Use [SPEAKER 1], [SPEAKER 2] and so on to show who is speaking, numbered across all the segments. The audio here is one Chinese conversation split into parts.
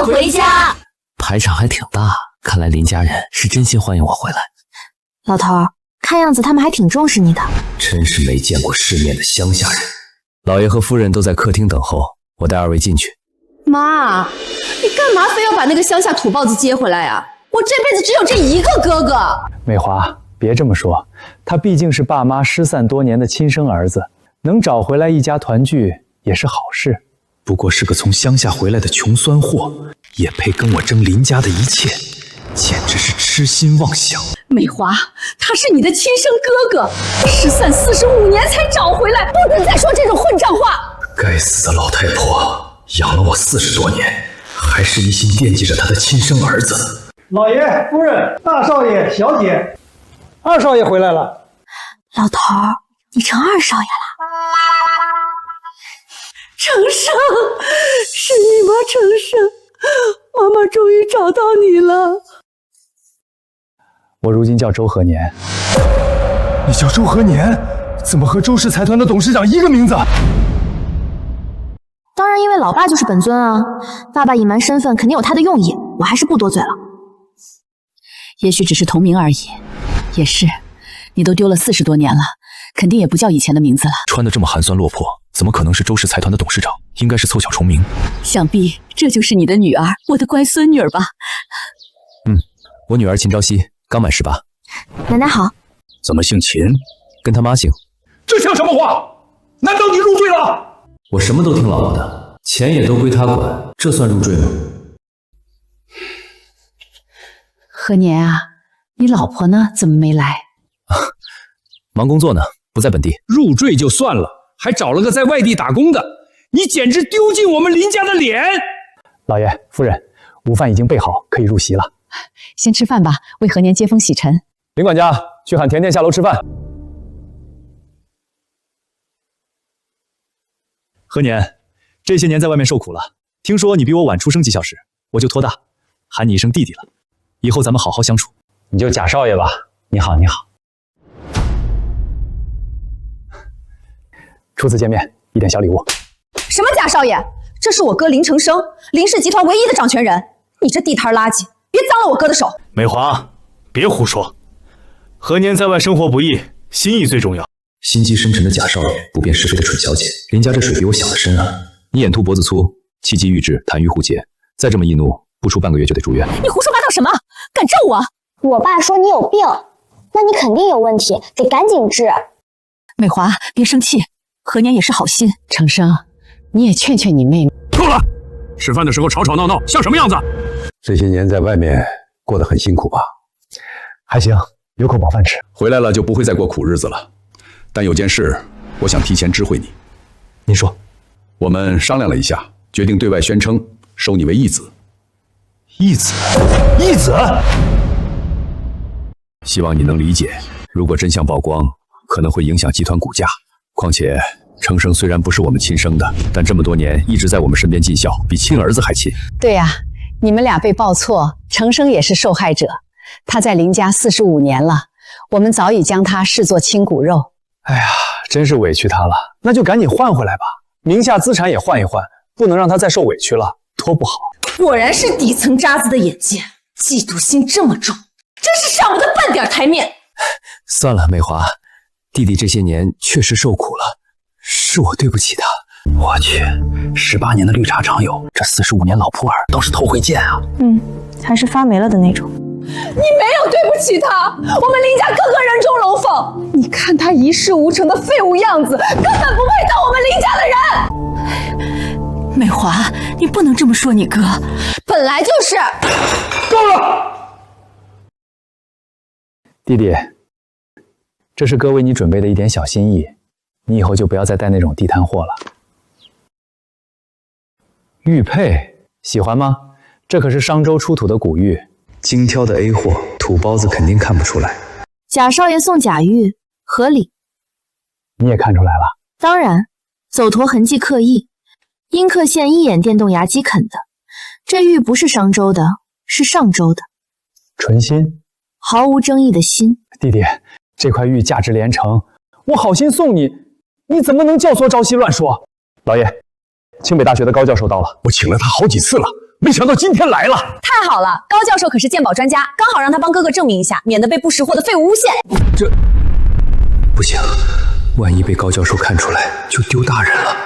[SPEAKER 1] 人回家。
[SPEAKER 2] 排场还挺大，看来林家人是真心欢迎我回来。
[SPEAKER 1] 老头儿，看样子他们还挺重视你的。
[SPEAKER 2] 真是没见过世面的乡下人。老爷和夫人都在客厅等候，我带二位进去。
[SPEAKER 3] 妈，你干嘛非要把那个乡下土包子接回来啊？我这辈子只有这一个哥哥。
[SPEAKER 4] 美华，别这么说，他毕竟是爸妈失散多年的亲生儿子，能找回来一家团聚也是好事。不过是个从乡下回来的穷酸货，也配跟我争林家的一切，简直是痴心妄想。
[SPEAKER 3] 美华，他是你的亲生哥哥，失散45年才找回来，不准再说这种混账话！
[SPEAKER 4] 该死的老太婆，养了我40多年，还是一心惦记着她的亲生儿子。
[SPEAKER 5] 老爷、夫人、大少爷、小姐，二少爷回来了。
[SPEAKER 1] 老头儿，你成二少爷了。
[SPEAKER 3] 程生，是你吗？程生，妈妈终于找到你了。
[SPEAKER 4] 我如今叫周和年。你叫周和年？怎么和周氏财团的董事长一个名字？
[SPEAKER 1] 当然，因为老爸就是本尊啊。爸爸隐瞒身份肯定有他的用意，我还是不多嘴了。
[SPEAKER 3] 也许只是同名而已。也是，你都丢了40多年了，肯定也不叫以前的名字了。
[SPEAKER 2] 穿得这么寒酸落魄，怎么可能是周氏财团的董事长？应该是凑巧重名。
[SPEAKER 3] 想必这就是你的女儿，我的乖孙女儿吧？
[SPEAKER 2] 我女儿秦朝夕刚满18。
[SPEAKER 1] 奶奶好。
[SPEAKER 2] 怎么姓秦？跟他妈姓。
[SPEAKER 5] 这像什么话？难道你入赘了？
[SPEAKER 2] 我什么都听老婆的，钱也都归他管，这算入赘吗？
[SPEAKER 3] 和年啊，你老婆呢？怎么没来？
[SPEAKER 2] 忙工作呢，不在本地。
[SPEAKER 5] 入赘就算了，还找了个在外地打工的，你简直丢尽我们林家的脸！
[SPEAKER 4] 老爷、夫人，午饭已经备好，可以入席了。
[SPEAKER 3] 先吃饭吧，为和年接风洗尘。
[SPEAKER 4] 林管家，去喊甜甜下楼吃饭。和年，这些年在外面受苦了，听说你比我晚出生几小时，我就托大，喊你一声弟弟了。以后咱们好好相处。你就贾少爷吧。你好，你好。初次见面，一点小礼物。
[SPEAKER 3] 什么贾少爷？这是我哥林承生，林氏集团唯一的掌权人。你这地摊垃圾，别脏了我哥的手。
[SPEAKER 6] 美华，别胡说。和年在外生活不易，心意最重要。
[SPEAKER 2] 心机深沉的贾少爷，不辨是非的蠢小姐，林家这水比我想的深啊！你眼凸脖子粗，气机郁滞，痰盂互结，再这么易怒，不出半个月就得住院。
[SPEAKER 3] 你胡说八道什么？敢咒我？
[SPEAKER 7] 我爸说你有病，那你肯定有问题，得赶紧治。
[SPEAKER 3] 美华，别生气，和年也是好心。承生，你也劝劝你妹妹。
[SPEAKER 6] 够了！吃饭的时候吵吵闹闹，像什么样子？
[SPEAKER 8] 这些年在外面过得很辛苦吧？
[SPEAKER 4] 还行，有口饱饭吃。
[SPEAKER 9] 回来了就不会再过苦日子了。但有件事，我想提前知会你。
[SPEAKER 4] 您说。
[SPEAKER 9] 我们商量了一下，决定对外宣称收你为义子。
[SPEAKER 4] 义子？义子？
[SPEAKER 9] 希望你能理解，如果真相曝光，可能会影响集团股价。况且承生虽然不是我们亲生的，但这么多年一直在我们身边尽孝，比亲儿子还亲。
[SPEAKER 3] 对呀，你们俩被报错，承生也是受害者。他在林家45年了，我们早已将他视作亲骨肉。
[SPEAKER 4] 哎呀，真是委屈他了，那就赶紧换回来吧，名下资产也换一换，不能让他再受委屈了，多不好。
[SPEAKER 3] 果然是底层渣子的眼界，嫉妒心这么重，真是上不得半点台面。
[SPEAKER 2] 算了，美华，弟弟这些年确实受苦了，是我对不起他。
[SPEAKER 4] 我去，18年的绿茶常有，这45年老普洱倒是头回见啊。
[SPEAKER 1] 还是发霉了的那种。
[SPEAKER 3] 你没有对不起他，我们林家个个人中龙凤。你看他一事无成的废物样子，根本不配当我们林家的人。美华，你不能这么说你哥，本来就是。
[SPEAKER 5] 够了！
[SPEAKER 4] 弟弟，这是哥为你准备的一点小心意，你以后就不要再带那种地摊货了。玉佩，喜欢吗？这可是商州出土的古玉，精挑的 A 货，土包子肯定看不出来。
[SPEAKER 1] 贾少爷送贾玉，合理。
[SPEAKER 4] 你也看出来了？
[SPEAKER 1] 当然，走驼痕迹刻意，阴刻线一眼电动牙机啃的。这玉不是商州的，是上州的。
[SPEAKER 4] 纯心，
[SPEAKER 1] 毫无争议的心。
[SPEAKER 4] 弟弟，这块玉价值连城，我好心送你，你怎么能教唆朝夕乱说？老爷，清北大学的高教授到了，
[SPEAKER 8] 我请了他好几次了，
[SPEAKER 9] 没想到今天来了。
[SPEAKER 3] 太好了，高教授可是鉴宝专家，刚好让他帮哥哥证明一下，免得被不识货的废物诬陷。
[SPEAKER 2] 这不行，万一被高教授看出来，就丢大人了。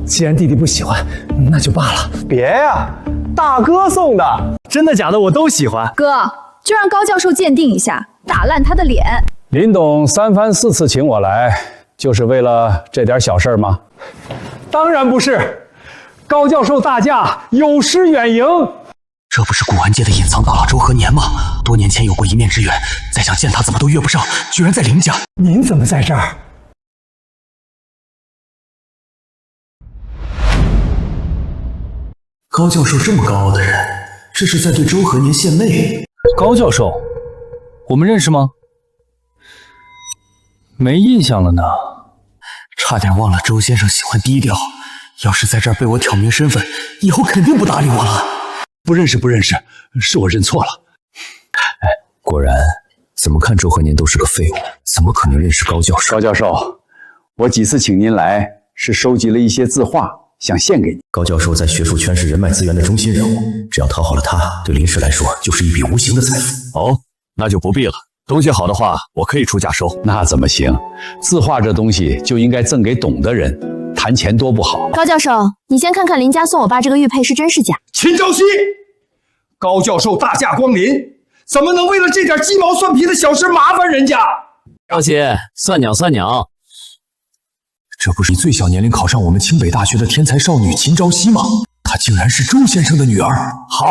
[SPEAKER 4] 既然弟弟不喜欢，那就罢了。别呀，大哥送的，真的假的我都喜欢。
[SPEAKER 3] 哥，就让高教授鉴定一下，打烂他的脸。
[SPEAKER 8] 林董3番4次请我来，就是为了这点小事吗？
[SPEAKER 4] 当然不是，高教授大驾有失远迎。
[SPEAKER 2] 这不是古玩界的隐藏大佬周和年吗？多年前有过一面之缘，再想见他怎么都约不上，居然在林家。
[SPEAKER 4] 您怎么在这儿？
[SPEAKER 2] 高教授这么高傲的人，这是在对周和年献媚。
[SPEAKER 4] 高教授，我们认识吗？没印象了呢。
[SPEAKER 2] 差点忘了周先生喜欢低调，要是在这儿被我挑明身份，以后肯定不搭理我了。
[SPEAKER 9] 不认识，是我认错了。
[SPEAKER 2] 果然，怎么看周和年都是个废物，怎么可能认识高教授？
[SPEAKER 8] 高教授，我几次请您来，是收集了一些字画，想献给你。
[SPEAKER 2] 高教授在学术圈是人脉资源的中心人物，只要讨好了他，对林氏来说就是一笔无形的财富。
[SPEAKER 9] 哦，那就不必了。东西好的话，我可以出价收。
[SPEAKER 8] 那怎么行？字画这东西就应该赠给懂的人，谈钱多不好。
[SPEAKER 1] 高教授，你先看看林家送我爸这个玉佩是真是假。
[SPEAKER 5] 秦朝夕，高教授大驾光临，怎么能为了这点鸡毛蒜皮的小事麻烦人家？
[SPEAKER 2] 朝夕，算鸟算鸟。这不是最小年龄考上我们清北大学的天才少女秦朝夕吗？她竟然是周先生的女儿。
[SPEAKER 9] 好，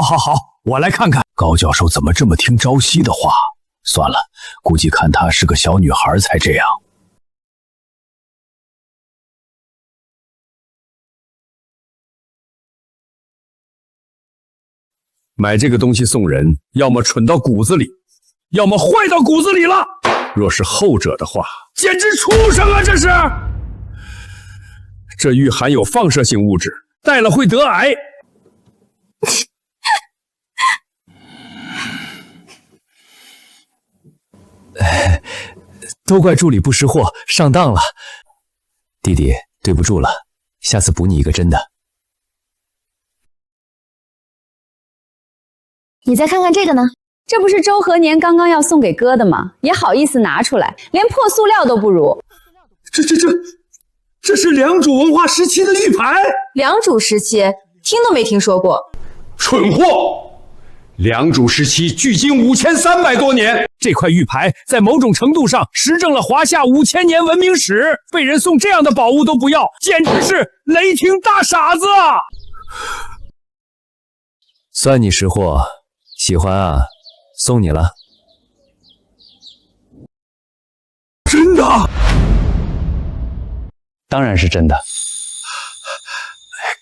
[SPEAKER 9] 我来看看高教授怎么这么听朝夕的话。算了，估计看她是个小女孩才这样。买这个东西送人，要么蠢到骨子里，要么坏到骨子里了。若是后者的话，简直畜生啊！这是。这玉含有放射性物质，戴了会得癌。
[SPEAKER 2] 都怪助理不识货，上当了。弟弟，对不住了，下次补你一个真的。
[SPEAKER 1] 你再看看这个呢？
[SPEAKER 3] 这不是周和年刚刚要送给哥的吗？也好意思拿出来，连破塑料都不如。
[SPEAKER 5] 这是良渚文化时期的玉牌。
[SPEAKER 3] 良渚时期，听都没听说过。
[SPEAKER 5] 蠢货！良渚时期距今5300多年，
[SPEAKER 9] 这块玉牌在某种程度上实证了华夏5000年文明史。被人送这样的宝物都不要，简直是雷霆大傻子啊！
[SPEAKER 2] 算你识货，喜欢啊，送你了。
[SPEAKER 9] 真的？
[SPEAKER 4] 当然是真的。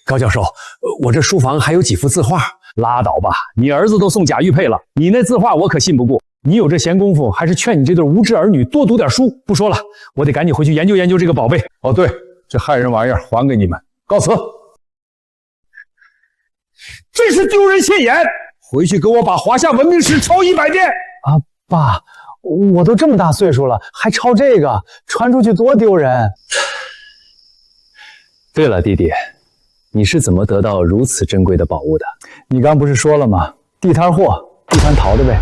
[SPEAKER 9] 高教授，我这书房还有几幅字画。
[SPEAKER 4] 拉倒吧，你儿子都送假玉佩了，你那字画我可信不过。你有这闲工夫，还是劝你这对无知儿女多读点书。不说了，我得赶紧回去研究研究这个宝贝。
[SPEAKER 8] 哦，对，这害人玩意儿还给你们，告辞。
[SPEAKER 5] 这是丢人现眼！回去给我把华夏文明史抄100遍。
[SPEAKER 4] 啊，爸，我都这么大岁数了，还抄这个，传出去多丢人。对了，弟弟，你是怎么得到如此珍贵的宝物的？你刚不是说了吗？地摊货，地摊淘的呗。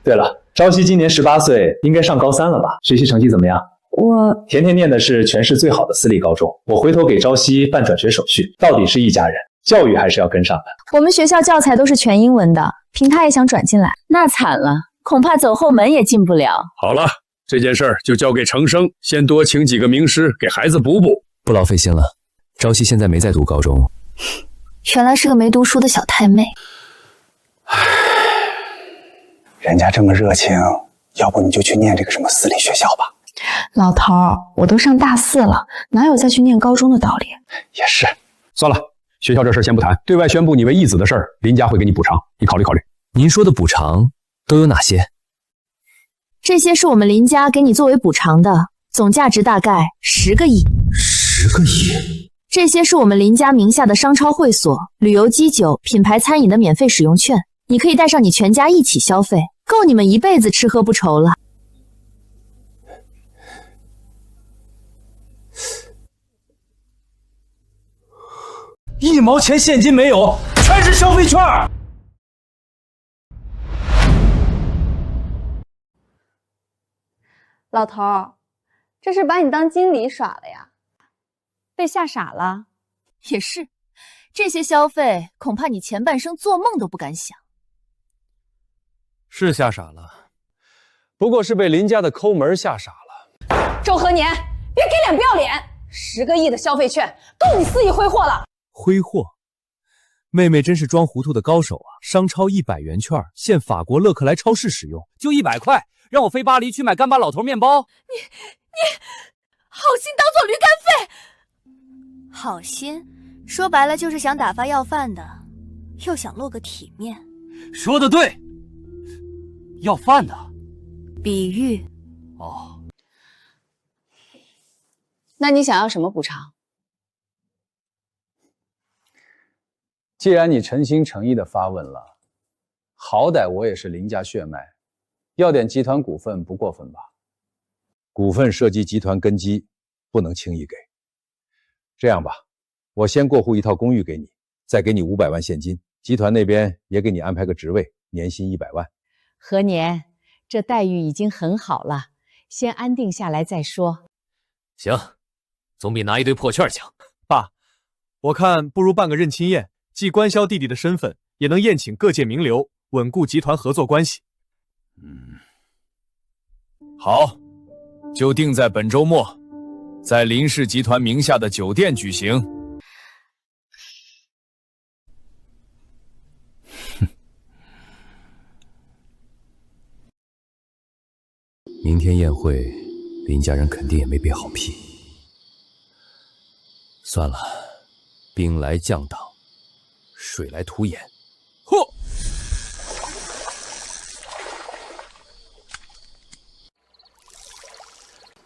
[SPEAKER 4] 对了，朝夕今年18岁，应该上高3了吧？学习成绩怎么样？
[SPEAKER 3] 我
[SPEAKER 4] 甜甜念的是全市最好的私立高中，我回头给朝夕办转学手续。到底是一家人，教育还是要跟上的。
[SPEAKER 3] 我们学校教材都是全英文的，凭他也想转进来，那惨了，恐怕走后门也进不了。
[SPEAKER 9] 好了，这件事儿就交给程生，先多请几个名师给孩子补补。
[SPEAKER 2] 不劳费心了，朝夕现在没在读高中。
[SPEAKER 1] 原来是个没读书的小太妹。
[SPEAKER 10] 人家这么热情，要不你就去念这个什么私立学校吧。
[SPEAKER 3] 老头儿，我都上大4了，哪有再去念高中的道理？
[SPEAKER 8] 也是，
[SPEAKER 9] 算了，学校这事儿先不谈，对外宣布你为义子的事儿，林家会给你补偿，你考虑考虑。
[SPEAKER 2] 您说的补偿都有哪些？
[SPEAKER 1] 这些是我们林家给你作为补偿的，总价值大概10个亿。
[SPEAKER 2] 10个亿？
[SPEAKER 1] 这些是我们林家名下的商超会所、旅游基酒、品牌餐饮的免费使用券，你可以带上你全家一起消费，够你们一辈子吃喝不愁了。
[SPEAKER 4] 1毛钱现金没有，全是消费券。
[SPEAKER 3] 老头儿，这是把你当经理耍了呀？被吓傻了？
[SPEAKER 1] 也是，这些消费恐怕你前半生做梦都不敢想。
[SPEAKER 6] 是吓傻了，
[SPEAKER 4] 不过是被林家的抠门吓傻了。
[SPEAKER 3] 周和年，别给脸不要脸！10个亿的消费券够你肆意挥霍了。
[SPEAKER 2] 挥霍？妹妹真是装糊涂的高手啊！商超100元券限法国乐克莱超市使用，就100块，让我飞巴黎去买干巴老头面包。
[SPEAKER 1] 你好心当做驴肝肺，好心说白了就是想打发要饭的，又想落个体面。
[SPEAKER 2] 说的对，要饭的
[SPEAKER 1] 比喻。
[SPEAKER 2] 哦，
[SPEAKER 3] 那你想要什么补偿？
[SPEAKER 4] 既然你诚心诚意的发问了，好歹我也是林家血脉，要点集团股份不过分吧？
[SPEAKER 9] 股份涉及集团根基，不能轻易给。这样吧，我先过户一套公寓给你，再给你500万现金，集团那边也给你安排个职位，年薪100万。
[SPEAKER 11] 何年，这待遇已经很好了，先安定下来再说。
[SPEAKER 2] 行，总比拿一堆破券强。
[SPEAKER 6] 爸，我看不如办个认亲宴，既官销弟弟的身份，也能宴请各界名流，稳固集团合作关系。
[SPEAKER 2] 好，就定在本周末，在林氏集团名下的酒店举行。
[SPEAKER 9] 明天宴会，林家人肯定也没憋好屁。算了，兵来将挡，水来土掩。
[SPEAKER 2] 嚯！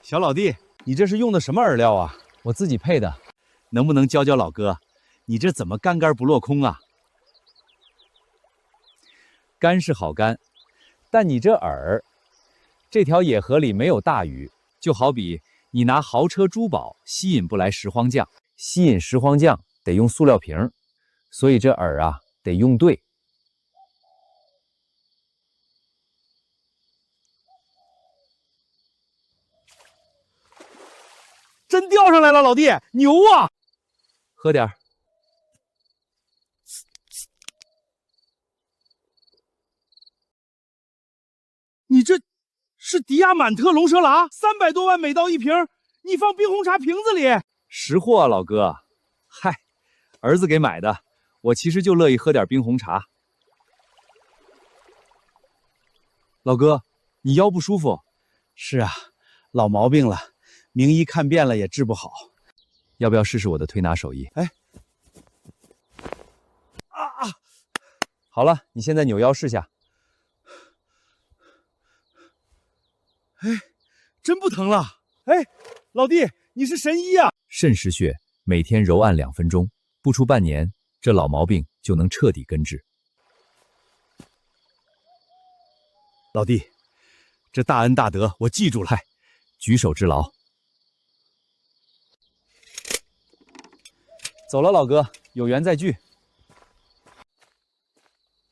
[SPEAKER 12] 小老弟，你这是用的什么饵料啊？
[SPEAKER 4] 我自己配的，
[SPEAKER 12] 能不能教教老哥？你这怎么干杆不落空啊？
[SPEAKER 4] 干是好干，但你这饵，这条野河里没有大鱼，就好比你拿豪车珠宝吸引不来拾荒匠，吸引拾荒匠得用塑料瓶，所以这饵啊得用对。
[SPEAKER 12] 真钓上来了，老弟，牛啊！
[SPEAKER 4] 喝点儿。
[SPEAKER 12] 你这是迪亚满特龙舌兰，300多万每到1瓶，你放冰红茶瓶子里，
[SPEAKER 4] 识货啊，老哥。嗨，儿子给买的，我其实就乐意喝点冰红茶。
[SPEAKER 12] 老哥，你腰不舒服？是啊，老毛病了，名医看遍了也治不好。
[SPEAKER 4] 要不要试试我的推拿手艺？
[SPEAKER 12] 哎，
[SPEAKER 4] 好了，你现在扭腰试下。
[SPEAKER 12] 哎，真不疼了。哎，老弟，你是神医啊！
[SPEAKER 4] 肾腧穴每天揉按2分钟，不出半年，这老毛病就能彻底根治。
[SPEAKER 12] 老弟，这大恩大德我记住了，
[SPEAKER 4] 举手之劳。走了，老哥，有缘再聚。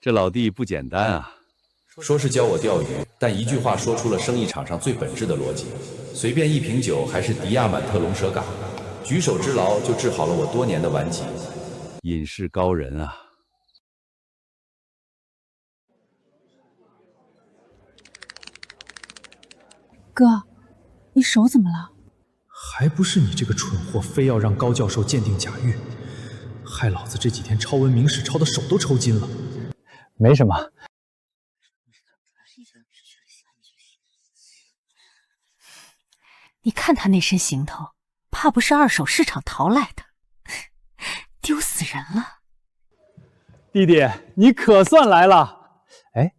[SPEAKER 8] 这老弟不简单啊！说是教我钓鱼，但一句话说出了生意场上最本质的逻辑。随便1瓶酒，还是迪亚满特龙舌嘎，举手之劳就治好了我多年的顽疾。隐士高人啊！
[SPEAKER 3] 哥，你手怎么了？
[SPEAKER 4] 还不是你这个蠢货，非要让高教授鉴定假玉，害老子这几天抄文明史抄的手都抽筋了。没什么。
[SPEAKER 11] 你看他那身行头，怕不是二手市场淘来的，丢死人了。
[SPEAKER 4] 弟弟，你可算来了。哎，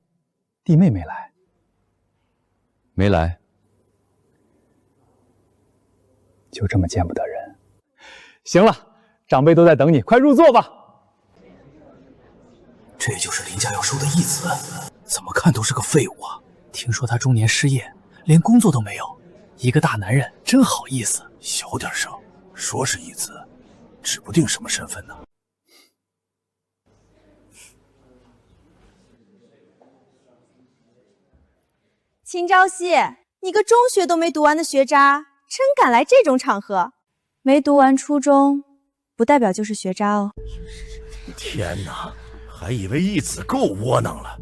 [SPEAKER 4] 弟妹没来？
[SPEAKER 9] 没来。
[SPEAKER 4] 就这么见不得人。行了，长辈都在等你，快入座吧。
[SPEAKER 2] 这就是林家要收的义子，怎么看都是个废物啊！听说他中年失业，连工作都没有。一个大男人真好意思。
[SPEAKER 5] 小点声，说是义子，指不定什么身份呢。
[SPEAKER 13] 秦朝夕，你个中学都没读完的学渣，真敢来这种场合？没读完初中，不代表就是学渣哦。
[SPEAKER 14] 天哪，还以为义子够窝囊了，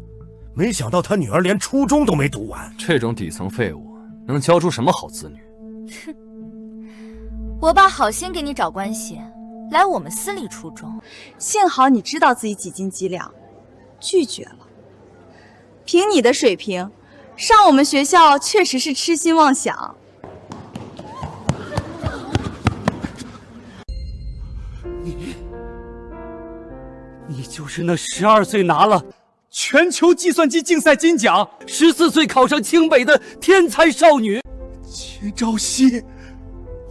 [SPEAKER 14] 没想到他女儿连初中都没读完。
[SPEAKER 2] 这种底层废物能教出什么好子女？
[SPEAKER 1] 哼，我爸好心给你找关系，来我们私立初中。
[SPEAKER 13] 幸好你知道自己几斤几两，拒绝了。凭你的水平，上我们学校确实是痴心妄想。
[SPEAKER 12] 你就是那12岁拿了全球计算机竞赛金奖，14岁考上清北的天才少女秦朝夕，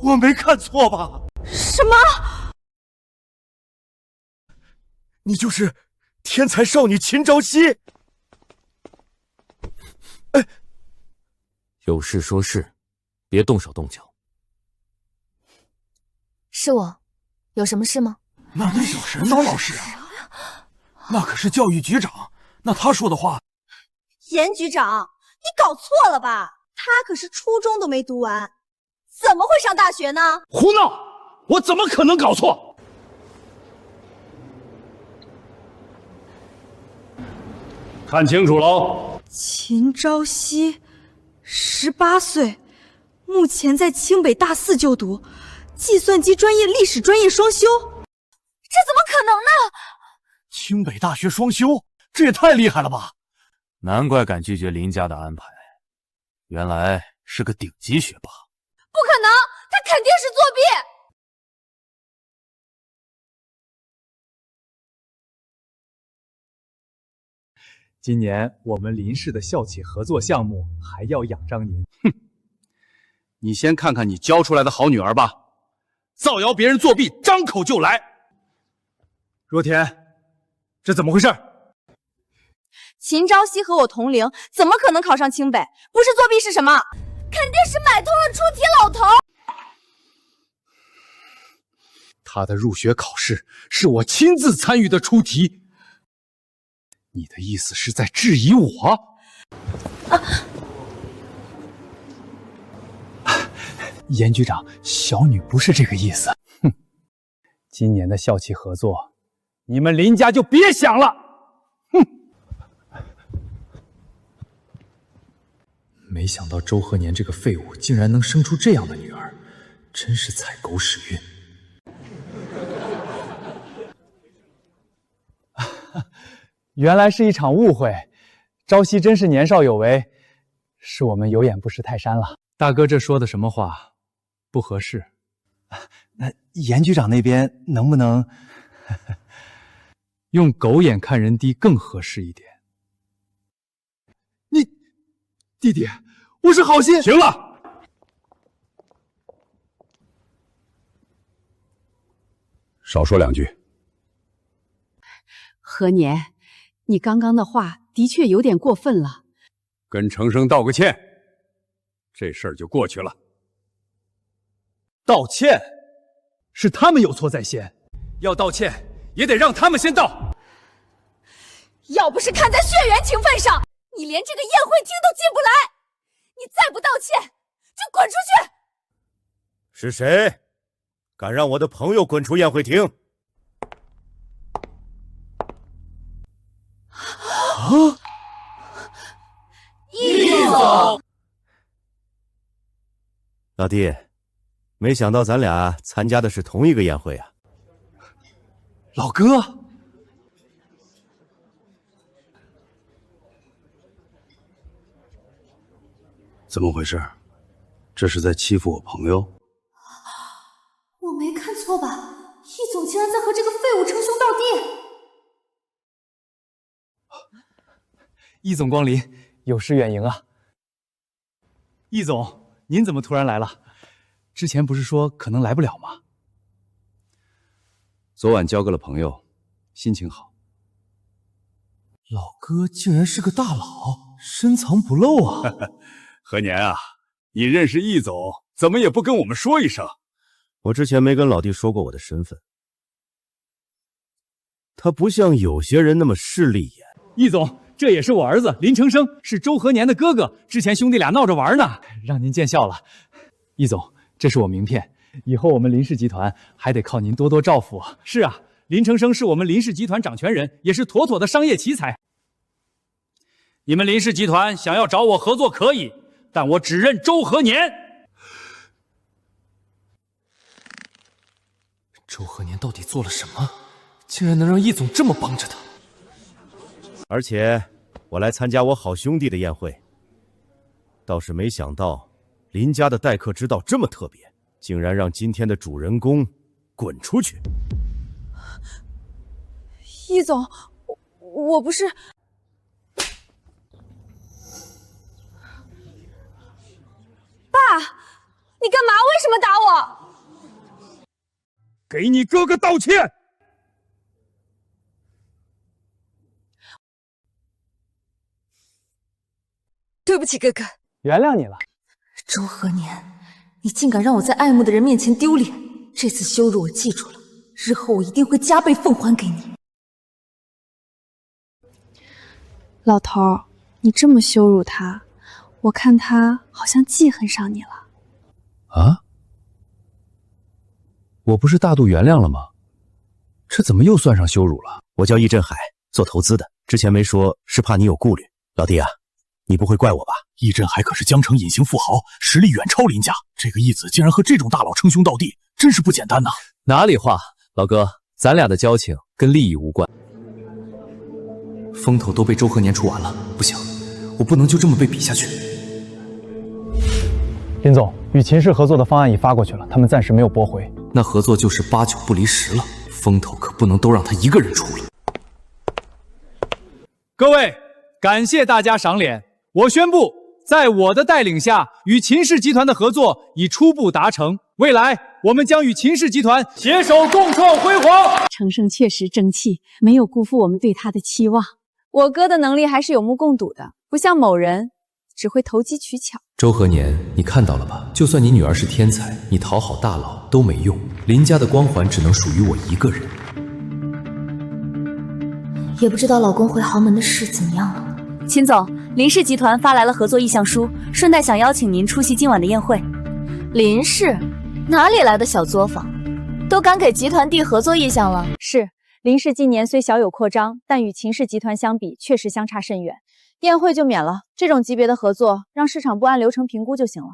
[SPEAKER 12] 我没看错吧？
[SPEAKER 13] 什么？
[SPEAKER 14] 你就是天才少女秦朝夕？
[SPEAKER 2] 有事说事，别动手动脚。
[SPEAKER 1] 是我，有什么事吗？
[SPEAKER 14] 那小神叨老师啊，那可是教育局长，那他说的话……
[SPEAKER 13] 严局长，你搞错了吧？他可是初中都没读完，怎么会上大学呢？
[SPEAKER 14] 胡闹！我怎么可能搞错？看清楚喽！
[SPEAKER 13] 秦朝夕，18岁，目前在清北大4就读，计算机专业、历史专业双修。
[SPEAKER 1] 这怎么可能呢？
[SPEAKER 14] 清北大学双修，这也太厉害了吧！
[SPEAKER 2] 难怪敢拒绝林家的安排，原来是个顶级学霸。
[SPEAKER 1] 不可能，他肯定是作弊。
[SPEAKER 4] 今年我们林氏的校企合作项目还要仰仗您。
[SPEAKER 12] 哼，你先看看你教出来的好女儿吧，造谣别人作弊，张口就来。若田，这怎么回事？
[SPEAKER 13] 秦朝夕和我同龄，怎么可能考上清北？不是作弊是什么？
[SPEAKER 1] 肯定是买通了出题老头。
[SPEAKER 12] 他的入学考试是我亲自参与的出题。你的意思是在质疑我？
[SPEAKER 4] 严局长，小女不是这个意思。哼，今年的校企合作，你们林家就别想了。哼！没想到周和年这个废物竟然能生出这样的女儿，真是踩狗屎运。原来是一场误会，朝夕真是年少有为，是我们有眼不识泰山了。大哥这说的什么话，不合适。
[SPEAKER 10] 那严局长那边能不能
[SPEAKER 4] 用狗眼看人低更合适一点？
[SPEAKER 12] 你弟弟，我是好心。
[SPEAKER 14] 行了，少说两句。
[SPEAKER 11] 和年，你刚刚的话的确有点过分了。
[SPEAKER 14] 跟程生道个歉，这事儿就过去了。
[SPEAKER 12] 道歉？是他们有错在先，要道歉也得让他们先道。
[SPEAKER 1] 要不是看在血缘情分上，你连这个宴会厅都进不来。你再不道歉，就滚出去！
[SPEAKER 14] 是谁敢让我的朋友滚出宴会厅？
[SPEAKER 12] 啊！
[SPEAKER 14] 易总，老弟，没想到咱俩参加的是同一个宴会啊！
[SPEAKER 12] 老哥，
[SPEAKER 10] 怎么回事？这是在欺负我朋友？
[SPEAKER 1] 我没看错吧？易总竟然在和这个废物称兄道弟！
[SPEAKER 4] 易总光临，有失远迎啊。易总，您怎么突然来了？之前不是说可能来不了吗？
[SPEAKER 12] 昨晚交个了朋友，心情好。
[SPEAKER 6] 老哥竟然是个大佬，深藏不露啊！
[SPEAKER 14] 和年啊，你认识易总，怎么也不跟我们说一声？我之前没跟老弟说过我的身份。他不像有些人那么势利眼。
[SPEAKER 4] 易总，这也是我儿子林承生，是周和年的哥哥。之前兄弟俩闹着玩呢，让您见笑了。易总，这是我名片，以后我们林氏集团还得靠您多多照拂。是啊，林承生是我们林氏集团掌权人，也是妥妥的商业奇才。你们林氏集团想要找我合作可以，但我只认周和年。
[SPEAKER 2] 周和年到底做了什么，竟然能让易总这么帮着他？
[SPEAKER 14] 而且我来参加我好兄弟的宴会，倒是没想到林家的待客之道这么特别，竟然让今天的主人公滚出去。
[SPEAKER 13] 易总，我不是。爸，你干嘛？为什么打我？
[SPEAKER 5] 给你哥哥道歉。
[SPEAKER 11] 对不起，哥哥，
[SPEAKER 4] 原谅你了。
[SPEAKER 11] 周和年，你竟敢让我在爱慕的人面前丢脸，这次羞辱我记住了，日后我一定会加倍奉还给你。
[SPEAKER 3] 老头儿，你这么羞辱他，我看他好像记恨上你了。
[SPEAKER 9] 啊？我不是大度原谅了吗？这怎么又算上羞辱了？
[SPEAKER 14] 我叫易振海，做投资的，之前没说是怕你有顾虑。老弟啊，你不会怪我吧？
[SPEAKER 2] 易振海可是江城隐形富豪，实力远超林家。这个义子竟然和这种大佬称兄道弟，真是不简单呐！
[SPEAKER 4] 哪里话，老哥，咱俩的交情跟利益无关。
[SPEAKER 2] 风头都被周和年出完了，不行，我不能就这么被比下去。
[SPEAKER 4] 林总，与秦氏合作的方案已发过去了，他们暂时没有驳回。
[SPEAKER 2] 那合作就是8、9不离10了，风头可不能都让他一个人出了。
[SPEAKER 4] 各位，感谢大家赏脸。我宣布，在我的带领下，与秦氏集团的合作已初步达成。未来，我们将与秦氏集团携手共创辉煌。
[SPEAKER 3] 承生确实争气，没有辜负我们对他的期望。
[SPEAKER 13] 我哥的能力还是有目共睹的，不像某人只会投机取巧。
[SPEAKER 2] 周和年，你看到了吧？就算你女儿是天才，你讨好大佬都没用，林家的光环只能属于我一个人。
[SPEAKER 1] 也不知道老公回豪门的事怎么样了。秦总，林氏集团发来了合作意向书，顺带想邀请您出席今晚的宴会。林氏哪里来的小作坊，都敢给集团递合作意向了？
[SPEAKER 3] 是，林氏今年虽小有扩张，但与秦氏集团相比，确实相差甚远。宴会就免了，这种级别的合作，让市场部按流程评估就行了。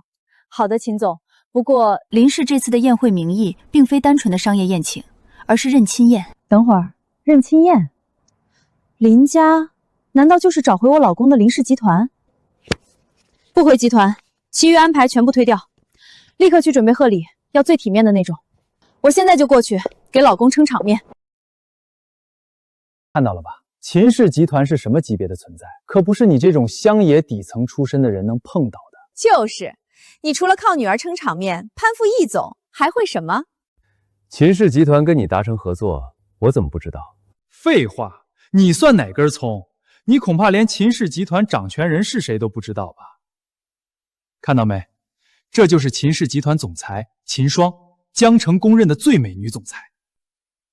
[SPEAKER 3] 好的，秦总。不过
[SPEAKER 11] 林氏这次的宴会名义并非单纯的商业宴请，而是认亲宴。
[SPEAKER 3] 等会儿，认亲宴？林家难道就是找回我老公的林氏集团？不回集团，其余安排全部推掉，立刻去准备贺礼，要最体面的那种。我现在就过去给老公撑场面。
[SPEAKER 4] 看到了吧？秦氏集团是什么级别的存在？可不是你这种乡野底层出身的人能碰到的。
[SPEAKER 13] 就是，你除了靠女儿撑场面，攀附易总，还会什么？
[SPEAKER 9] 秦氏集团跟你达成合作，我怎么不知道？
[SPEAKER 4] 废话，你算哪根葱？你恐怕连秦氏集团掌权人是谁都不知道吧？看到没？这就是秦氏集团总裁秦霜，江城公认的最美女总裁。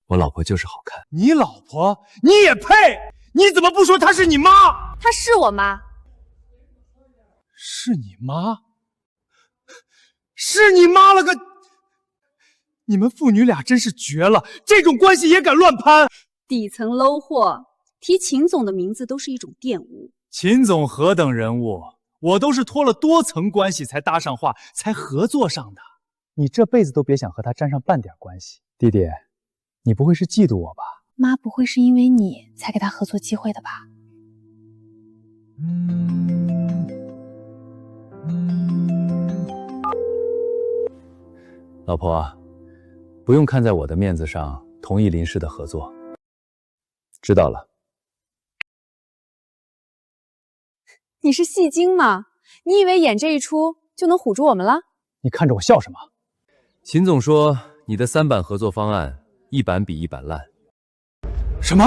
[SPEAKER 2] 我老婆就是好看。
[SPEAKER 5] 你老婆？你也配？你怎么不说她是你妈？
[SPEAKER 13] 她是我妈。
[SPEAKER 5] 是你妈？是你妈了个！你们父女俩真是绝了，这种关系也敢乱攀？
[SPEAKER 3] 底层 low 货，提秦总的名字都是一种玷污。
[SPEAKER 4] 秦总何等人物，我都是托了多层关系才搭上话，才合作上的。你这辈子都别想和他沾上半点关系。弟弟，你不会是嫉妒我吧？
[SPEAKER 3] 妈不会是因为你才给他合作机会的吧？
[SPEAKER 4] 老婆，不用看在我的面子上同意林氏的合作。
[SPEAKER 9] 知道了。
[SPEAKER 3] 你是戏精吗？你以为演这一出就能唬住我们了？
[SPEAKER 4] 你看着我笑什么？
[SPEAKER 9] 秦总说你的3版合作方案1版比1版烂。
[SPEAKER 4] 什么？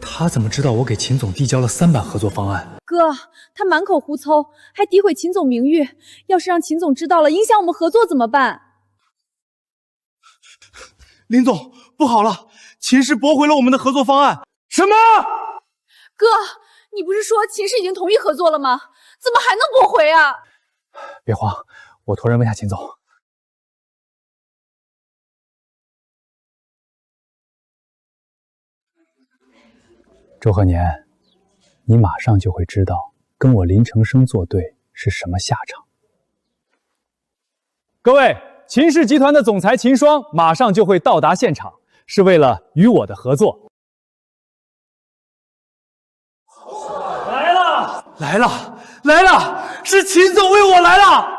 [SPEAKER 4] 他怎么知道我给秦总递交了3版合作方案？
[SPEAKER 3] 哥，他满口胡诌，还诋毁秦总名誉。要是让秦总知道了，影响我们合作怎么办？
[SPEAKER 5] 林总，不好了，秦氏驳回了我们的合作方案。什么？
[SPEAKER 3] 哥，你不是说秦氏已经同意合作了吗？怎么还能驳回啊？
[SPEAKER 4] 别慌，我托人问下秦总。周和年，你马上就会知道跟我林承生作对是什么下场。各位，秦氏集团的总裁秦霜马上就会到达现场，是为了与我的合作。
[SPEAKER 12] 来了，来了，来了！是秦总为我来了。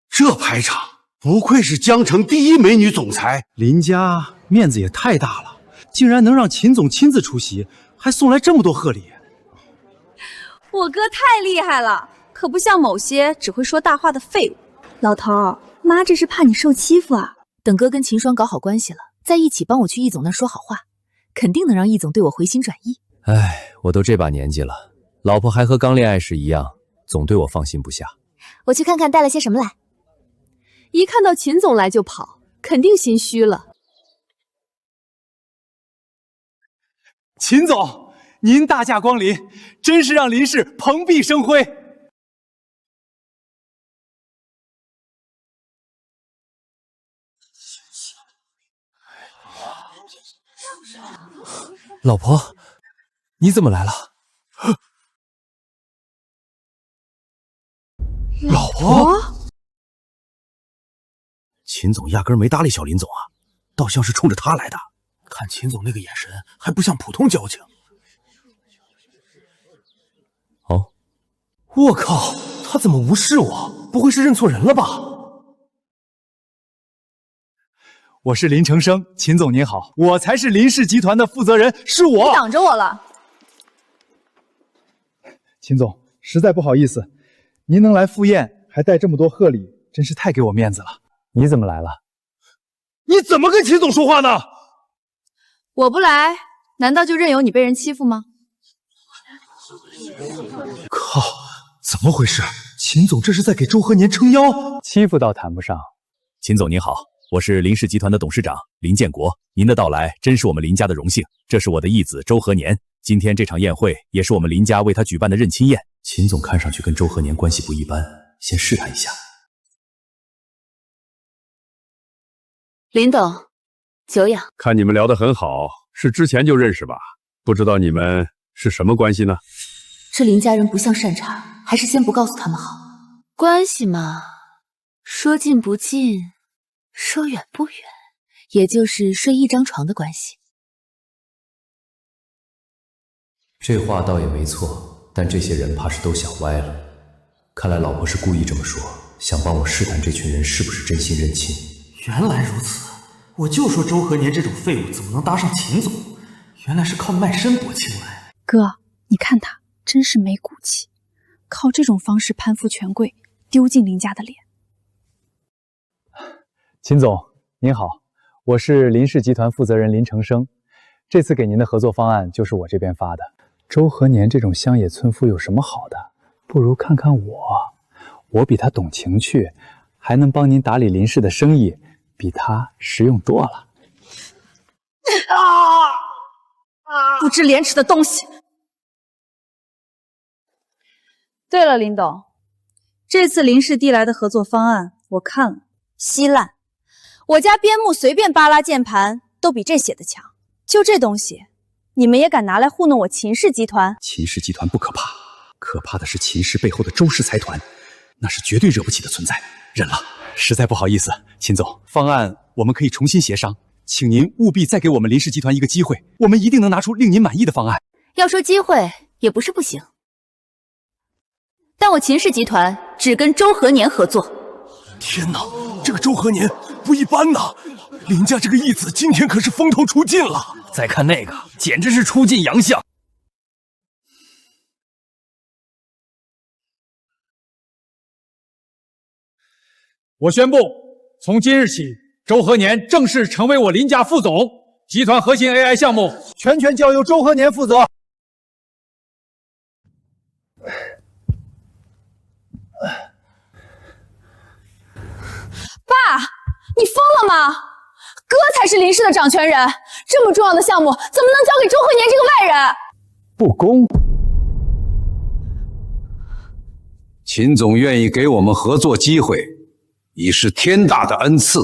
[SPEAKER 12] 这排场不愧是江城第一美女总裁，林家面子也太大了，竟然能让秦总亲自出席，还送来这么多贺礼。
[SPEAKER 13] 我哥太厉害了，可不像某些只会说大话的废物。老头，妈这是怕你受欺负啊。
[SPEAKER 1] 等哥跟秦霜搞好关系了，再一起帮我去易总那说好话，肯定能让易总对我回心转意。
[SPEAKER 2] 哎，我都这把年纪了，老婆还和刚恋爱时一样，总对我放心不下。
[SPEAKER 1] 我去看看带了些什么来。一看到秦总来就跑，肯定心虚了。
[SPEAKER 4] 秦总，您大驾光临，真是让林氏蓬荜生辉。
[SPEAKER 2] 老婆，你怎么来了？
[SPEAKER 12] 老婆？秦总压根儿没搭理小林总啊，倒像是冲着他来的。看秦总那个眼神，还不像普通交情。
[SPEAKER 2] 哦，
[SPEAKER 12] 我靠，他怎么无视我？不会是认错人了吧？
[SPEAKER 4] 我是林承生，秦总您好，我才是林氏集团的负责人，是我。
[SPEAKER 3] 你挡着我了。
[SPEAKER 4] 秦总，实在不好意思，您能来赴宴，还带这么多贺礼，真是太给我面子了。你怎么来了？
[SPEAKER 12] 你怎么跟秦总说话呢？
[SPEAKER 13] 我不来，难道就任由你被人欺负吗？
[SPEAKER 12] 靠，怎么回事？秦总这是在给周和年撑腰？
[SPEAKER 4] 欺负倒谈不上。
[SPEAKER 2] 秦总您好，我是林氏集团的董事长林建国，您的到来真是我们林家的荣幸。这是我的义子周和年，今天这场宴会也是我们林家为他举办的认亲宴。秦总看上去跟周和年关系不一般，先试探一下。
[SPEAKER 1] 林董，久仰。
[SPEAKER 15] 看你们聊得很好，是之前就认识吧？不知道你们是什么关系呢？
[SPEAKER 1] 这林家人不像善茬，还是先不告诉他们好。关系嘛，说近不近，说远不远，也就是睡一张床的关系。
[SPEAKER 2] 这话倒也没错，但这些人怕是都想歪了。看来老婆是故意这么说，想帮我试探这群人是不是真心认亲。
[SPEAKER 12] 原来如此，我就说周和年这种废物怎么能搭上秦总，原来是靠卖身博亲来。
[SPEAKER 16] 哥，你看他真是没骨气，靠这种方式攀附权贵，丢尽林家的脸。
[SPEAKER 4] 秦总您好，我是林氏集团负责人林承生，这次给您的合作方案就是我这边发的。周和年这种乡野村夫有什么好的？不如看看我比他懂情趣，还能帮您打理林氏的生意，比他实用多了。
[SPEAKER 13] 不知廉耻的东西！对了，林董，这次林氏递来的合作方案我看了，稀烂。我家边牧随便扒拉键盘都比这写的强。就这东西，你们也敢拿来糊弄我秦氏集团？
[SPEAKER 17] 秦氏集团不可怕，可怕的是秦氏背后的周氏财团，那是绝对惹不起的存在。忍了，实在不好意思，秦总，方案我们可以重新协商，请您务必再给我们林氏集团一个机会，我们一定能拿出令您满意的方案。
[SPEAKER 1] 要说机会，也不是不行，但我秦氏集团只跟周和年合作。
[SPEAKER 12] 天哪，这个周和年不一般呐！林家这个义子今天可是风头出尽了。再看那个，简直是出尽洋相。
[SPEAKER 18] 我宣布，从今日起，周和年正式成为我林家副总，集团核心 AI 项目全权交由周和年负责。
[SPEAKER 3] 爸，你疯了吗？哥才是林氏的掌权人，这么重要的项目怎么能交给周和年这个外人？
[SPEAKER 9] 不公。秦总愿意给我们合作机会，已是天大的恩赐。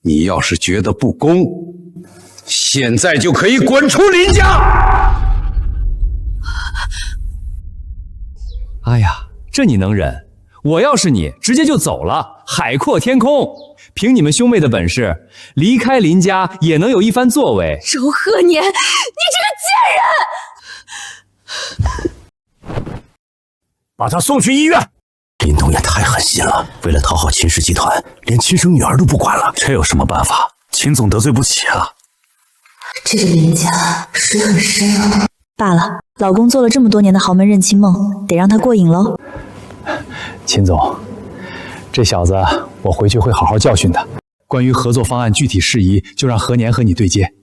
[SPEAKER 9] 你要是觉得不公，现在就可以滚出林家！
[SPEAKER 4] 哎呀，这你能忍？我要是你，直接就走了，海阔天空。凭你们兄妹的本事，离开林家也能有一番作为。
[SPEAKER 3] 周和年，你这个贱人！
[SPEAKER 14] 把他送去医院。林董也太狠心了，为了讨好秦氏集团，连亲生女儿都不管了。这有什么办法？秦总得罪不起啊。
[SPEAKER 1] 这个林家水很深啊。罢了，老公做了这么多年的豪门认亲梦，得让他过瘾喽。
[SPEAKER 4] 秦总，这小子我回去会好好教训他。关于合作方案具体事宜，就让何年和你对接。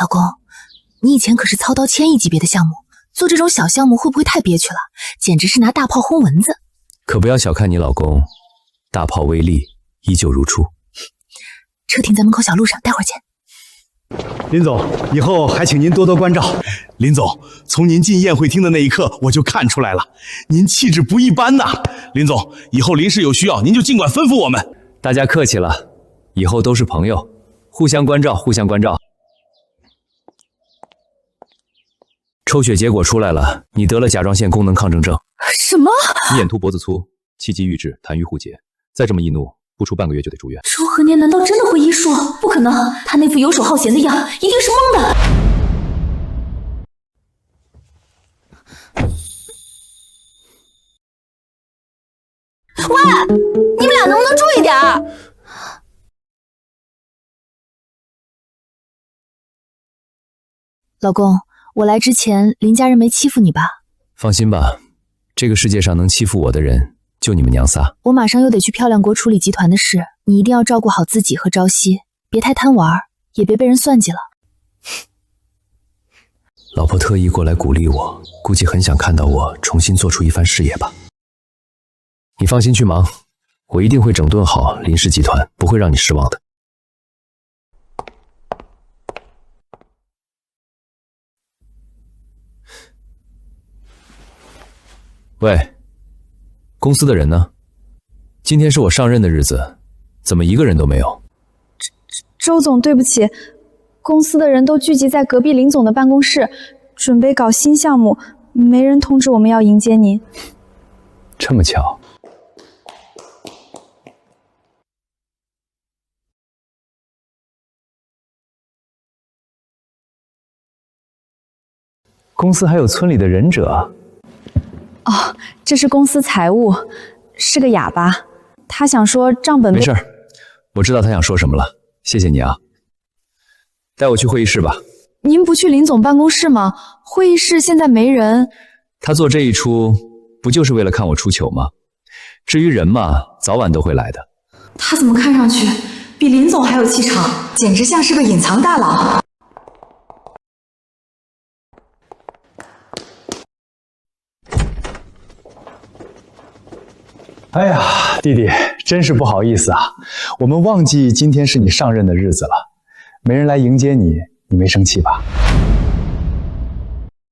[SPEAKER 1] 老公，你以前可是操刀千亿级别的项目，做这种小项目会不会太憋屈了？简直是拿大炮轰蚊子。
[SPEAKER 2] 可不要小看你老公，大炮威力依旧如初。
[SPEAKER 1] 车停在门口小路上，待会儿见。
[SPEAKER 17] 林总，以后还请您多多关照。
[SPEAKER 6] 林总，从您进宴会厅的那一刻，我就看出来了，您气质不一般呐。林总，以后林氏有需要，您就尽管吩咐我们。
[SPEAKER 2] 大家客气了，以后都是朋友，互相关照，互相关照。抽血结果出来了，你得了甲状腺功能亢征症。
[SPEAKER 3] 什么？
[SPEAKER 2] 你眼凸脖子粗，气机郁滞，痰瘀互结，再这么一怒，不出半个月就得住院。
[SPEAKER 1] 周和年难道真的会医术？不可能，他那副游手好闲的样，一定是蒙的。
[SPEAKER 3] 喂，你们俩能不能注意点儿？
[SPEAKER 1] 老公，我来之前，林家人没欺负你吧？
[SPEAKER 2] 放心吧，这个世界上能欺负我的人，就你们娘仨。
[SPEAKER 1] 我马上又得去漂亮国处理集团的事，你一定要照顾好自己和朝夕，别太贪玩，也别被人算计了。
[SPEAKER 2] 老婆特意过来鼓励我，估计很想看到我重新做出一番事业吧。你放心去忙，我一定会整顿好林氏集团，不会让你失望的。喂，公司的人呢？今天是我上任的日子，怎么一个人都没有？
[SPEAKER 16] 周总，对不起，公司的人都聚集在隔壁林总的办公室，准备搞新项目，没人通知我们要迎接您。
[SPEAKER 4] 这么巧？公司还有村里的忍者？
[SPEAKER 16] 哦，这是公司财务，是个哑巴，他想说账本
[SPEAKER 2] 没事，我知道他想说什么了，谢谢你啊。带我去会议室吧。
[SPEAKER 16] 您不去林总办公室吗？会议室现在没人。
[SPEAKER 2] 他做这一出，不就是为了看我出糗吗？至于人嘛，早晚都会来的。
[SPEAKER 3] 他怎么看上去比林总还有气场，简直像是个隐藏大佬。
[SPEAKER 4] 哎呀，弟弟，真是不好意思啊，我们忘记今天是你上任的日子了，没人来迎接你，你没生气吧？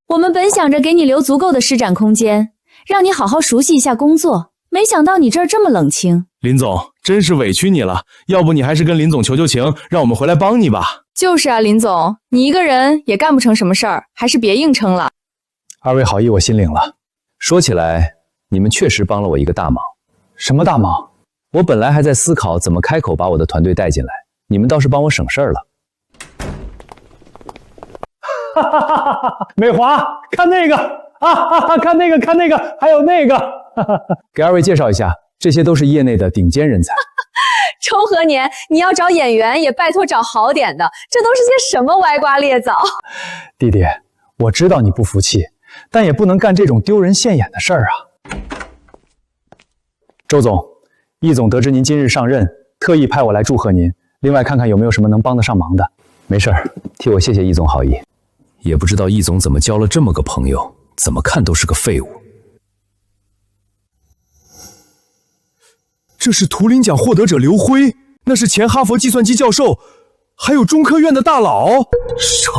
[SPEAKER 1] 我们本想着给你留足够的施展空间，让你好好熟悉一下工作，没想到你这儿这么冷清。
[SPEAKER 6] 林总，真是委屈你了，要不你还是跟林总求求情，让我们回来帮你吧。
[SPEAKER 13] 就是啊，林总，你一个人也干不成什么事儿，还是别硬撑了。
[SPEAKER 4] 二位好意我心领了。
[SPEAKER 2] 说起来，你们确实帮了我一个大忙。
[SPEAKER 4] 什么大忙？
[SPEAKER 2] 我本来还在思考怎么开口把我的团队带进来，你们倒是帮我省事儿了。
[SPEAKER 4] 哈哈哈哈！美华，看那个啊！看那个，看那个，还有那个！给二位介绍一下，这些都是业内的顶尖人才。
[SPEAKER 13] 周和年，你要找演员也拜托找好点的，这都是些什么歪瓜裂枣？
[SPEAKER 4] 弟弟，我知道你不服气，但也不能干这种丢人现眼的事儿啊。周总，易总得知您今日上任，特意派我来祝贺您，另外看看有没有什么能帮得上忙的。
[SPEAKER 2] 没事儿，替我谢谢易总好意。也不知道易总怎么交了这么个朋友，怎么看都是个废物。
[SPEAKER 6] 这是图灵奖获得者刘辉，那是前哈佛计算机教授，还有中科院的大佬。
[SPEAKER 2] 什？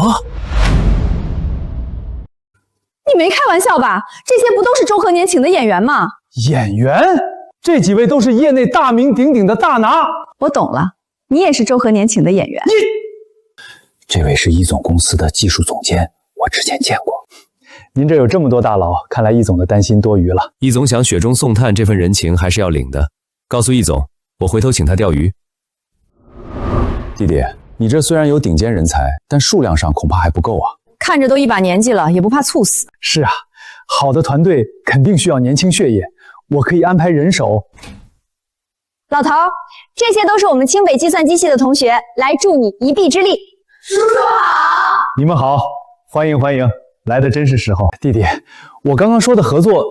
[SPEAKER 3] 你没开玩笑吧？这些不都是周和年请的演员吗？
[SPEAKER 4] 演员？这几位都是业内大名鼎鼎的大拿。
[SPEAKER 3] 我懂了，你也是周和年请的演员。
[SPEAKER 10] 这位是易总公司的技术总监，我之前见过。
[SPEAKER 4] 您这有这么多大佬，看来易总的担心多余了。
[SPEAKER 2] 易总想雪中送炭，这份人情还是要领的。告诉易总，我回头请他钓鱼。
[SPEAKER 4] 弟弟，你这虽然有顶尖人才，但数量上恐怕还不够啊。
[SPEAKER 3] 看着都一把年纪了，也不怕猝死。
[SPEAKER 4] 是啊，好的团队肯定需要年轻血液，我可以安排人手。
[SPEAKER 7] 老头，这些都是我们清北计算机系的同学，来助你一臂之力。
[SPEAKER 3] 叔叔好！
[SPEAKER 4] 你们好，欢迎欢迎，来的真是时候。弟弟，我刚刚说的合作，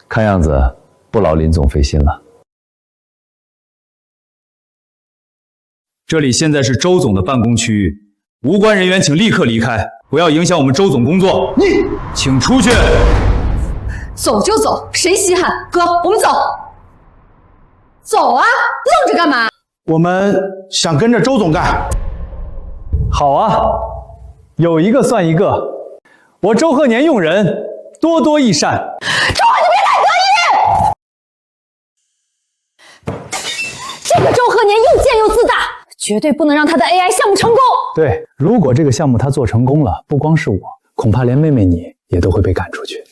[SPEAKER 4] 看样子不劳林总费心了。
[SPEAKER 17] 这里现在是周总的办公区域，无关人员请立刻离开，不要影响我们周总工作。请出去。
[SPEAKER 3] 走就走，谁稀罕？哥，我们走。走啊，愣着干嘛？
[SPEAKER 6] 我们想跟着周总干。
[SPEAKER 4] 好啊，有一个算一个。我周和年用人多多益善。
[SPEAKER 3] 周和，你别太得意！这个周和年又贱又自大，绝对不能让他的 AI 项目成功。
[SPEAKER 4] 对，如果这个项目他做成功了，不光是我，恐怕连妹妹你也都会被赶出去。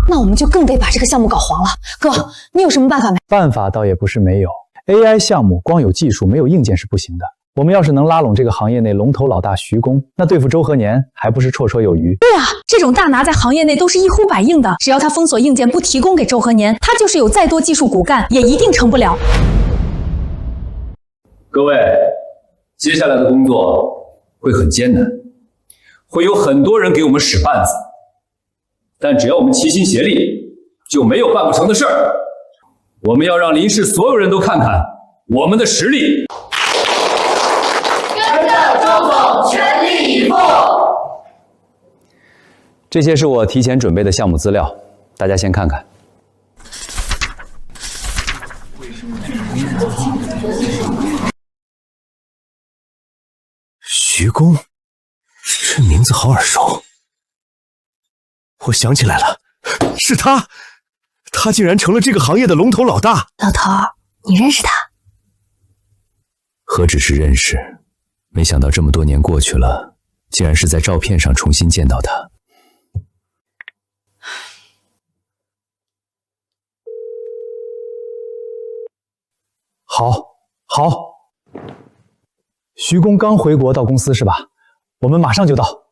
[SPEAKER 3] 那我们就更得把这个项目搞黄了。哥，你有什么办法没？
[SPEAKER 4] 办法倒也不是没有。AI 项目光有技术没有硬件是不行的。我们要是能拉拢这个行业内龙头老大徐工，那对付周和年还不是绰绰有余？
[SPEAKER 3] 对啊，这种大拿在行业内都是一呼百应的，只要他封锁硬件不提供给周和年，他就是有再多技术骨干也一定成不了。
[SPEAKER 17] 各位，接下来的工作会很艰难，会有很多人给我们使绊子，但只要我们齐心协力，就没有办不成的事儿。我们要让林氏所有人都看看我们的实力。
[SPEAKER 19] 跟着周总全力以赴。
[SPEAKER 4] 这些是我提前准备的项目资料，大家先看看。
[SPEAKER 6] 徐工，这名字好耳熟。我想起来了，是他。他竟然成了这个行业的龙头老大。
[SPEAKER 1] 老头，你认识他？
[SPEAKER 2] 何止是认识，没想到这么多年过去了，竟然是在照片上重新见到他。
[SPEAKER 4] 好，徐工刚回国到公司是吧？我们马上就到。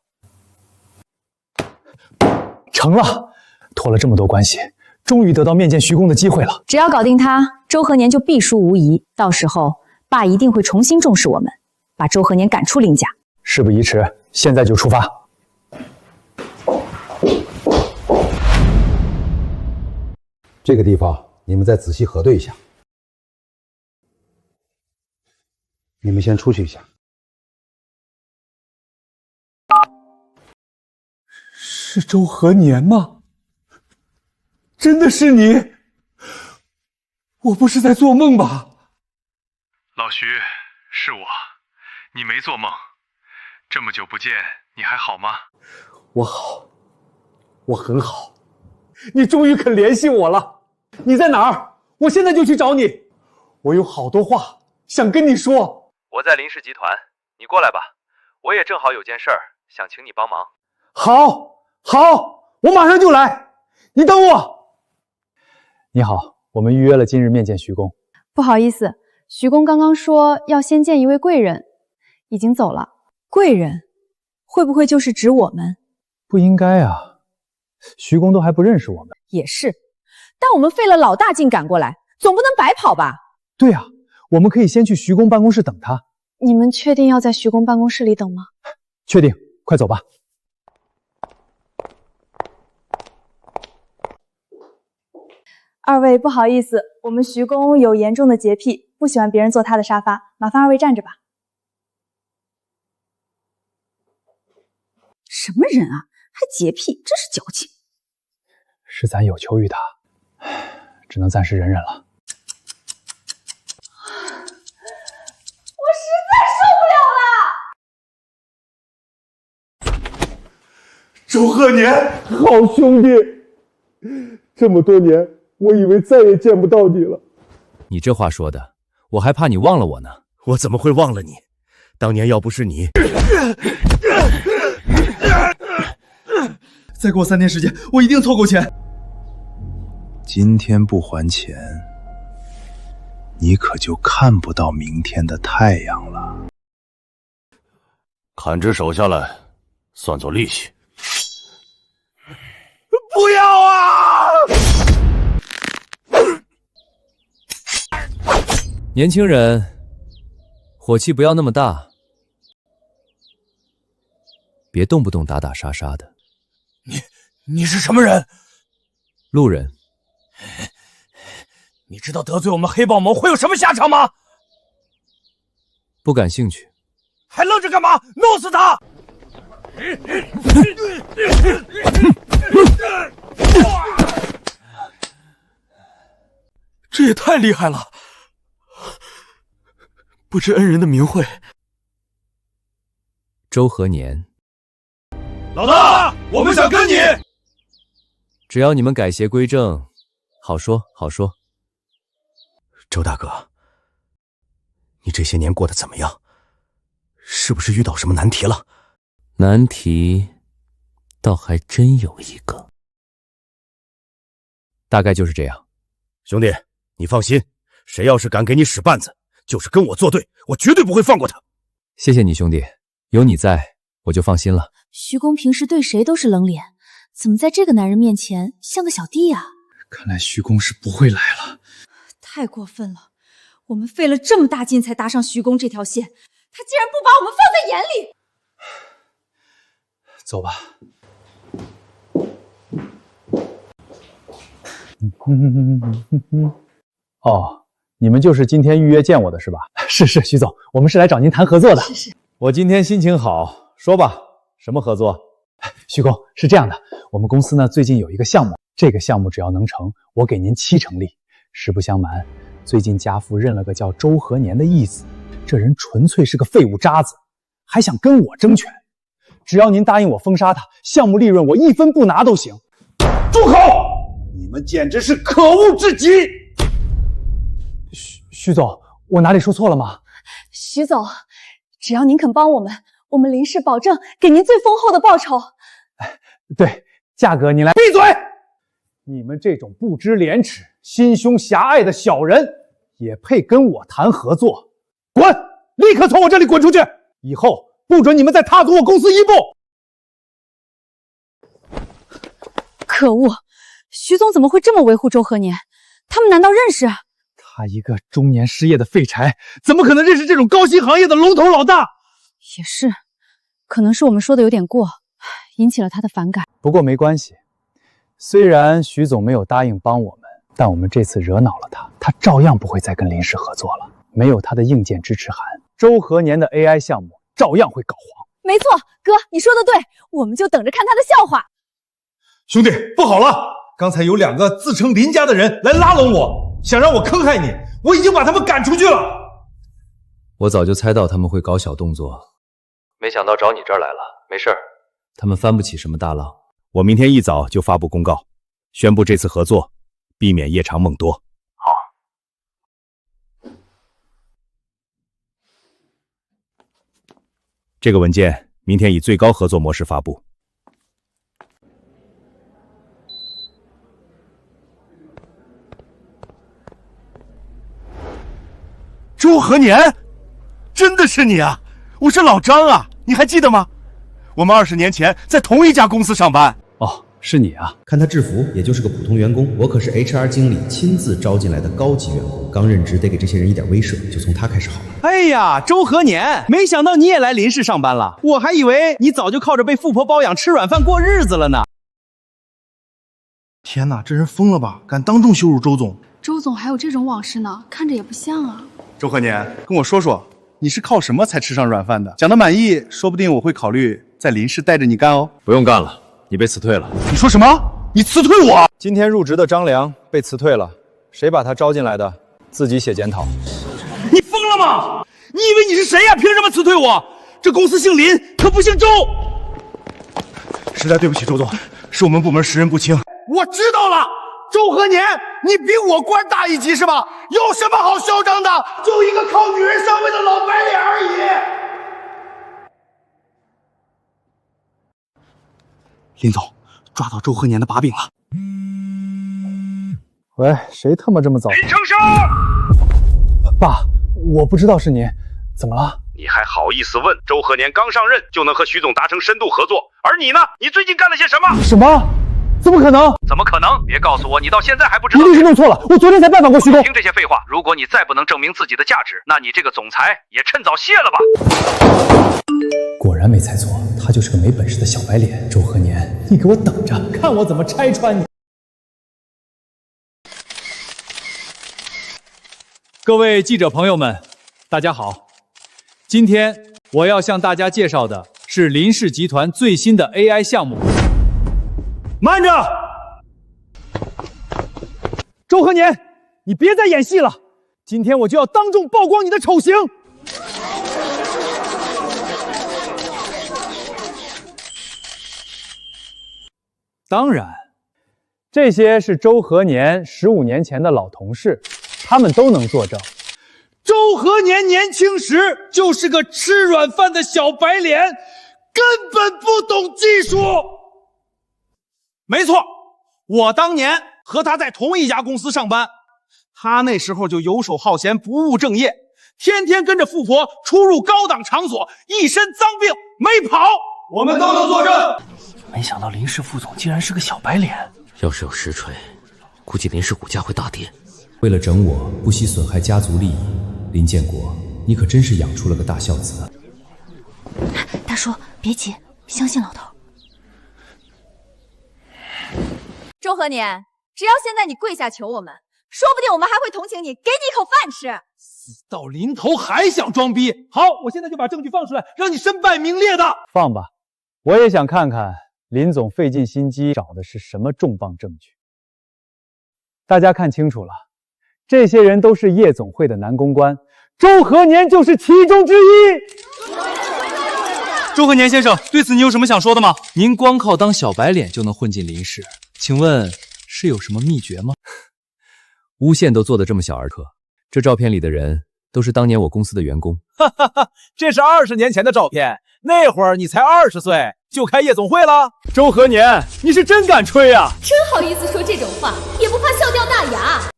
[SPEAKER 4] 成了，托了这么多关系。终于得到面见徐工的机会了。
[SPEAKER 3] 只要搞定他，周和年就必输无疑。到时候，爸一定会重新重视我们，把周和年赶出林家。
[SPEAKER 4] 事不宜迟，现在就出发。
[SPEAKER 9] 这个地方你们再仔细核对一下。你们先出去一下。
[SPEAKER 18] 是周和年吗？真的是你？我不是在做梦吧？
[SPEAKER 20] 老徐，是我，你没做梦。这么久不见，你还好吗？
[SPEAKER 18] 我好，我很好。你终于肯联系我了。你在哪儿？我现在就去找你。我有好多话想跟你说。
[SPEAKER 21] 我在林氏集团，你过来吧。我也正好有件事儿想请你帮忙。
[SPEAKER 18] 好，我马上就来。你等我。
[SPEAKER 4] 你好，我们预约了今日面见徐工。
[SPEAKER 16] 不好意思，徐工刚刚说要先见一位贵人，已经走了。
[SPEAKER 3] 贵人，会不会就是指我们？
[SPEAKER 4] 不应该啊，徐工都还不认识我们。
[SPEAKER 3] 也是，但我们费了老大劲赶过来，总不能白跑吧？
[SPEAKER 4] 对啊，我们可以先去徐工办公室等他。
[SPEAKER 16] 你们确定要在徐工办公室里等吗？
[SPEAKER 4] 确定，快走吧。
[SPEAKER 16] 二位不好意思，我们徐工有严重的洁癖，不喜欢别人坐他的沙发，麻烦二位站着吧。
[SPEAKER 3] 什么人啊，还洁癖，真是矫情。
[SPEAKER 4] 是咱有求于他，只能暂时忍忍了。
[SPEAKER 3] 我实在受不了了！
[SPEAKER 18] 周贺年，好兄弟，这么多年，我以为再也见不到你了。
[SPEAKER 2] 你这话说的，我还怕你忘了我呢。
[SPEAKER 14] 我怎么会忘了你？当年要不是你，
[SPEAKER 17] 再给我3天时间，我一定凑够钱。
[SPEAKER 10] 今天不还钱，你可就看不到明天的太阳了。
[SPEAKER 14] 砍只手下来，算作利息。
[SPEAKER 18] 不要啊！
[SPEAKER 2] 年轻人，火气不要那么大，别动不动打打杀杀的。
[SPEAKER 18] 你是什么人？
[SPEAKER 2] 路人。
[SPEAKER 18] 你知道得罪我们黑豹盟会有什么下场吗？
[SPEAKER 2] 不感兴趣。
[SPEAKER 18] 还愣着干嘛？弄死他！这也太厉害了！不知恩人的名讳。
[SPEAKER 2] 周和年。
[SPEAKER 18] 老大，我们想跟你。
[SPEAKER 2] 只要你们改邪归正，好说好说。
[SPEAKER 14] 周大哥，你这些年过得怎么样？是不是遇到什么难题了？
[SPEAKER 2] 难题倒还真有一个，大概就是这样。
[SPEAKER 14] 兄弟，你放心，谁要是敢给你使绊子，就是跟我作对，我绝对不会放过他。
[SPEAKER 2] 谢谢你兄弟，有你在，我就放心了。
[SPEAKER 1] 徐公平时对谁都是冷脸，怎么在这个男人面前像个小弟啊？
[SPEAKER 17] 看来徐公是不会来了。
[SPEAKER 13] 太过分了！我们费了这么大劲才搭上徐公这条线，他竟然不把我们放在眼里。
[SPEAKER 4] 走吧。哦，你们就是今天预约见我的是吧？是，徐总，我们是来找您谈合作的。
[SPEAKER 13] 是。
[SPEAKER 4] 我今天心情好，说吧，什么合作？徐工，是这样的，我们公司呢最近有一个项目，这个项目只要能成，我给您70%利。实不相瞒，最近家父认了个叫周和年的义子，这人纯粹是个废物渣子，还想跟我争权。只要您答应我封杀他，项目利润我1分不拿都行。
[SPEAKER 18] 住口！你们简直是可恶至极！
[SPEAKER 4] 徐总，我哪里说错了吗？
[SPEAKER 16] 徐总，只要您肯帮我们林氏保证给您最丰厚的报酬。
[SPEAKER 4] 对，价格您来。闭嘴！你们这种不知廉耻、心胸狭隘的小人，也配跟我谈合作？滚！立刻从我这里滚出去！以后不准你们再踏足我公司1步！
[SPEAKER 13] 可恶，徐总怎么会这么维护周和年？他们难道认识？
[SPEAKER 4] 他一个中年失业的废柴，怎么可能认识这种高薪行业的龙头老大？
[SPEAKER 13] 也是，可能是我们说的有点过，引起了他的反感。
[SPEAKER 4] 不过没关系，虽然徐总没有答应帮我们，但我们这次惹恼了他，他照样不会再跟林氏合作了。没有他的硬件支持函，周和年的 AI 项目照样会搞黄。
[SPEAKER 13] 没错，哥，你说的对，我们就等着看他的笑话。
[SPEAKER 5] 兄弟，不好了！刚才有2个自称林家的人来拉拢我，想让我坑害你，我已经把他们赶出去了。
[SPEAKER 2] 我早就猜到他们会搞小动作，
[SPEAKER 21] 没想到找你这儿来了。没事儿，
[SPEAKER 2] 他们翻不起什么大浪。我明天一早就发布公告，宣布这次合作，避免夜长梦多。
[SPEAKER 21] 好。
[SPEAKER 2] 这个文件明天以最高合作模式发布。
[SPEAKER 14] 周和年，真的是你啊！我是老张啊，你还记得吗？我们20年前在同一家公司上班。
[SPEAKER 4] 哦，是你啊！
[SPEAKER 8] 看他制服，也就是个普通员工。我可是 HR 经理亲自招进来的高级员工，刚任职得给这些人一点威慑，就从他开始好了。
[SPEAKER 22] 哎呀，周和年，没想到你也来林氏上班了，我还以为你早就靠着被富婆包养吃软饭过日子了呢。
[SPEAKER 23] 天哪，这人疯了吧？敢当众羞辱周总！
[SPEAKER 16] 周总还有这种往事呢，看着也不像啊。
[SPEAKER 23] 周和年，跟我说说，你是靠什么才吃上软饭的？讲得满意，说不定我会考虑在林氏带着你干哦。
[SPEAKER 2] 不用干了，你被辞退了。
[SPEAKER 23] 你说什么？你辞退我？
[SPEAKER 9] 今天入职的张良被辞退了，
[SPEAKER 4] 谁把他招进来的？自己写检讨。
[SPEAKER 22] 你疯了吗？你以为你是谁呀？凭什么辞退我？这公司姓林，可不姓周。
[SPEAKER 23] 实在对不起，周总，是我们部门识人不清。我知道了，周和年，你比我官大一级是吧？有什么好嚣张的？就一个靠女人上位的老白脸而已。
[SPEAKER 18] 林总，抓到周和年的把柄了。
[SPEAKER 4] 喂，谁他妈这么早？
[SPEAKER 20] 林成生，
[SPEAKER 4] 爸，我不知道是您，怎么了？
[SPEAKER 20] 你还好意思问？周和年刚上任就能和徐总达成深度合作，而你呢？你最近干了些什么？
[SPEAKER 4] 什么？怎么可能？
[SPEAKER 20] 怎么可能？别告诉我你到现在还不知道。
[SPEAKER 4] 一定是弄错了，我昨天才拜访过徐工。
[SPEAKER 20] 听这些废话，如果你再不能证明自己的价值，那你这个总裁也趁早卸了吧。
[SPEAKER 4] 果然没猜错，他就是个没本事的小白脸。周和年，你给我等着，看我怎么拆穿你！各位记者朋友们，大家好。今天我要向大家介绍的是林氏集团最新的 AI 项目。
[SPEAKER 22] 慢着，周和年，你别再演戏了，今天我就要当众曝光你的丑行。
[SPEAKER 4] 当然，这些是周和年15年前的老同事，他们都能作证。
[SPEAKER 22] 周和年年轻时就是个吃软饭的小白脸，根本不懂技术。没错，我当年和他在同一家公司上班，他那时候就游手好闲，不务正业，天天跟着富婆出入高档场所，一身脏病没跑。我们都能作证。
[SPEAKER 6] 没想到林氏副总竟然是个小白脸。
[SPEAKER 11] 要是有实锤，估计林氏股价会大跌。
[SPEAKER 8] 为了整我，不惜损害家族利益，林建国，你可真是养出了个大孝子。
[SPEAKER 1] 大叔，别急，相信老头。
[SPEAKER 13] 周和年，只要现在你跪下求我们，说不定我们还会同情你，给你一口饭吃。
[SPEAKER 22] 死到临头还想装逼？好，我现在就把证据放出来，让你身败名裂的。
[SPEAKER 4] 放吧，我也想看看林总费尽心机找的是什么重磅证据。大家看清楚了，这些人都是夜总会的男公关，周和年就是其中之一。
[SPEAKER 17] 周和年先生，对此你有什么想说的吗？您光靠当小白脸就能混进林氏，请问是有什么秘诀吗？
[SPEAKER 2] 诬陷都做得这么小儿科，这照片里的人都是当年我公司的员工。
[SPEAKER 22] 哈哈哈，这是20年前的照片，那会儿你才20岁就开夜总会了。周和年，你是真敢吹啊！
[SPEAKER 1] 真好意思说这种话，也不怕笑掉大牙。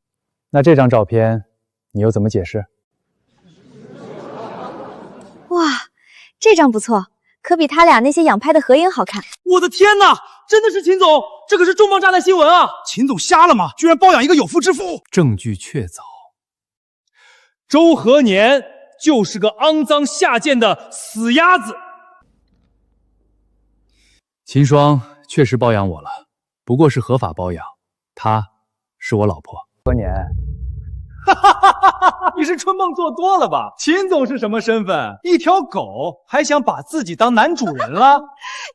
[SPEAKER 4] 那这张照片你又怎么解释？
[SPEAKER 7] 哇，这张不错，可比他俩那些仰拍的合影好看。
[SPEAKER 22] 我的天哪，真的是秦总，这可是重磅炸弹新闻啊！秦总瞎了吗？居然包养一个有妇之夫！
[SPEAKER 4] 证据确凿，
[SPEAKER 22] 周和年就是个肮脏下贱的死鸭子。
[SPEAKER 4] 秦霜确实包养我了，不过是合法包养，她是我老婆。和年，
[SPEAKER 22] 你是春梦做多了吧？秦总是什么身份？一条狗还想把自己当男主人了？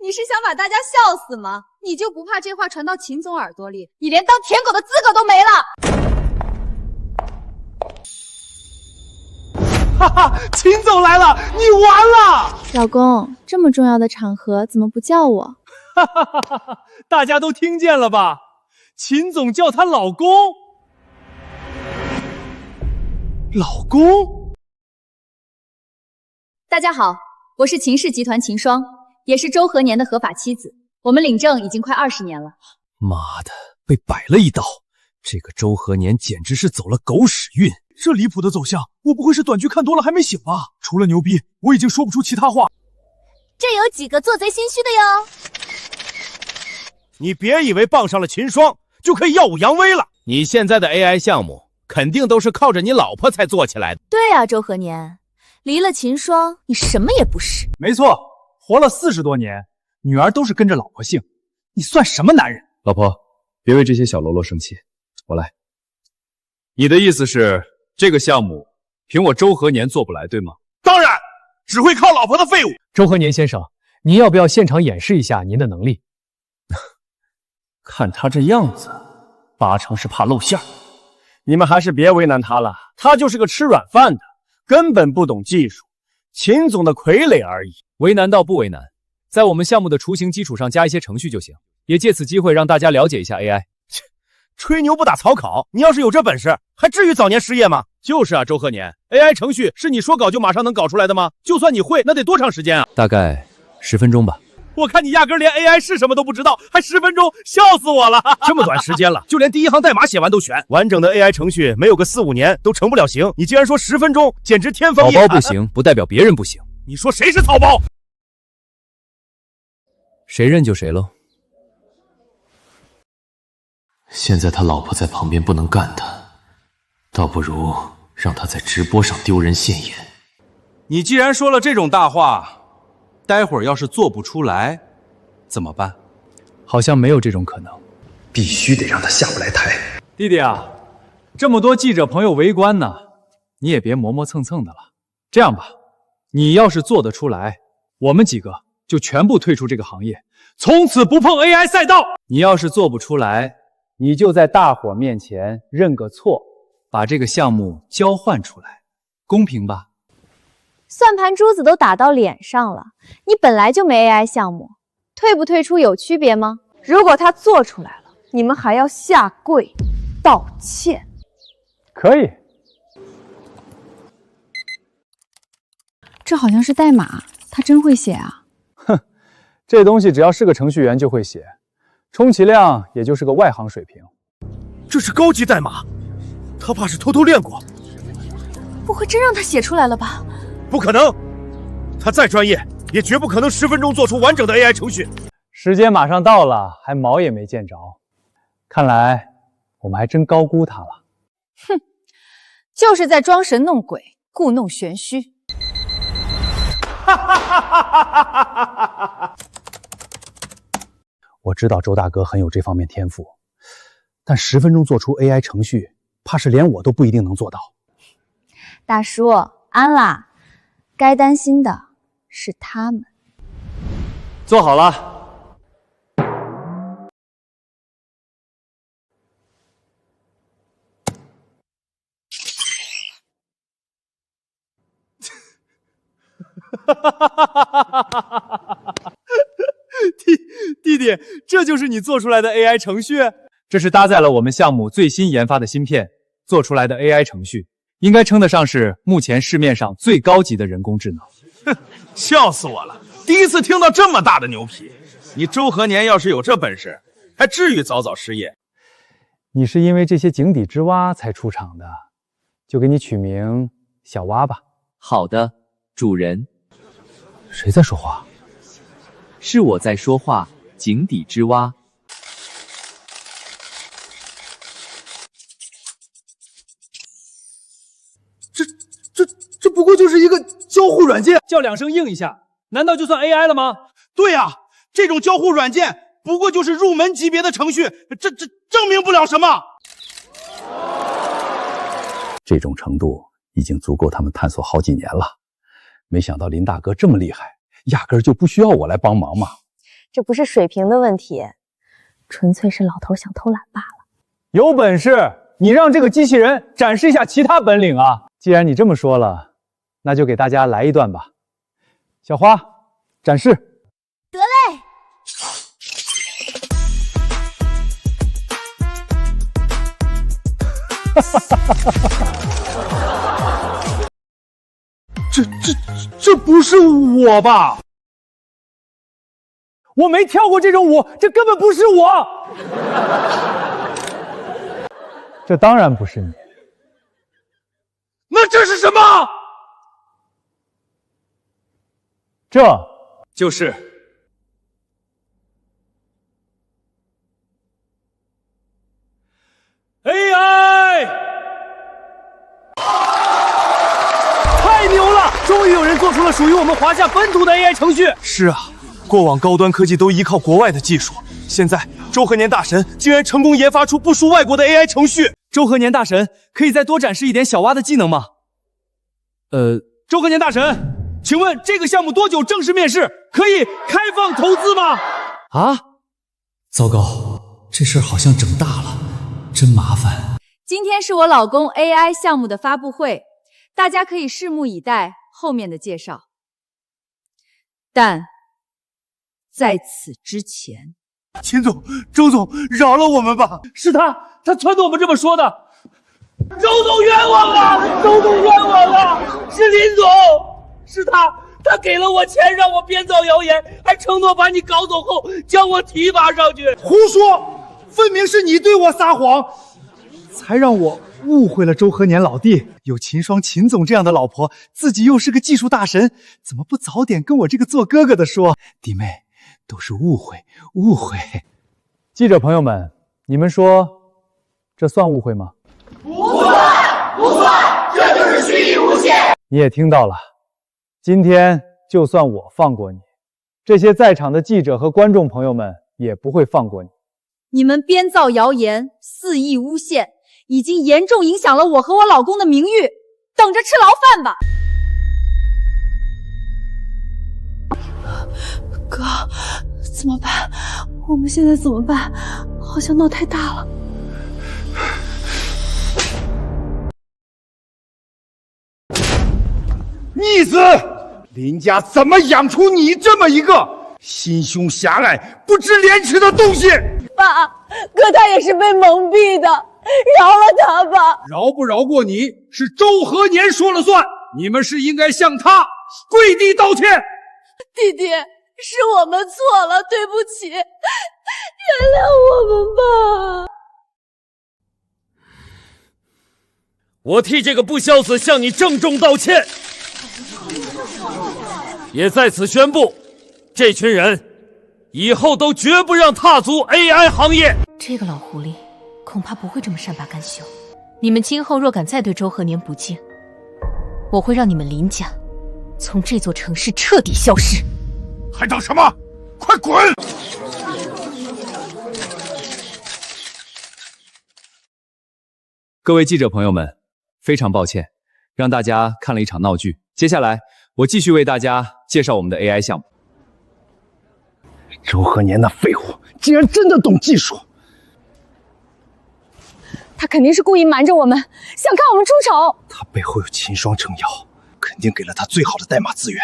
[SPEAKER 13] 你是想把大家笑死吗？你就不怕这话传到秦总耳朵里，你连当舔狗的资格都没了？
[SPEAKER 22] 哈哈，秦总来了，你完了！
[SPEAKER 16] 老公，这么重要的场合怎么不叫我？
[SPEAKER 22] 哈哈哈哈！大家都听见了吧？秦总叫她老公。老公，
[SPEAKER 1] 大家好，我是秦氏集团秦霜，也是周和年的合法妻子。我们领证已经快20年了。
[SPEAKER 2] 妈的，被摆了一道！这个周和年简直是走了狗屎运。
[SPEAKER 22] 这离谱的走向，我不会是短剧看多了还没醒吧？除了牛逼，我已经说不出其他话。
[SPEAKER 1] 这有几个做贼心虚的哟。
[SPEAKER 14] 你别以为傍上了秦霜就可以耀武扬威了。你现在的 AI 项目肯定都是靠着你老婆才做起来的。
[SPEAKER 1] 对啊，周和年，离了秦霜，你什么也不是。
[SPEAKER 22] 没错，活了40多年，女儿都是跟着老婆姓，你算什么男人？
[SPEAKER 17] 老婆，别为这些小喽啰生气，我来。你的意思是，这个项目凭我周和年做不来，对吗？
[SPEAKER 14] 当然，只会靠老婆的废物。
[SPEAKER 4] 周和年先生，您要不要现场演示一下您的能力？
[SPEAKER 6] 看他这样子，8成是怕露馅儿。
[SPEAKER 18] 你们还是别为难他了，他就是个吃软饭的，根本不懂技术，秦总的傀儡而已。
[SPEAKER 4] 为难倒不为难，在我们项目的雏形基础上加一些程序就行，也借此机会让大家了解一下 AI。
[SPEAKER 14] 吹牛不打草稿，你要是有这本事，还至于早年失业吗？就是啊，周贺年 ，AI 程序是你说搞就马上能搞出来的吗？就算你会，那得多长时间啊？
[SPEAKER 4] 大概10分钟吧。
[SPEAKER 14] 我看你压根连 AI 是什么都不知道，还10分钟，笑死我了！这么短时间了，就连第一行代码写完都悬，完整的 AI 程序没有个4、5年都成不了型。你竟然说10分钟，简直天方夜谭！
[SPEAKER 4] 草包不行，不代表别人不行。
[SPEAKER 14] 你说谁是草包？
[SPEAKER 4] 谁认就谁喽。
[SPEAKER 11] 现在他老婆在旁边不能干他，倒不如让他在直播上丢人现眼。
[SPEAKER 17] 你既然说了这种大话，待会儿要是做不出来怎么办？
[SPEAKER 4] 好像没有这种可能，
[SPEAKER 17] 必须得让他下不来台。
[SPEAKER 4] 弟弟啊，这么多记者朋友围观呢，你也别磨磨蹭蹭的了。这样吧，你要是做得出来，我们几个就全部退出这个行业，从此不碰 AI 赛道。你要是做不出来，你就在大伙面前认个错，把这个项目交换出来，公平吧？
[SPEAKER 7] 算盘珠子都打到脸上了，你本来就没 AI 项目，退不退出有区别吗？
[SPEAKER 13] 如果他做出来了，你们还要下跪道歉。
[SPEAKER 4] 可以。
[SPEAKER 16] 这好像是代码，他真会写啊！
[SPEAKER 4] 哼，这东西只要是个程序员就会写，充其量也就是个外行水平。
[SPEAKER 14] 这是高级代码，他怕是偷偷练过。
[SPEAKER 1] 不会真让他写出来了吧？
[SPEAKER 14] 不可能，他再专业，也绝不可能10分钟做出完整的 AI 程序。
[SPEAKER 4] 时间马上到了，还毛也没见着，看来我们还真高估他了。
[SPEAKER 13] 哼，就是在装神弄鬼，故弄玄虚。
[SPEAKER 4] 我知道周大哥很有这方面天赋，但10分钟做出 AI 程序，怕是连我都不一定能做到。
[SPEAKER 7] 大叔，安啦，该担心的是他们。
[SPEAKER 4] 做好了。弟弟，这就是你做出来的 AI 程序？这是搭载了我们项目最新研发的芯片做出来的 AI 程序，应该称得上是目前市面上最高级的人工智能。
[SPEAKER 22] 哼，笑死我了！第一次听到这么大的牛皮。你周和年要是有这本事，还至于早早失业？
[SPEAKER 4] 你是因为这些井底之蛙才出场的，就给你取名小蛙吧。
[SPEAKER 12] 好的，主人。
[SPEAKER 4] 谁在说话？
[SPEAKER 12] 是我在说话，井底之蛙。
[SPEAKER 22] 这不过就是一个交互软件，
[SPEAKER 4] 叫2声应一下，难道就算 AI 了吗？
[SPEAKER 22] 对呀，这种交互软件不过就是入门级别的程序，这证明不了什么。
[SPEAKER 9] 这种程度已经足够他们探索好几年了。没想到林大哥这么厉害，压根儿就不需要我来帮忙嘛。
[SPEAKER 7] 这不是水平的问题，纯粹是老头想偷懒罢了。
[SPEAKER 4] 有本事你让这个机器人展示一下其他本领啊！既然你这么说了，那就给大家来一段吧。小花，展示。
[SPEAKER 1] 得嘞。
[SPEAKER 22] 这不是我吧？
[SPEAKER 4] 我没跳过这种舞，这根本不是我。这当然不是你。
[SPEAKER 22] 那这是什么？
[SPEAKER 4] 这就是
[SPEAKER 22] AI。
[SPEAKER 4] 太牛了！终于有人做出了属于我们华夏本土的 AI 程序。
[SPEAKER 22] 是啊，过往高端科技都依靠国外的技术，现在周和年大神竟然成功研发出不输外国的 AI 程序。
[SPEAKER 4] 周和年大神，可以再多展示一点小蛙的技能吗？
[SPEAKER 22] 周和年大神，请问这个项目多久正式面试？可以开放投资吗？
[SPEAKER 17] 啊！糟糕，这事儿好像整大了，真麻烦。
[SPEAKER 13] 今天是我老公 AI 项目的发布会，大家可以拭目以待后面的介绍。但在此之前，
[SPEAKER 23] 秦总、周总，饶了我们吧！
[SPEAKER 18] 是他撺掇我们这么说的。
[SPEAKER 22] 周总冤枉了，周总冤枉了，是林总，是他给了我钱让我编造谣言，还承诺把你搞走后将我提拔上去。
[SPEAKER 23] 胡说，分明是你对我撒谎，才让我误会了周和年老弟。有秦霜、秦总这样的老婆，自己又是个技术大神，怎么不早点跟我这个做哥哥的说？弟妹，都是误会，误会。
[SPEAKER 4] 记者朋友们，你们说这算误会吗？
[SPEAKER 22] 不算，不算，这就是虚拟诬陷。
[SPEAKER 4] 你也听到了，今天就算我放过你，这些在场的记者和观众朋友们也不会放过你。
[SPEAKER 13] 你们编造谣言，肆意诬陷，已经严重影响了我和我老公的名誉，等着吃牢饭吧。
[SPEAKER 16] 哥，怎么办？我们现在怎么办？好像闹太大了。
[SPEAKER 23] 逆子，林家怎么养出你这么一个心胸狭隘、不知廉耻的东西？
[SPEAKER 16] 爸，哥他也是被蒙蔽的，饶了他吧。
[SPEAKER 22] 饶不饶过你是周和年说了算，你们是应该向他跪地道歉。
[SPEAKER 16] 弟弟，是我们错了，对不起，原谅我们吧。
[SPEAKER 22] 我替这个不孝子向你郑重道歉，也在此宣布，这群人以后都绝不让踏足 AI 行业。
[SPEAKER 1] 这个老狐狸恐怕不会这么善罢甘休。你们今后若敢再对周和年不敬，我会让你们林家从这座城市彻底消失。
[SPEAKER 23] 还等什么？快滚！
[SPEAKER 17] 各位记者朋友们，非常抱歉，让大家看了一场闹剧。接下来，我继续为大家介绍我们的 AI 项目。
[SPEAKER 23] 周和年那废物竟然真的懂技术，
[SPEAKER 16] 他肯定是故意瞒着我们，想看我们出丑。
[SPEAKER 23] 他背后有秦霜撑腰，肯定给了他最好的代码资源，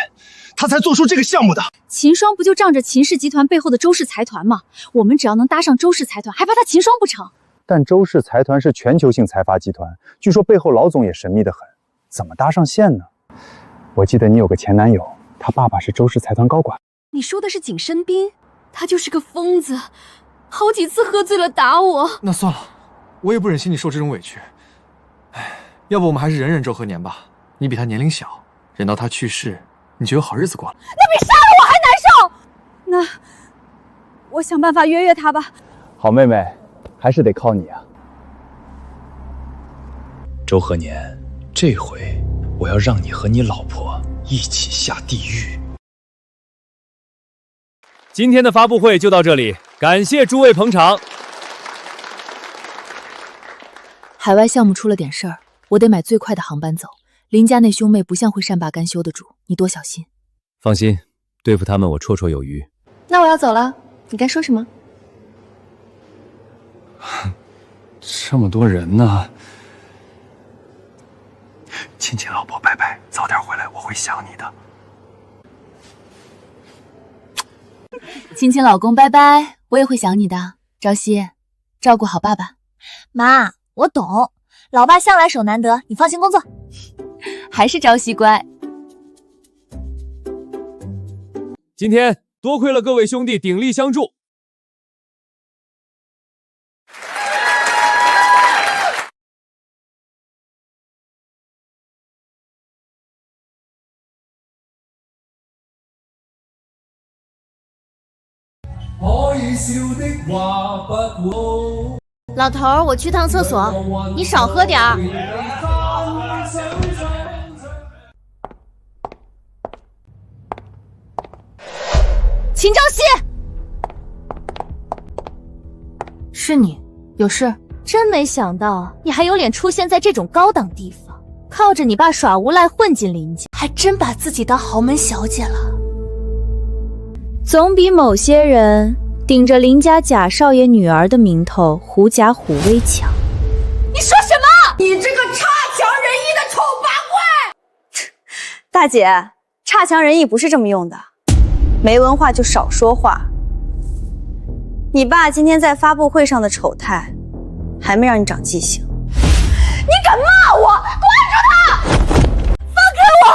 [SPEAKER 23] 他才做出这个项目的。
[SPEAKER 13] 秦霜不就仗着秦氏集团背后的周氏财团吗？我们只要能搭上周氏财团，还怕他秦霜不成？
[SPEAKER 4] 但周氏财团是全球性财阀集团，据说背后老总也神秘得很，怎么搭上线呢？我记得你有个前男友，他爸爸是周氏财团高管。
[SPEAKER 1] 你说的是景深彬？他就是个疯子，好几次喝醉了打我。
[SPEAKER 3] 那算了，我也不忍心你受这种委屈。哎，要不我们还是忍忍周和年吧。你比他年龄小，忍到他去世，你就有好日子过了。
[SPEAKER 16] 那比杀了我还难受。那我想办法约他吧。
[SPEAKER 4] 好妹妹，还是得靠你啊。
[SPEAKER 10] 周和年，这回我要让你和你老婆一起下地狱。
[SPEAKER 2] 今天的发布会就到这里，感谢诸位捧场。
[SPEAKER 1] 海外项目出了点事儿，我得买最快的航班走。林家那兄妹不像会善罢甘休的主，你多小心。
[SPEAKER 2] 放心，对付他们我绰绰有余。
[SPEAKER 1] 那我要走了，你该说什么？
[SPEAKER 3] 这么多人呢。
[SPEAKER 23] 亲亲老婆，拜拜，早点回来，我会想你的。
[SPEAKER 1] 亲亲老公，拜拜，我也会想你的。朝夕，照顾好爸爸。
[SPEAKER 7] 妈，我懂，老爸向来手难得，你放心工作。
[SPEAKER 1] 还是朝夕乖。
[SPEAKER 2] 今天多亏了各位兄弟鼎力相助。
[SPEAKER 7] 老头儿，我去趟厕所，你少喝点儿。秦朝夕，
[SPEAKER 1] 是你？有事？
[SPEAKER 7] 真没想到你还有脸出现在这种高档地方，靠着你爸耍无赖混进林家，
[SPEAKER 1] 还真把自己当豪门小姐了。
[SPEAKER 7] 总比某些人顶着林家贾少爷女儿的名头狐假虎威强。
[SPEAKER 1] 你说什么？
[SPEAKER 13] 你这个差强人意的丑八怪！大姐，差强人意不是这么用的，没文化就少说话。你爸今天在发布会上的丑态，还没让你长记性。你敢骂我？关住他！放开
[SPEAKER 1] 我！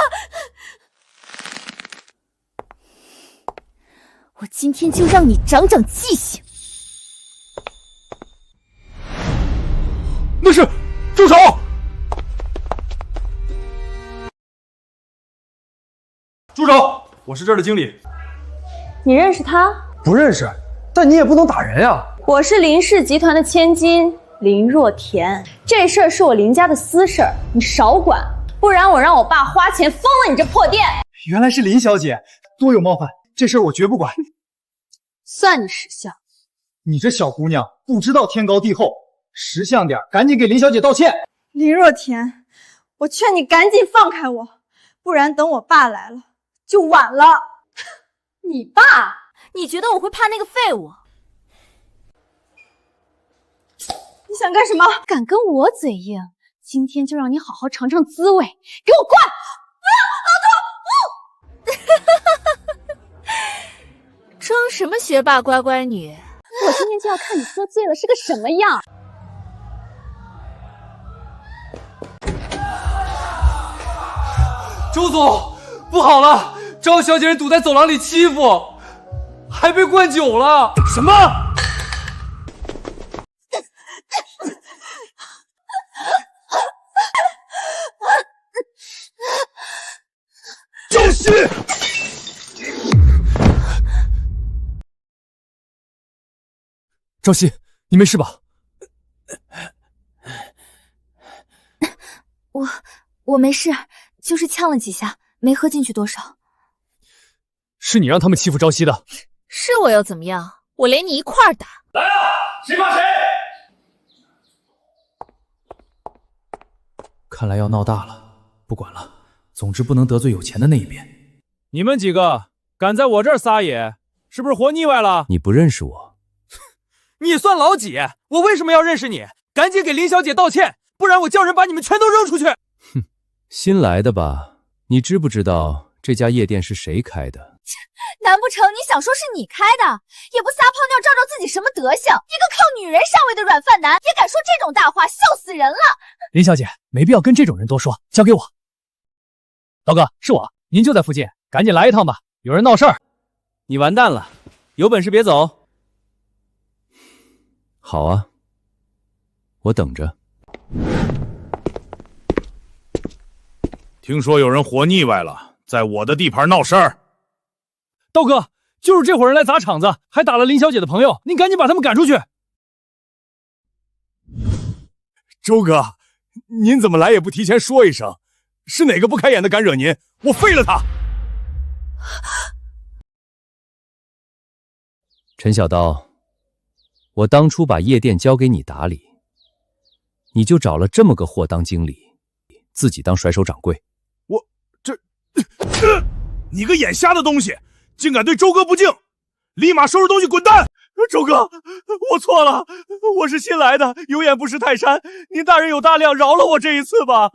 [SPEAKER 1] 我今天就让你长长记性。
[SPEAKER 23] 那是，住手！
[SPEAKER 22] 住手！我是这儿的经理。
[SPEAKER 7] 你认识他？
[SPEAKER 3] 不认识，但你也不能打人呀。
[SPEAKER 7] 我是林氏集团的千金林若田，这事儿是我林家的私事儿，你少管，不然我让我爸花钱封了你这破店。
[SPEAKER 3] 原来是林小姐，多有冒犯，这事儿我绝不管。
[SPEAKER 7] 算你识相。
[SPEAKER 3] 你这小姑娘不知道天高地厚，识相点，赶紧给林小姐道歉。
[SPEAKER 16] 林若田，我劝你赶紧放开我，不然等我爸来了就晚了。
[SPEAKER 1] 你爸？你觉得我会怕那个废物？
[SPEAKER 16] 你想干什么？
[SPEAKER 1] 敢跟我嘴硬，今天就让你好好尝尝滋味。给我滚！不要，老头！装什么学霸乖乖女？
[SPEAKER 7] 我今天就要看你喝醉了是个什么样。
[SPEAKER 22] 周总，不好了，赵小姐人堵在走廊里欺负，还被灌酒了。
[SPEAKER 23] 什么？赵熙！
[SPEAKER 17] 赵熙，你没事吧？
[SPEAKER 1] 我没事，就是呛了几下，没喝进去多少。
[SPEAKER 17] 是你让他们欺负朝夕的？
[SPEAKER 1] 是我又怎么样？我连你一块儿打。
[SPEAKER 23] 来啊，谁怕谁！
[SPEAKER 4] 看来要闹大了，不管了，总之不能得罪有钱的那一边。
[SPEAKER 17] 你们几个敢在我这儿撒野，是不是活腻歪了？
[SPEAKER 2] 你不认识我？
[SPEAKER 22] 你算老几？我为什么要认识你？赶紧给林小姐道歉，不然我叫人把你们全都扔出去！
[SPEAKER 2] 哼，新来的吧？你知不知道这家夜店是谁开的？
[SPEAKER 1] 难不成你想说是你开的？也不撒泡尿照照自己什么德行？一个靠女人上位的软饭男，也敢说这种大话，笑死人了！
[SPEAKER 4] 林小姐，没必要跟这种人多说，交给我。刀哥，是我，您就在附近，赶紧来一趟吧，有人闹事儿。
[SPEAKER 22] 你完蛋了，有本事别走。
[SPEAKER 2] 好啊，我等着。
[SPEAKER 20] 听说有人活腻歪了，在我的地盘闹事儿。
[SPEAKER 17] 刀哥，就是这伙人来砸场子，还打了林小姐的朋友，您赶紧把他们赶出去。
[SPEAKER 20] 周哥，您怎么来也不提前说一声？是哪个不开眼的敢惹您？我废了他！
[SPEAKER 2] 陈小刀，我当初把夜店交给你打理，你就找了这么个货当经理，自己当甩手掌柜。
[SPEAKER 20] 你个眼瞎的东西，竟敢对周哥不敬，立马收拾东西滚蛋！
[SPEAKER 22] 周哥，我错了，我是新来的，有眼不识泰山，您大人有大量，饶了我这一次吧。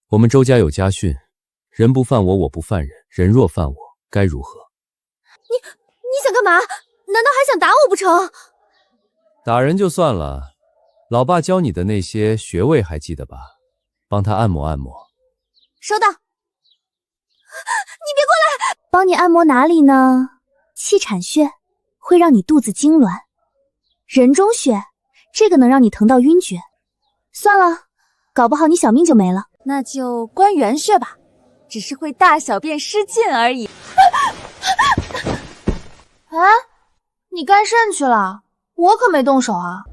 [SPEAKER 2] 我们周家有家训，人不犯我，我不犯人，人若犯我，该如何？
[SPEAKER 1] 你想干嘛？难道还想打我不成？
[SPEAKER 2] 打人就算了，老爸教你的那些穴位还记得吧？帮他按摩按摩。
[SPEAKER 1] 收到。你别过来！帮你按摩哪里呢？气产穴会让你肚子痉挛，人中穴这个能让你疼到晕厥。算了，搞不好你小命就没了。那就关元穴吧，只是会大小便失禁而已。哎，你干甚去了？我可没动手啊。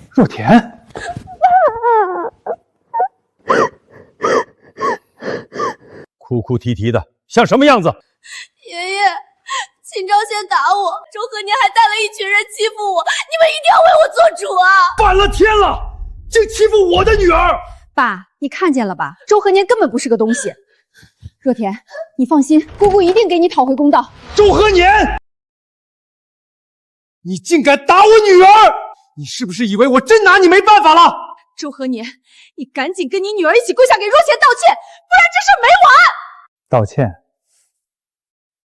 [SPEAKER 3] 若田。
[SPEAKER 14] 哭哭啼啼的，像什么样子？
[SPEAKER 1] 爷爷，秦昭先打我，周和年还带了一群人欺负我，你们一定要为我做主啊！
[SPEAKER 23] 反了天了，竟欺负我的女儿！
[SPEAKER 7] 爸，你看见了吧？周和年根本不是个东西。若田，你放心，姑姑一定给你讨回公道。
[SPEAKER 23] 周和年。
[SPEAKER 22] 你竟敢打我女儿！你是不是以为我真拿你没办法了？
[SPEAKER 13] 周和年，你赶紧跟你女儿一起跪下给若田道歉，不然这事没完！
[SPEAKER 4] 道歉？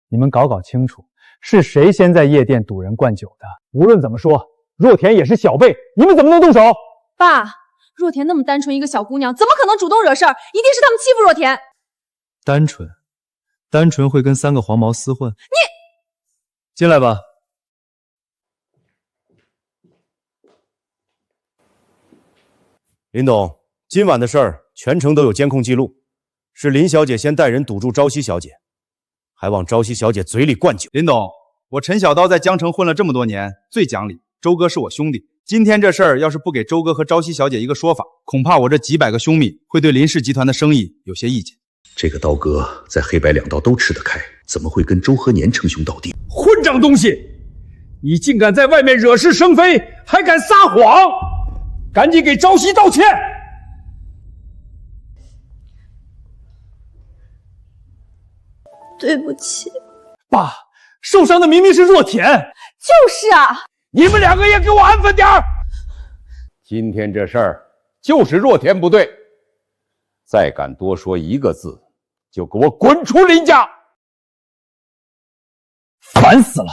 [SPEAKER 4] 你们搞清楚，是谁先在夜店堵人灌酒的？无论怎么说，若田也是小辈，你们怎么能动手？
[SPEAKER 13] 爸，若田那么单纯一个小姑娘，怎么可能主动惹事儿？一定是他们欺负若田。
[SPEAKER 4] 单纯会跟3个黄毛厮混？
[SPEAKER 13] 你
[SPEAKER 4] 进来吧。
[SPEAKER 14] 林董，今晚的事儿全程都有监控记录，是林小姐先带人堵住朝夕小姐，还往朝夕小姐嘴里灌酒。
[SPEAKER 17] 林董，我陈小刀在江城混了这么多年，最讲理。周哥是我兄弟，今天这事儿要是不给周哥和朝夕小姐一个说法，恐怕我这几百个兄弟会对林氏集团的生意有些意见。
[SPEAKER 5] 这个刀哥在黑白两道都吃得开，怎么会跟周和年称兄道弟？
[SPEAKER 22] 混账东西！你竟敢在外面惹是生非，还敢撒谎！赶紧给朝夕道歉！
[SPEAKER 16] 对不起，
[SPEAKER 22] 爸，受伤的明明是若田。
[SPEAKER 13] 就是啊，
[SPEAKER 22] 你们2个也给我安分点儿！
[SPEAKER 9] 今天这事儿就是若田不对，再敢多说1个字，就给我滚出林家！
[SPEAKER 4] 烦死了！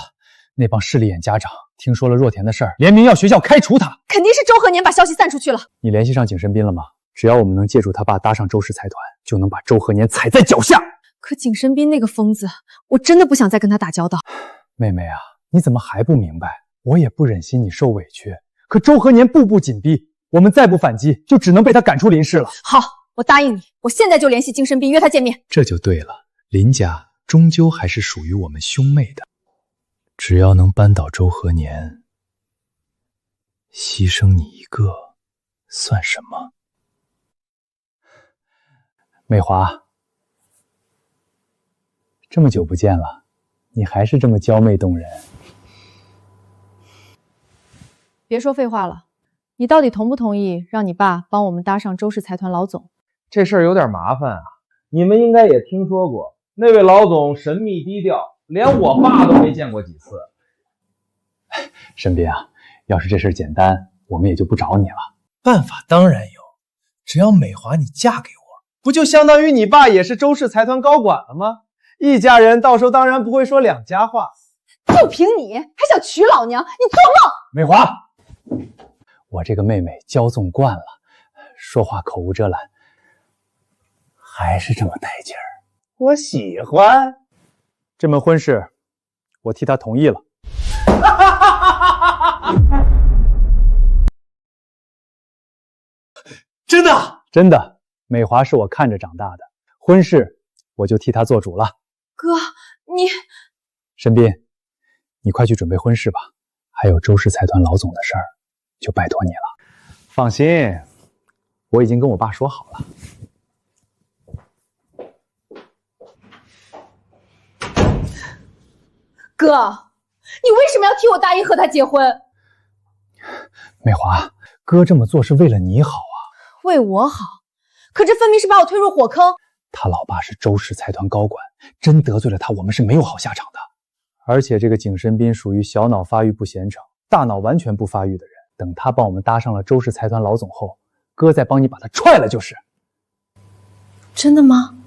[SPEAKER 4] 那帮势利眼家长听说了若田的事儿，联名要学校开除他。
[SPEAKER 13] 肯定是周和年把消息散出去了。
[SPEAKER 4] 你联系上景深斌了吗？只要我们能借助他爸搭上周氏财团，就能把周和年踩在脚下。
[SPEAKER 13] 可景深斌那个疯子，我真的不想再跟他打交道。
[SPEAKER 4] 妹妹啊，你怎么还不明白？我也不忍心你受委屈，可周和年步步紧逼，我们再不反击，就只能被他赶出林氏了。
[SPEAKER 13] 好，我答应你，我现在就联系景深斌约他见面。
[SPEAKER 4] 这就对了，林家终究还是属于我们兄妹的。只要能扳倒周和年，牺牲你一个算什么？美华，这么久不见了，你还是这么娇媚动人。
[SPEAKER 13] 别说废话了，你到底同不同意让你爸帮我们搭上周氏财团老总？
[SPEAKER 15] 这事儿有点麻烦啊，你们应该也听说过，那位老总神秘低调，连我爸都没见过几次。
[SPEAKER 4] 申斌啊，要是这事简单，我们也就不找你了。
[SPEAKER 18] 办法当然有，只要美华你嫁给我，不就相当于你爸也是周氏财团高管了吗？一家人到时候当然不会说2家话。
[SPEAKER 13] 就凭你还想娶老娘，你做梦！
[SPEAKER 4] 美华，我这个妹妹骄纵惯了，说话口无遮拦，还是这么带劲儿。
[SPEAKER 18] 我喜欢。
[SPEAKER 4] 这门婚事，我替她同意了。
[SPEAKER 18] 真的？
[SPEAKER 4] 真的，美华是我看着长大的，婚事我就替她做主了。
[SPEAKER 13] 哥，你……
[SPEAKER 4] 申斌，你快去准备婚事吧，还有周氏财团老总的事儿，就拜托你了。放心，我已经跟我爸说好了。
[SPEAKER 13] 哥，你为什么要替我答应和他结婚？
[SPEAKER 4] 美华，哥这么做是为了你好啊。
[SPEAKER 13] 为我好，可这分明是把我推入火坑。
[SPEAKER 4] 他老爸是周氏财团高管，真得罪了他，我们是没有好下场的。而且这个景深斌属于小脑发育不贤成，大脑完全不发育的人。等他帮我们搭上了周氏财团老总后，哥再帮你把他踹了就是。
[SPEAKER 13] 真的吗？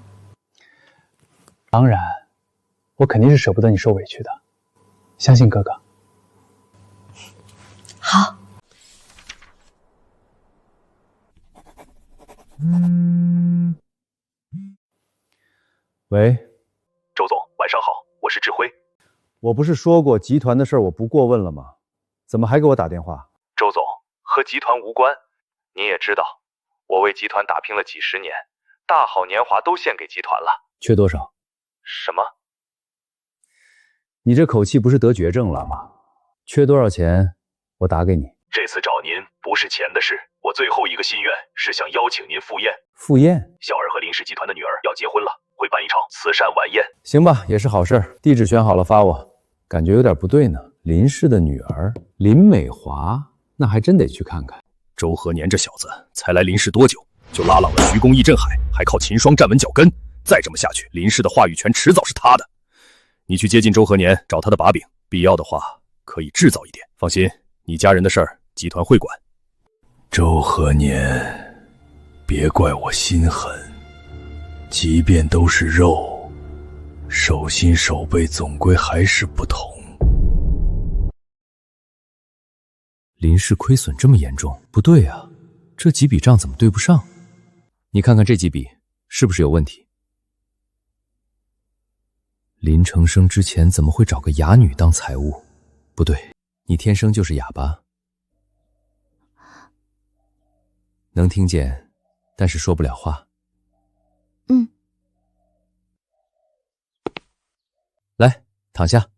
[SPEAKER 4] 当然，我肯定是舍不得你受委屈的，相信哥哥。
[SPEAKER 13] 好。
[SPEAKER 9] 喂，
[SPEAKER 5] 周总，晚上好，我是志辉。
[SPEAKER 14] 我不是说过集团的事我不过问了吗？怎么还给我打电话？
[SPEAKER 5] 周总，和集团无关。您也知道，我为集团打拼了几十年，大好年华都献给集团了。
[SPEAKER 9] 缺多少？
[SPEAKER 5] 什么？
[SPEAKER 9] 你这口气不是得绝症了吗？缺多少钱，我打给你。
[SPEAKER 5] 这次找您不是钱的事，我最后一个心愿是想邀请您赴宴。
[SPEAKER 9] 赴宴？
[SPEAKER 5] 小儿和林氏集团的女儿要结婚了，会办一场慈善晚宴。
[SPEAKER 9] 行吧，也是好事。地址选好了发我。感觉有点不对呢。林氏的女儿林美华，那还真得去看看。
[SPEAKER 2] 周和年这小子才来林氏多久，就拉拢了徐公、易振海，还靠秦霜站稳脚跟。再这么下去，林氏的话语权迟早是他的。你去接近周和年，找他的把柄，必要的话可以制造一点。放心，你家人的事儿，集团会管。
[SPEAKER 10] 周和年，别怪我心狠，即便都是肉，手心手背总归还是不同。
[SPEAKER 2] 林氏亏损这么严重？不对啊，这几笔账怎么对不上？你看看这几笔是不是有问题？林承生之前怎么会找个哑女当财务？不对，你天生就是哑巴，能听见，但是说不了话。来，躺下。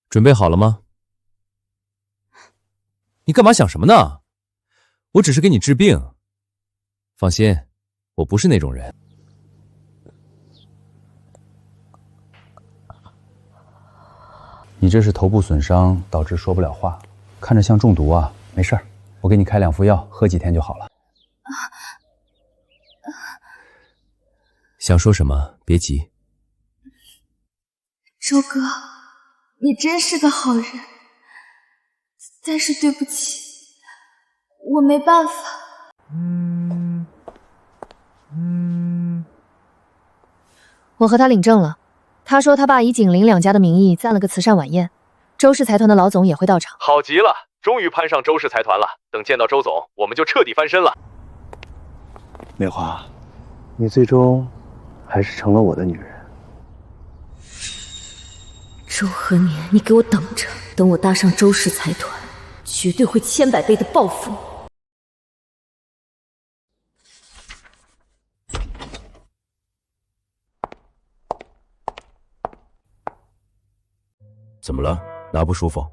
[SPEAKER 2] 准备好了吗？你干嘛想什么呢？我只是给你治病。放心，我不是那种人。
[SPEAKER 4] 你这是头部损伤导致说不了话，看着像中毒啊，没事儿，我给你开2副药，喝几天就好了。
[SPEAKER 2] 想说什么别急。
[SPEAKER 16] 周哥，你真是个好人，但是对不起，我没办法。
[SPEAKER 1] 我和他领证了，他说他爸以景林两家的名义赞了个慈善晚宴，周氏财团的老总也会到场。
[SPEAKER 5] 好极了，终于攀上周氏财团了。等见到周总，我们就彻底翻身了。
[SPEAKER 10] 梅花，你最终还是成了我的女人。
[SPEAKER 1] 周和年，你给我等着，等我搭上周氏财团，绝对会千百倍的报复你。
[SPEAKER 14] 怎么了？哪不舒服？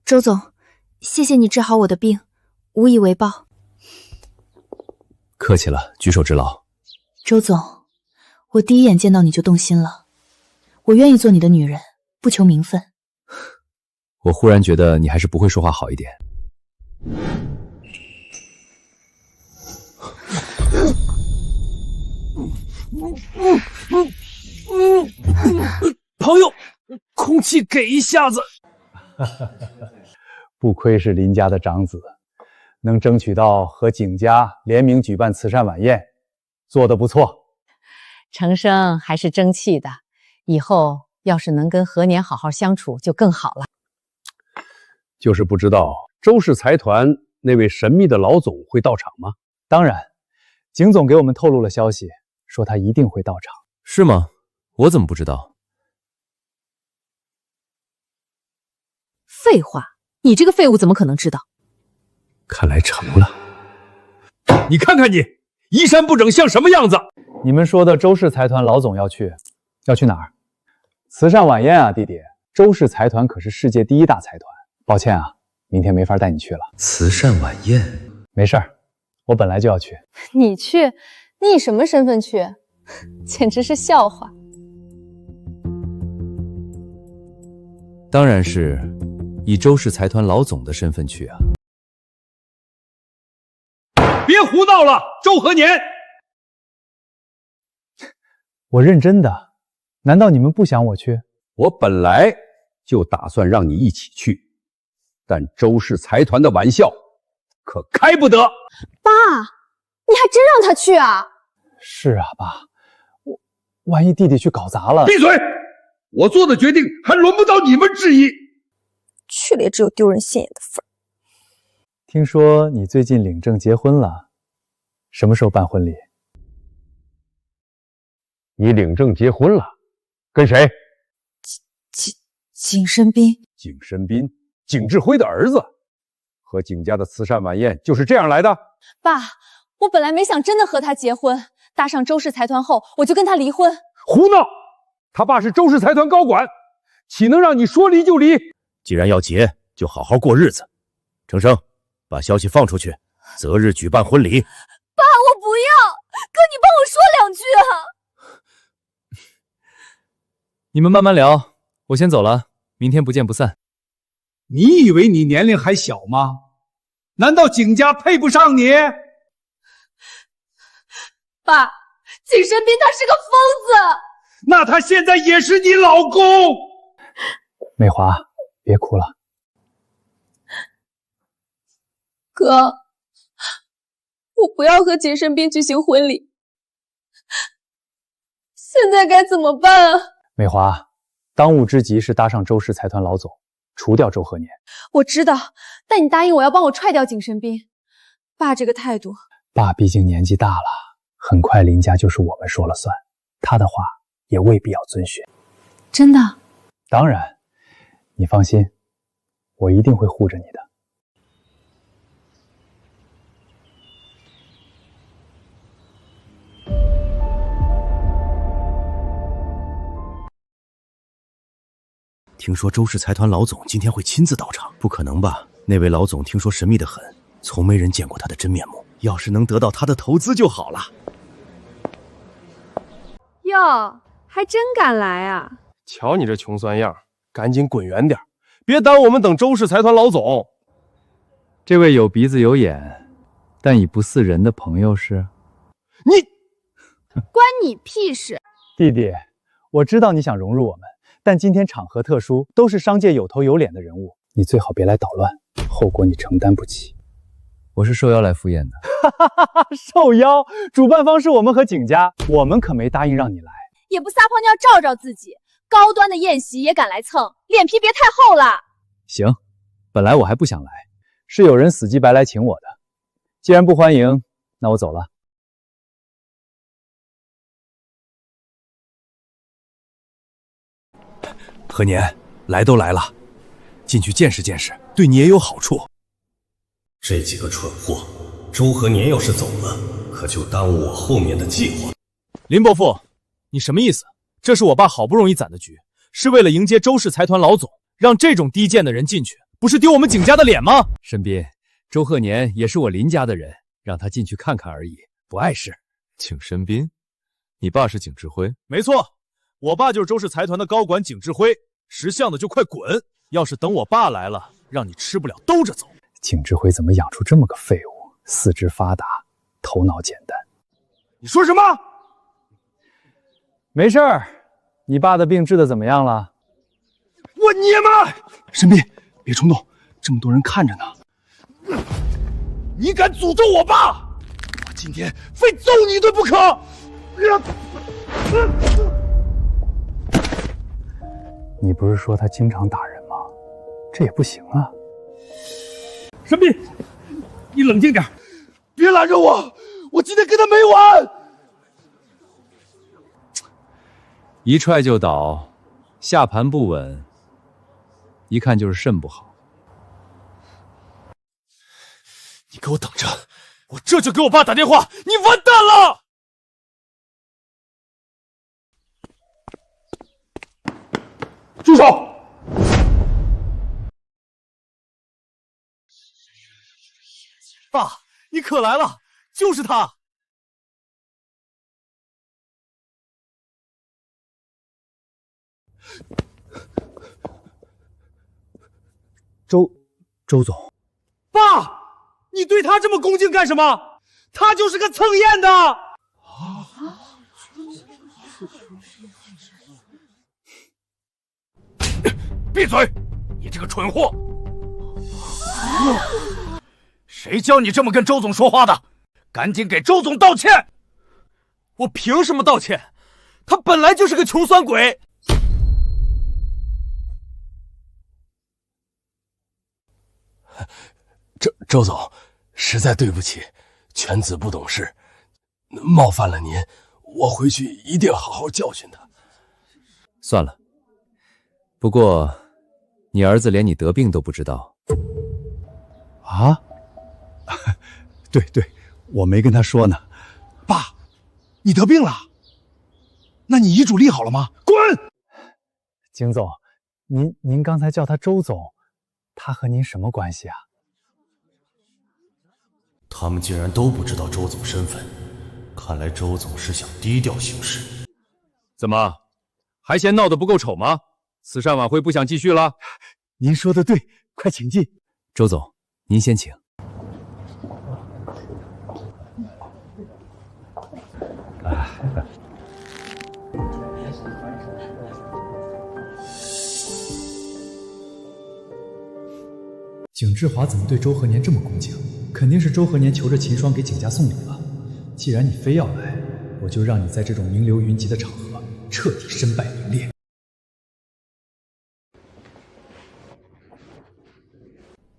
[SPEAKER 16] 周总，谢谢你治好我的病，无以为报。
[SPEAKER 2] 客气了，举手之劳。
[SPEAKER 1] 周总，我第一眼见到你就动心了，我愿意做你的女人，不求名分。
[SPEAKER 2] 我忽然觉得你还是不会说话好一点。
[SPEAKER 6] 朋友，空气给一下子。
[SPEAKER 4] 不愧是林家的长子，能争取到和景家联名举办慈善晚宴，做得不错。
[SPEAKER 8] 程生还是争气的，以后要是能跟和年好好相处就更好了。
[SPEAKER 19] 就是不知道周氏财团那位神秘的老总会到场吗？
[SPEAKER 4] 当然，景总给我们透露了消息，说他一定会到场。
[SPEAKER 2] 是吗？我怎么不知道？
[SPEAKER 1] 废话，你这个废物怎么可能知道？
[SPEAKER 19] 看来成了。你看看你，衣衫不整像什么样子？
[SPEAKER 4] 你们说的周氏财团老总要去哪儿？慈善晚宴啊，弟弟。周氏财团可是世界第1大财团。抱歉啊，明天没法带你去了。
[SPEAKER 10] 慈善晚宴？
[SPEAKER 4] 没事儿，我本来就要去。
[SPEAKER 7] 你去？你以什么身份去？简直是笑话。
[SPEAKER 2] 当然是以周氏财团老总的身份去啊。
[SPEAKER 19] 别胡闹了，周和年！
[SPEAKER 4] 我认真的，难道你们不想我去？
[SPEAKER 19] 我本来就打算让你一起去，但周氏财团的玩笑可开不得。
[SPEAKER 7] 爸，你还真让他去啊？
[SPEAKER 4] 是啊，爸，万一弟弟去搞砸了……
[SPEAKER 19] 闭嘴！我做的决定还轮不到你们质疑。
[SPEAKER 16] 去了也只有丢人现眼的份儿。
[SPEAKER 4] 听说你最近领证结婚了，什么时候办婚礼？
[SPEAKER 19] 你领证结婚了？跟谁？
[SPEAKER 16] 景深斌。
[SPEAKER 19] 景深斌，景志辉的儿子，和景家的慈善晚宴就是这样来的。
[SPEAKER 7] 爸，我本来没想真的和他结婚，搭上周氏财团后，我就跟他离婚。
[SPEAKER 19] 胡闹！他爸是周氏财团高管，岂能让你说离就离？
[SPEAKER 14] 既然要结，就好好过日子。程生，把消息放出去，择日举办婚礼。
[SPEAKER 7] 爸，我不要，哥，你帮我说2句啊！
[SPEAKER 2] 你们慢慢聊，我先走了，明天不见不散。
[SPEAKER 22] 你以为你年龄还小吗？难道景家配不上你？
[SPEAKER 7] 爸，景深斌他是个疯子。
[SPEAKER 22] 那他现在也是你老公。
[SPEAKER 4] 美华，别哭了。
[SPEAKER 7] 哥，我不要和景胜斌举行婚礼，现在该怎么办啊？
[SPEAKER 4] 美华，当务之急是搭上周氏财团老总，除掉周和年。
[SPEAKER 13] 我知道，但你答应我要帮我踹掉景胜斌。爸这个态度，
[SPEAKER 4] 爸毕竟年纪大了，很快林家就是我们说了算，他的话也未必要遵循。
[SPEAKER 13] 真的？
[SPEAKER 4] 当然，你放心，我一定会护着你的。
[SPEAKER 14] 听说周氏财团老总今天会亲自到场，不可能吧？那位老总听说神秘得很，从没人见过他的真面目。要是能得到他的投资就好了。
[SPEAKER 11] 哟，还真敢来啊！
[SPEAKER 6] 瞧你这穷酸样，赶紧滚远点，别耽误我们等周氏财团老总。
[SPEAKER 4] 这位有鼻子有眼，但已不似人的朋友是？
[SPEAKER 6] 你
[SPEAKER 11] 关你屁事！
[SPEAKER 4] 弟弟，我知道你想融入我们。但今天场合特殊，都是商界有头有脸的人物，你最好别来捣乱，后果你承担不起。
[SPEAKER 17] 我是受邀来赴宴的。
[SPEAKER 4] 受邀？主办方是我们和景家，我们可没答应让你来。
[SPEAKER 13] 也不撒泡尿照照自己，高端的宴席也敢来蹭，脸皮别太厚了。
[SPEAKER 4] 行，本来我还不想来，是有人死乞白来请我的。既然不欢迎，那我走了。
[SPEAKER 2] 和年，来都来了，进去见识见识，对你也有好处。
[SPEAKER 12] 这几个蠢货，周和年要是走了，可就耽误我后面的计划。
[SPEAKER 2] 林伯父，你什么意思？这是我爸好不容易攒的局，是为了迎接周氏财团老总，让这种低贱的人进去，不是丢我们景家的脸吗？
[SPEAKER 17] 申斌，周和年也是我林家的人，让他进去看看而已，不碍事。
[SPEAKER 5] 景申斌，你爸是景志辉？
[SPEAKER 2] 没错。我爸就是周氏财团的高管景志辉，识相的就快滚！要是等我爸来了，让你吃不了兜着走。
[SPEAKER 4] 景志辉怎么养出这么个废物？四肢发达，头脑简单。
[SPEAKER 22] 你说什么？
[SPEAKER 4] 没事儿，你爸的病治得怎么样了？
[SPEAKER 22] 我娘们！
[SPEAKER 23] 申斌，别冲动，这么多人看着呢。
[SPEAKER 22] 你敢诅咒我爸，我今天非揍你一顿不可！
[SPEAKER 4] 你不是说他经常打人吗？这也不行啊！
[SPEAKER 22] 申斌，你冷静点，别拦着我，我今天跟他没完！
[SPEAKER 17] 一踹就倒，下盘不稳，一看就是肾不好。
[SPEAKER 22] 你给我等着，我这就给我爸打电话！你完蛋了！住手！
[SPEAKER 2] 爸，你可来了，就是他。
[SPEAKER 4] 周总，
[SPEAKER 22] 爸，你对他这么恭敬干什么？他就是个蹭宴的。闭嘴！你这个蠢货！谁教你这么跟周总说话的？赶紧给周总道歉！
[SPEAKER 2] 我凭什么道歉？他本来就是个穷酸鬼。
[SPEAKER 10] 周总，实在对不起，犬子不懂事，冒犯了您，我回去一定好好教训他。
[SPEAKER 17] 算了，不过你儿子连你得病都不知道
[SPEAKER 4] 啊？对，我没跟他说呢。
[SPEAKER 23] 爸，你得病了？那你遗嘱立好了吗？
[SPEAKER 22] 滚！
[SPEAKER 4] 景总，您刚才叫他周总，他和您什么关系啊？
[SPEAKER 12] 他们竟然都不知道周总身份，看来周总是想低调行事。
[SPEAKER 17] 怎么，还嫌闹得不够丑吗？慈善晚会不想继续了？
[SPEAKER 4] 您说的对，快请进。
[SPEAKER 17] 周总，您先请。
[SPEAKER 4] 志华怎么对周和年这么恭敬？肯定是周和年求着秦霜给景家送礼了。既然你非要来，我就让你在这种名流云集的场合彻底身败名裂。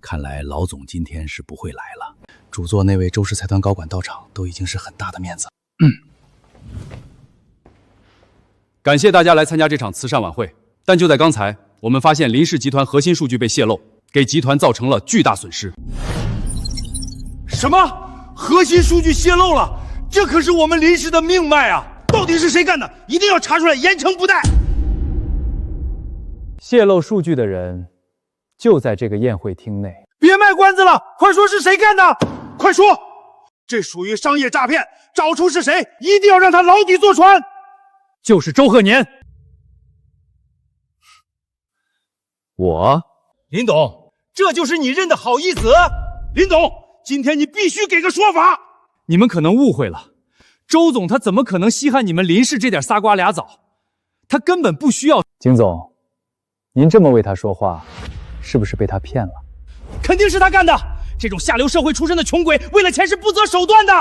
[SPEAKER 17] 看来老总今天是不会来了。主座那位周氏财团高管到场，都已经是很大的面子。感谢大家来参加这场慈善晚会，但就在刚才，我们发现林氏集团核心数据被泄露，给集团造成了巨大损失。
[SPEAKER 22] 什么？核心数据泄露了？这可是我们林氏的命脉啊！到底是谁干的？一定要查出来，严惩不贷！
[SPEAKER 4] 泄露数据的人就在这个宴会厅内。
[SPEAKER 22] 别卖关子了，快说是谁干的！快说！这属于商业诈骗，找出是谁，一定要让他牢底坐穿。
[SPEAKER 4] 就是周和年。我，
[SPEAKER 22] 林董，这就是你认的好义子。林董，今天你必须给个说法。
[SPEAKER 4] 你们可能误会了，周总他怎么可能稀罕你们林氏这点仨瓜俩枣？他根本不需要。景总，您这么为他说话，是不是被他骗了？
[SPEAKER 22] 肯定是他干的！这种下流社会出身的穷鬼，为了钱是不择手段的。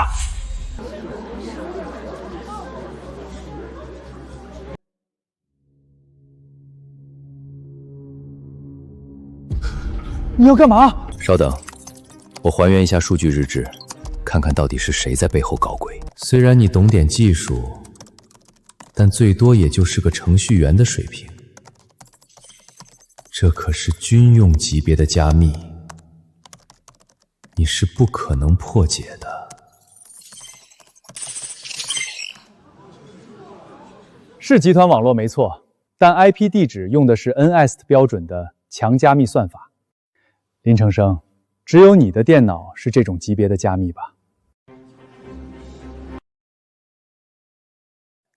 [SPEAKER 4] 你要干嘛？
[SPEAKER 2] 稍等，我还原一下数据日志，看看到底是谁在背后搞鬼。虽然你懂点技术，但最多也就是个程序员的水平。这可是军用级别的加密，你是不可能破解的。
[SPEAKER 4] 是集团网络没错，但 IP 地址用的是 NIST 标准的强加密算法。林成生，只有你的电脑是这种级别的加密吧？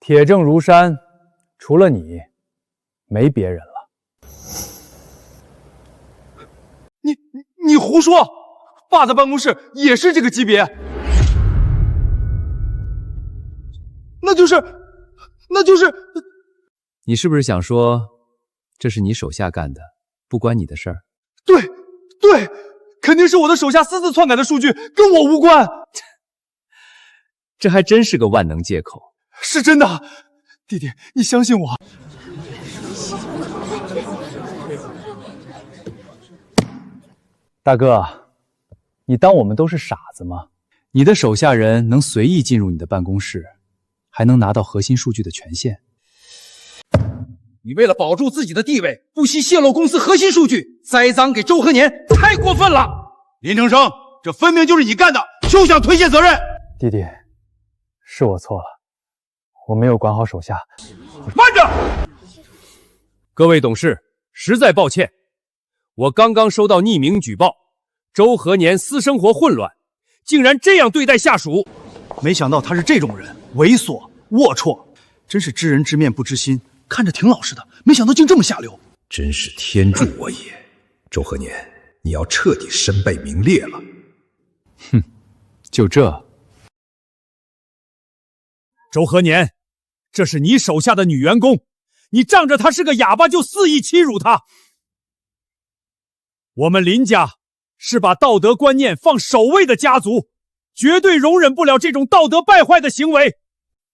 [SPEAKER 4] 铁证如山，除了你，没别人了。
[SPEAKER 22] 你胡说！爸的办公室也是这个级别，那就是，
[SPEAKER 2] 你是不是想说，这是你手下干的，不关你的事儿？
[SPEAKER 22] 对，肯定是我的手下私自篡改的数据，跟我无关。
[SPEAKER 2] 这还真是个万能借口。
[SPEAKER 22] 是真的，弟弟，你相信我。
[SPEAKER 4] 大哥，你当我们都是傻子吗？你的手下人能随意进入你的办公室，还能拿到核心数据的权限。
[SPEAKER 22] 你为了保住自己的地位，不惜泄露公司核心数据，栽赃给周和年，太过分了！林成生，这分明就是你干的，休想推卸责任！
[SPEAKER 4] 弟弟，是我错了，我没有管好手下。
[SPEAKER 22] 慢着！
[SPEAKER 2] 各位董事，实在抱歉，我刚刚收到匿名举报，周和年私生活混乱，竟然这样对待下属。
[SPEAKER 22] 没想到他是这种人，猥琐龌龊，真是知人知面不知心。看着挺老实的，没想到竟这么下流，
[SPEAKER 10] 真是天助我也！周和年，你要彻底身败名裂了。
[SPEAKER 4] 哼，就这？
[SPEAKER 2] 周和年，这是你手下的女员工，你仗着她是个哑巴就肆意欺辱她。我们林家是把道德观念放首位的家族，绝对容忍不了这种道德败坏的行为。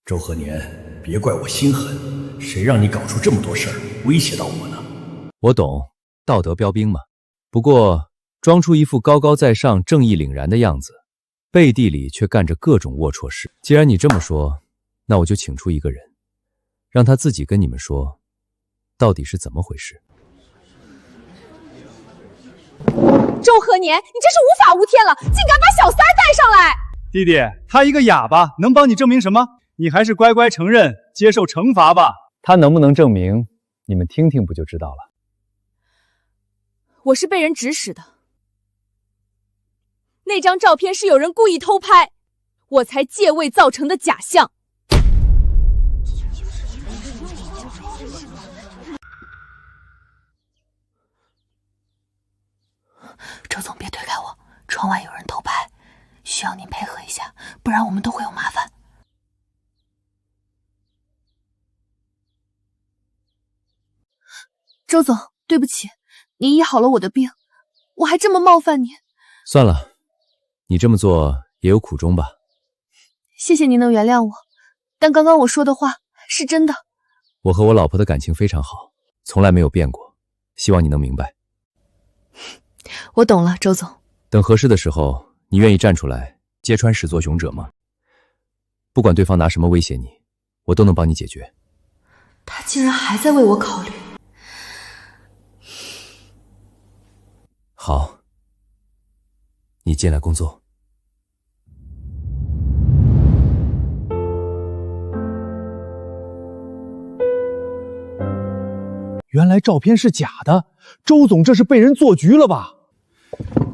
[SPEAKER 12] 周和年，别怪我心狠。谁让你搞出这么多事儿，威胁到我呢？
[SPEAKER 2] 我懂，道德标兵嘛。不过装出一副高高在上、正义凛然的样子，背地里却干着各种龌龊事。既然你这么说，那我就请出一个人，让他自己跟你们说，到底是怎么回事。
[SPEAKER 7] 周和年，你真是无法无天了，竟敢把小三带上来！
[SPEAKER 4] 弟弟，他一个哑巴，能帮你证明什么？你还是乖乖承认，接受惩罚吧。他能不能证明，你们听听不就知道了。
[SPEAKER 13] 我是被人指使的，那张照片是有人故意偷拍，我才借位造成的假象。
[SPEAKER 1] 周总，别推开我，窗外有人偷拍，需要您配合一下，不然我们都会有麻烦。周总，对不起，您医好了我的病，
[SPEAKER 11] 我还这么冒犯你。
[SPEAKER 2] 算了，你这么做也有苦衷吧。
[SPEAKER 11] 谢谢您能原谅我，但刚刚我说的话是真的。
[SPEAKER 2] 我和我老婆的感情非常好，从来没有变过，希望你能明白。
[SPEAKER 11] 我懂了，周总。
[SPEAKER 2] 等合适的时候，你愿意站出来揭穿始作俑者吗？不管对方拿什么威胁你，我都能帮你解决。
[SPEAKER 11] 他竟然还在为我考虑。
[SPEAKER 2] 好，你进来工作。
[SPEAKER 18] 原来照片是假的，周总这是被人做局了吧？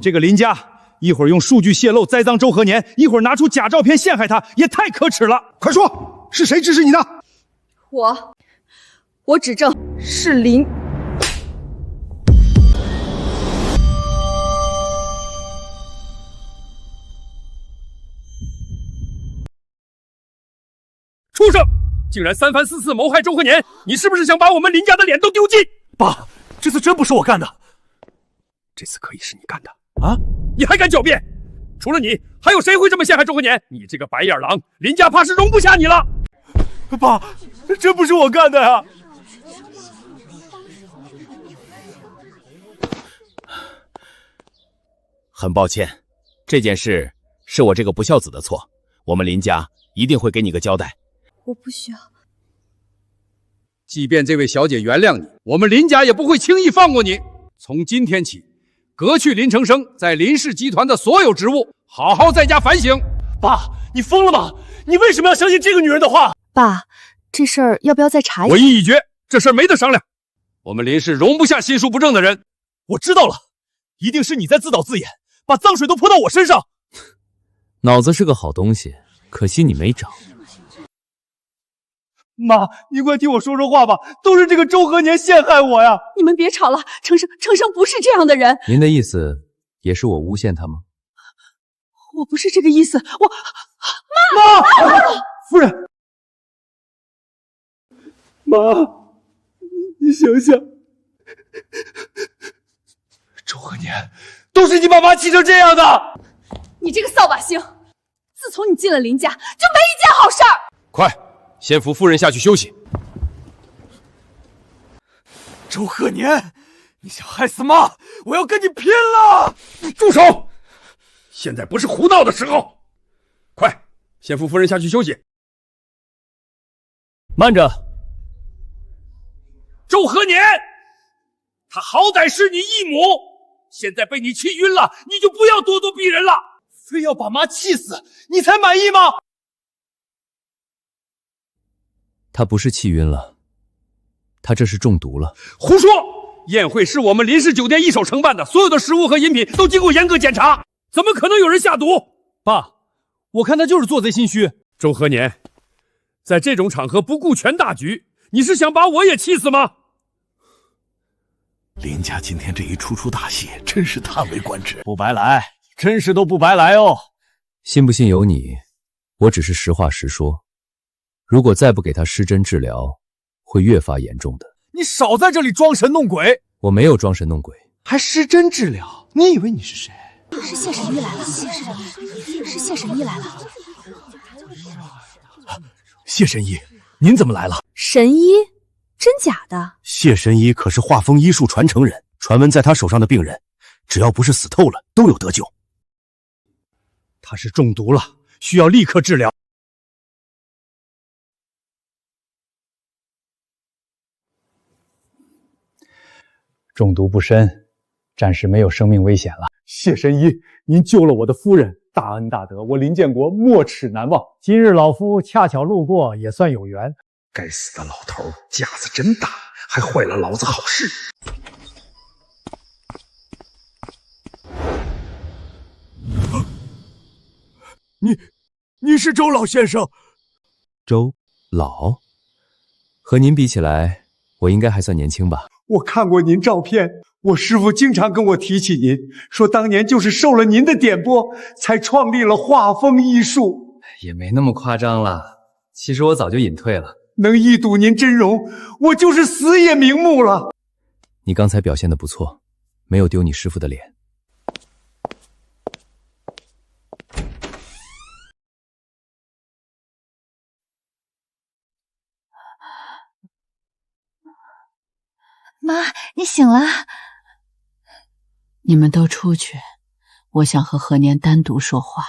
[SPEAKER 22] 这个林家一会儿用数据泄露栽赃周和年，一会儿拿出假照片陷害他，也太可耻了！
[SPEAKER 23] 快说，是谁指使你的？
[SPEAKER 13] 我指证是林。
[SPEAKER 22] 畜生！竟然三番四次谋害周和年，你是不是想把我们林家的脸都丢尽？
[SPEAKER 6] 爸，这次真不是我干的，这次可以是你干的
[SPEAKER 22] 啊！你还敢狡辩？除了你，还有谁会这么陷害周和年？你这个白眼狼，林家怕是容不下你了！
[SPEAKER 6] 爸，真不是我干的呀！
[SPEAKER 2] 很抱歉，这件事是我这个不孝子的错，我们林家一定会给你个交代。
[SPEAKER 13] 我不需要。
[SPEAKER 19] 即便这位小姐原谅你，我们林家也不会轻易放过你。从今天起，革去林承生在林氏集团的所有职务，好好在家反省。
[SPEAKER 6] 爸，你疯了吗？你为什么要相信这个女人的话？
[SPEAKER 11] 爸，这事儿要不要再查一下？
[SPEAKER 19] 我意已决，这事儿没得商量。我们林氏容不下心术不正的人。
[SPEAKER 6] 我知道了，一定是你在自导自演，把脏水都泼到我身上。
[SPEAKER 2] 脑子是个好东西，可惜你没长。
[SPEAKER 18] 妈，你快替我说说话吧，都是这个周和年陷害我呀！
[SPEAKER 13] 你们别吵了，承生不是这样的人。
[SPEAKER 2] 您的意思也是我诬陷他吗？
[SPEAKER 13] 我不是这个意思，
[SPEAKER 18] 妈，夫人，妈，你想想，周和年都是你把妈气成这样的。
[SPEAKER 13] 你这个扫把星，自从你进了林家，就没一件好事儿。
[SPEAKER 19] 快，先扶夫人下去休息。
[SPEAKER 6] 周和年，你想害死妈，我要跟你拼了！
[SPEAKER 19] 你住手！现在不是胡闹的时候。快，先扶夫人下去休息。
[SPEAKER 2] 慢着，
[SPEAKER 22] 周和年，他好歹是你义母，现在被你气晕了，你就不要咄咄逼人了。
[SPEAKER 18] 非要把妈气死，你才满意吗？
[SPEAKER 2] 他不是气晕了，他这是中毒了。
[SPEAKER 22] 胡说！宴会是我们林氏酒店一手承办的，所有的食物和饮品都经过严格检查，怎么可能有人下毒？
[SPEAKER 18] 爸，我看他就是做贼心虚。
[SPEAKER 22] 周和年，在这种场合不顾全大局，你是想把我也气死吗？
[SPEAKER 10] 林家今天这一出大戏，真是叹为观止。
[SPEAKER 18] 不白来，真是都不白来哦。
[SPEAKER 2] 信不信由你，我只是实话实说。如果再不给他施针治疗，会越发严重的。
[SPEAKER 18] 你少在这里装神弄鬼！
[SPEAKER 2] 我没有装神弄鬼，
[SPEAKER 18] 还施针治疗？你以为你是谁？
[SPEAKER 11] 是谢神医来了，是谢神医来了。
[SPEAKER 6] 谢神医，您怎么来了？
[SPEAKER 11] 神医？真假的？
[SPEAKER 12] 谢神医可是画风医术传承人，传闻在他手上的病人，只要不是死透了，都有得救。
[SPEAKER 22] 他是中毒了，需要立刻治疗。
[SPEAKER 4] 中毒不深，暂时没有生命危险了。
[SPEAKER 18] 谢神医，您救了我的夫人，大恩大德，我林建国没齿难忘。
[SPEAKER 3] 今日老夫恰巧路过，也算有缘。
[SPEAKER 10] 该死的老头，架子真大，还坏了老子好事。
[SPEAKER 6] 你是周老先生？
[SPEAKER 2] 周老，和您比起来，我应该还算年轻吧？
[SPEAKER 18] 我看过您照片，我师父经常跟我提起您，说当年就是受了您的点拨，才创立了画风艺术。
[SPEAKER 4] 也没那么夸张了，其实我早就隐退了。
[SPEAKER 18] 能一睹您真容，我就是死也瞑目了。
[SPEAKER 2] 你刚才表现得不错，没有丢你师父的脸。
[SPEAKER 11] 妈，你醒了。
[SPEAKER 8] 你们都出去，我想和何年单独说话。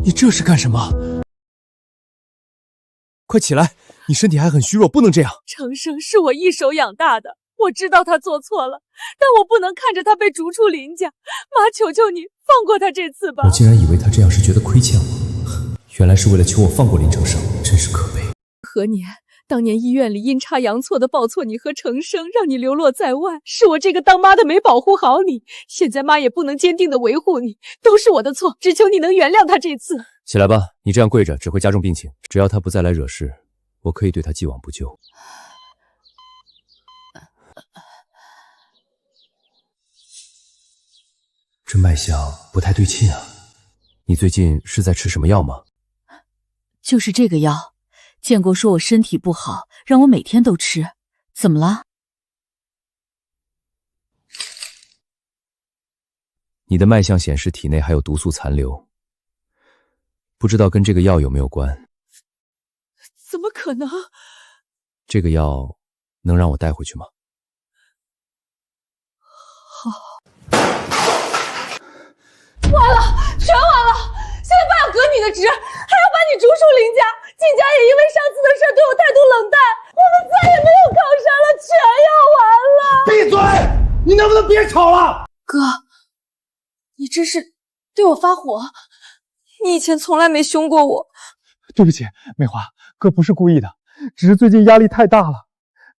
[SPEAKER 6] 你这是干什么？快起来！你身体还很虚弱，不能这样。
[SPEAKER 1] 程生是我一手养大的，我知道他做错了，但我不能看着他被逐出林家。妈，求求你放过他这次吧。
[SPEAKER 10] 我竟然以为他这样是觉得亏欠我，原来是为了求我放过林程生，真是可悲。
[SPEAKER 1] 何年，当年医院里阴差阳错的抱错你和程生，让你流落在外，是我这个当妈的没保护好你。现在妈也不能坚定的维护你，都是我的错，只求你能原谅他这次。
[SPEAKER 2] 起来吧，你这样跪着只会加重病情。只要他不再来惹事，我可以对他既往不咎。
[SPEAKER 10] 这脉象不太对劲啊！
[SPEAKER 2] 你最近是在吃什么药吗？
[SPEAKER 1] 就是这个药，建国说我身体不好，让我每天都吃。怎么了？
[SPEAKER 2] 你的脉象显示体内还有毒素残留，不知道跟这个药有没有关？
[SPEAKER 1] 怎么可能？
[SPEAKER 2] 这个药能让我带回去吗？
[SPEAKER 1] 好。
[SPEAKER 7] 完了，全完了！现在不想革你的职，还要把你逐出林家。靖家也因为上次的事对我态度冷淡，我们再也没有靠山了，全要完了！
[SPEAKER 23] 闭嘴！你能不能别吵了？
[SPEAKER 7] 哥，你这是对我发火？你以前从来没凶过我。
[SPEAKER 3] 对不起，美华，哥不是故意的，只是最近压力太大了。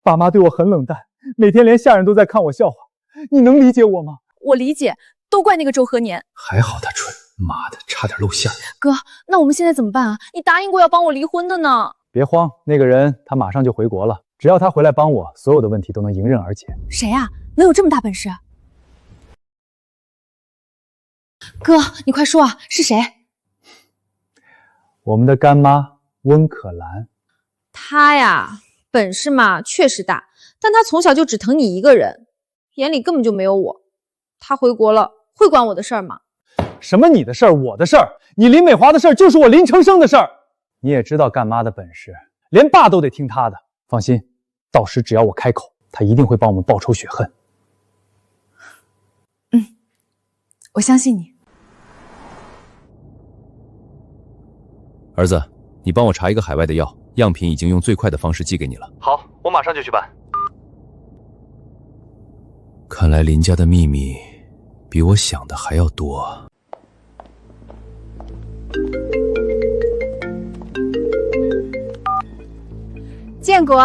[SPEAKER 3] 爸妈对我很冷淡，每天连下人都在看我笑话。你能理解我吗？
[SPEAKER 1] 我理解，都怪那个周和年。
[SPEAKER 10] 还好他蠢，妈的，差点露馅。
[SPEAKER 7] 哥，那我们现在怎么办啊？你答应过要帮我离婚的呢。
[SPEAKER 3] 别慌，那个人他马上就回国了，只要他回来帮我，所有的问题都能迎刃而解。
[SPEAKER 7] 谁啊？能有这么大本事？哥，你快说啊，是谁？
[SPEAKER 3] 我们的干妈温可兰。
[SPEAKER 7] 她呀，本事嘛确实大，但她从小就只疼你一个人，眼里根本就没有我。她回国了，会管我的事儿吗？
[SPEAKER 3] 什么你的事儿，我的事儿？你林美华的事儿就是我林程生的事儿。你也知道干妈的本事，连爸都得听她的。放心，到时只要我开口，她一定会帮我们报仇雪恨。
[SPEAKER 7] 我相信你。
[SPEAKER 2] 儿子，你帮我查一个海外的药，样品已经用最快的方式寄给你了。
[SPEAKER 5] 好，我马上就去办。
[SPEAKER 2] 看来林家的秘密比我想的还要多。
[SPEAKER 7] 建国，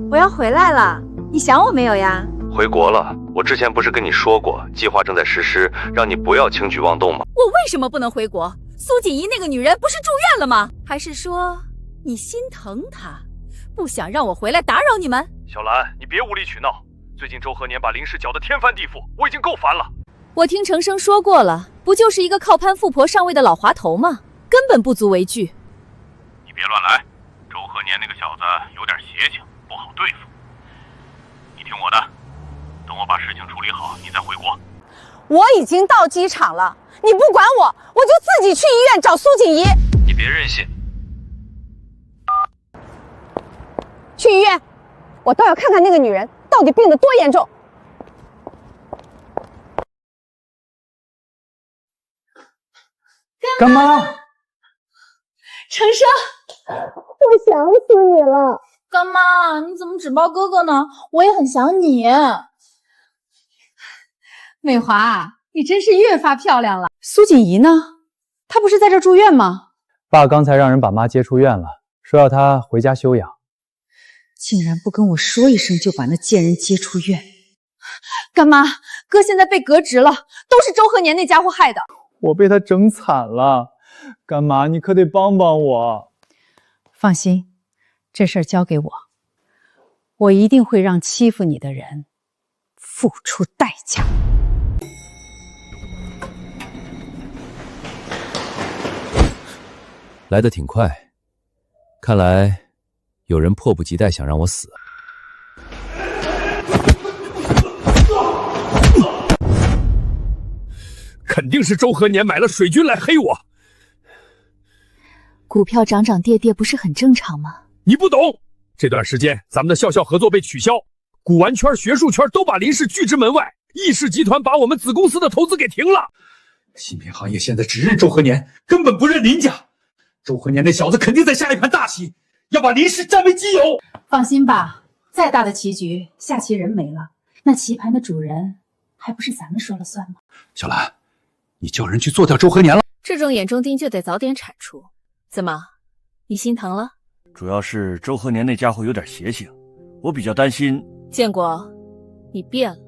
[SPEAKER 7] 我要回来了，你想我没有呀？
[SPEAKER 5] 回国了，我之前不是跟你说过，计划正在实施，让你不要轻举妄动吗？
[SPEAKER 1] 我为什么不能回国？苏锦怡那个女人不是住院了吗？还是说你心疼她，不想让我回来打扰你们？
[SPEAKER 5] 小兰，你别无理取闹。最近周和年把林氏搅得天翻地覆，我已经够烦了。
[SPEAKER 1] 我听程生说过了，不就是一个靠攀富婆上位的老滑头吗？根本不足为惧。
[SPEAKER 5] 你别乱来，周和年那个小子有点邪性，不好对付。你听我的，等我把事情处理好，你再回国。
[SPEAKER 7] 我已经到机场了，你不管我，我就自己去医院找苏锦怡。
[SPEAKER 5] 你别任性。
[SPEAKER 7] 去医院，我倒要看看那个女人到底病得多严重。
[SPEAKER 3] 干妈，
[SPEAKER 7] 程生，我想死你了。干妈，你怎么只抱哥哥呢？我也很想你。
[SPEAKER 8] 美华，你真是越发漂亮了。苏锦怡呢？她不是在这住院吗？
[SPEAKER 3] 爸刚才让人把妈接出院了，说要她回家休养。
[SPEAKER 8] 竟然不跟我说一声就把那贱人接出院。
[SPEAKER 7] 干妈，哥现在被革职了，都是周和年那家伙害的。
[SPEAKER 3] 我被他整惨了，干妈你可得帮帮我。
[SPEAKER 8] 放心，这事儿交给我，我一定会让欺负你的人付出代价。
[SPEAKER 2] 来得挺快，看来有人迫不及待想让我死。
[SPEAKER 6] 肯定是周和年买了水军来黑我。
[SPEAKER 1] 股票涨涨跌跌不是很正常吗？
[SPEAKER 6] 你不懂，这段时间咱们的校校合作被取消，古玩圈、学术圈都把林氏拒之门外，易氏集团把我们子公司的投资给停了。
[SPEAKER 17] 芯片行业现在只认周和年，根本不认林家。周和年那小子肯定在下一盘大棋，要把林氏占为己有。
[SPEAKER 8] 放心吧，再大的棋局，下棋人没了，那棋盘的主人还不是咱们说了算吗？
[SPEAKER 17] 小兰，你叫人去做掉周和年了。
[SPEAKER 1] 这种眼中钉就得早点铲除。怎么，你心疼了？
[SPEAKER 12] 主要是周和年那家伙有点邪性，我比较担心。
[SPEAKER 1] 建国，你变了。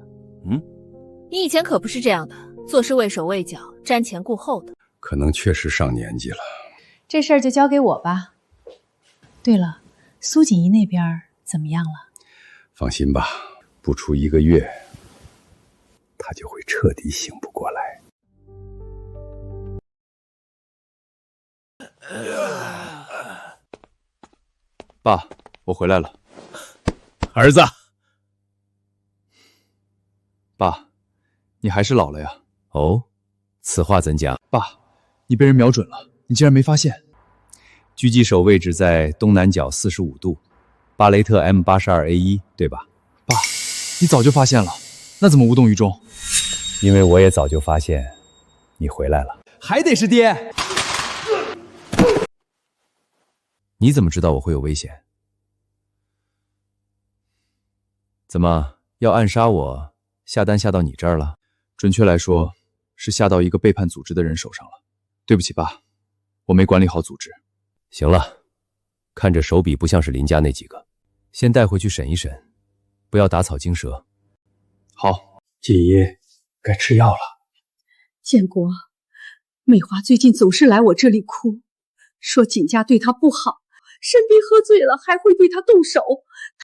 [SPEAKER 1] 你以前可不是这样的，做事畏手畏脚，瞻前顾后的。
[SPEAKER 9] 可能确实上年纪了。
[SPEAKER 8] 这事儿就交给我吧。对了，苏锦衣那边怎么样了？
[SPEAKER 9] 放心吧，不出1个月，他就会彻底醒不过来。
[SPEAKER 3] 爸，我回来了。
[SPEAKER 2] 儿子，
[SPEAKER 3] 爸，你还是老了呀。
[SPEAKER 2] 哦，此话怎讲？
[SPEAKER 3] 爸，你被人瞄准了，你竟然没发现？
[SPEAKER 2] 狙击手位置在东南角45度，巴雷特 M82A1，对吧？
[SPEAKER 3] 爸，你早就发现了，那怎么无动于衷？
[SPEAKER 2] 因为我也早就发现你回来了。
[SPEAKER 3] 还得是爹。
[SPEAKER 2] 你怎么知道我会有危险？怎么要暗杀我，下单下到你这儿了？
[SPEAKER 3] 准确来说，是下到一个背叛组织的人手上了。对不起，爸，我没管理好组织。
[SPEAKER 2] 行了，看着手笔不像是林家那几个，先带回去审一审，不要打草惊蛇。
[SPEAKER 3] 好，
[SPEAKER 17] 锦衣该吃药了。
[SPEAKER 8] 建国，美华最近总是来我这里哭，说景家对她不好，申斌喝醉了还会对她动手。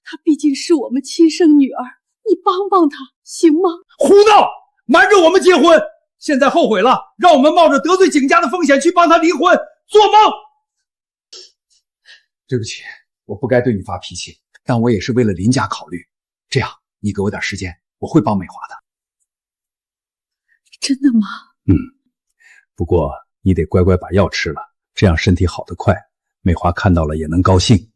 [SPEAKER 8] 她毕竟是我们亲生女儿，你帮帮她行吗？
[SPEAKER 22] 胡闹！瞒着我们结婚，现在后悔了，让我们冒着得罪景家的风险去帮她离婚，做梦！
[SPEAKER 17] 对不起，我不该对你发脾气，但我也是为了林家考虑。这样，你给我点时间，我会帮美华的。
[SPEAKER 8] 真的吗？
[SPEAKER 9] 不过你得乖乖把药吃了，这样身体好得快，美华看到了也能高兴。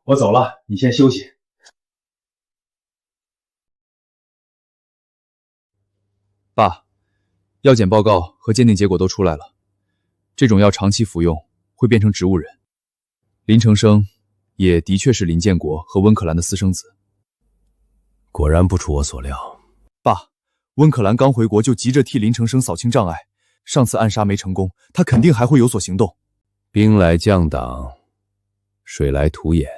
[SPEAKER 9] 我走了，你先休息。
[SPEAKER 3] 爸，药检报告和鉴定结果都出来了，这种药长期服用会变成植物人。林承生也的确是林建国和温可兰的私生子。
[SPEAKER 2] 果然不出我所料。
[SPEAKER 3] 爸，温可兰刚回国就急着替林承生扫清障碍，上次暗杀没成功，他肯定还会有所行动。
[SPEAKER 2] 兵来将挡，水来土掩，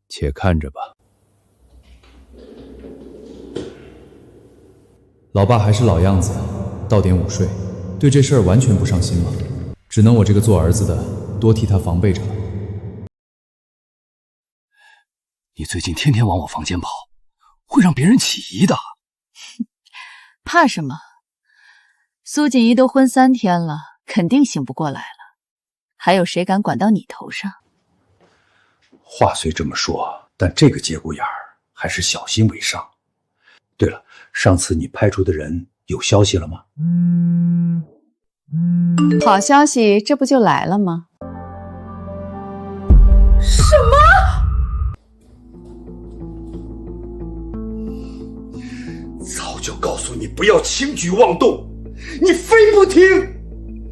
[SPEAKER 2] 且看着吧。
[SPEAKER 4] 老爸还是老样子，到点午睡，对这事儿完全不上心了，只能我这个做儿子的多替他防备着了。
[SPEAKER 17] 你最近天天往我房间跑，会让别人起疑的。
[SPEAKER 1] 怕什么？苏锦衣都昏3天了，肯定醒不过来了，还有谁敢管到你头上？
[SPEAKER 9] 话虽这么说，但这个节骨眼儿还是小心为上。对了，上次你派出的人有消息了吗？
[SPEAKER 8] 好消息，这不就来了吗？
[SPEAKER 7] 什么？
[SPEAKER 23] 早就告诉你不要轻举妄动，你非不听，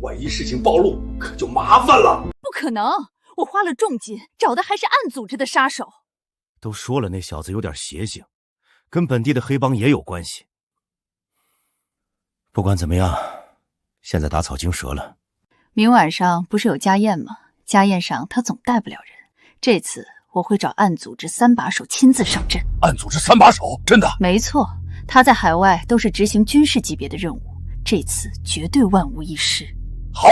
[SPEAKER 23] 万一事情暴露，可就麻烦了。
[SPEAKER 1] 不可能，我花了重金找的还是暗组织的杀手。
[SPEAKER 12] 都说了那小子有点邪性，跟本地的黑帮也有关系。不管怎么样，现在打草惊蛇了。
[SPEAKER 1] 明晚上不是有家宴吗？家宴上他总带不了人，这次我会找暗组织3把手亲自上阵。
[SPEAKER 23] 暗组织3把手，真的？
[SPEAKER 1] 没错，他在海外都是执行军事级别的任务，这次绝对万无一失。
[SPEAKER 23] 好。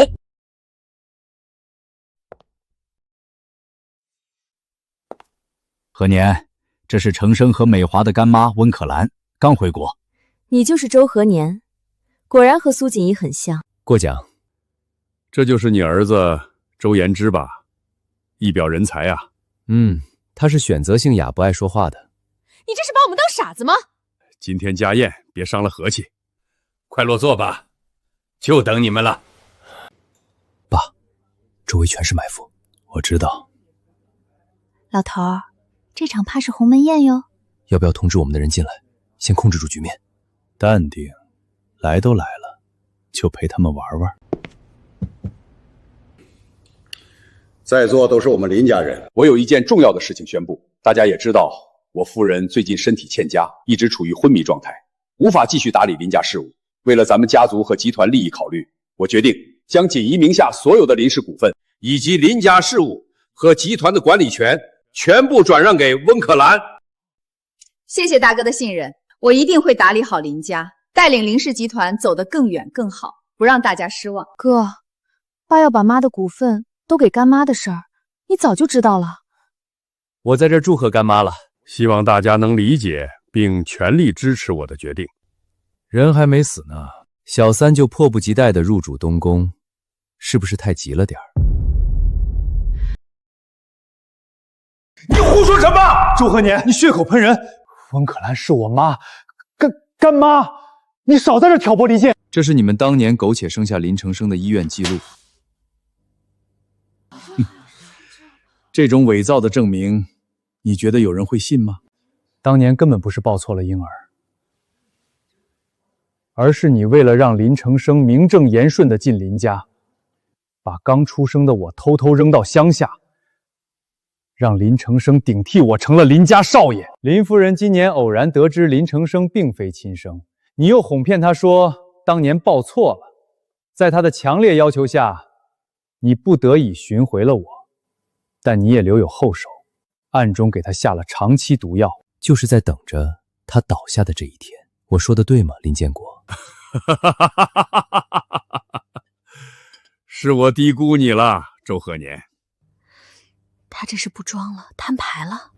[SPEAKER 2] 何年，这是程生和美华的干妈温可兰，刚回国。
[SPEAKER 1] 你就是周和年，果然和苏锦衣很像。
[SPEAKER 2] 过奖。
[SPEAKER 14] 这就是你儿子周延之吧？一表人才啊。
[SPEAKER 2] 他是选择性哑，不爱说话的。
[SPEAKER 11] 你这是把我们当傻子吗？
[SPEAKER 14] 今天家宴，别伤了和气，快落座吧，就等你们了。
[SPEAKER 2] 爸，周围全是埋伏，我知道。
[SPEAKER 1] 老头儿，这场怕是鸿门宴哟。
[SPEAKER 2] 要不要通知我们的人进来，先控制住局面？淡定，来都来了，就陪他们玩玩。
[SPEAKER 9] 在座都是我们林家人，我有一件重要的事情宣布。大家也知道，我夫人最近身体欠佳，一直处于昏迷状态，无法继续打理林家事务。为了咱们家族和集团利益考虑，我决定将锦怡名下所有的林氏股份，以及林家事务和集团的管理权，全部转让给温可兰。
[SPEAKER 13] 谢谢大哥的信任，我一定会打理好林家，带领林氏集团走得更远更好，不让大家失望。
[SPEAKER 11] 哥，爸要把妈的股份都给干妈的事儿，你早就知道了。
[SPEAKER 2] 我在这儿祝贺干妈了，
[SPEAKER 14] 希望大家能理解并全力支持我的决定。
[SPEAKER 2] 人还没死呢，小三就迫不及待地入主东宫，是不是太急了点儿？
[SPEAKER 18] 你胡说什么？周和年，你血口喷人！温可兰是我妈，干妈，你少在这挑拨离间。
[SPEAKER 4] 这是你们当年苟且生下林承生的医院记录。这种伪造的证明，你觉得有人会信吗？
[SPEAKER 3] 当年根本不是抱错了婴儿，而是你为了让林承生名正言顺地进林家，把刚出生的我偷偷扔到乡下，让林承生顶替我成了林家少爷。林夫人今年偶然得知林承生并非亲生，你又哄骗她说当年抱错了，在她的强烈要求下，你不得已寻回了我，但你也留有后手，暗中给她下了长期毒药，
[SPEAKER 2] 就是在等着他倒下的这一天。我说的对吗，林建国？
[SPEAKER 14] 是我低估你了，周和年。
[SPEAKER 1] 他这是不装了，摊牌了。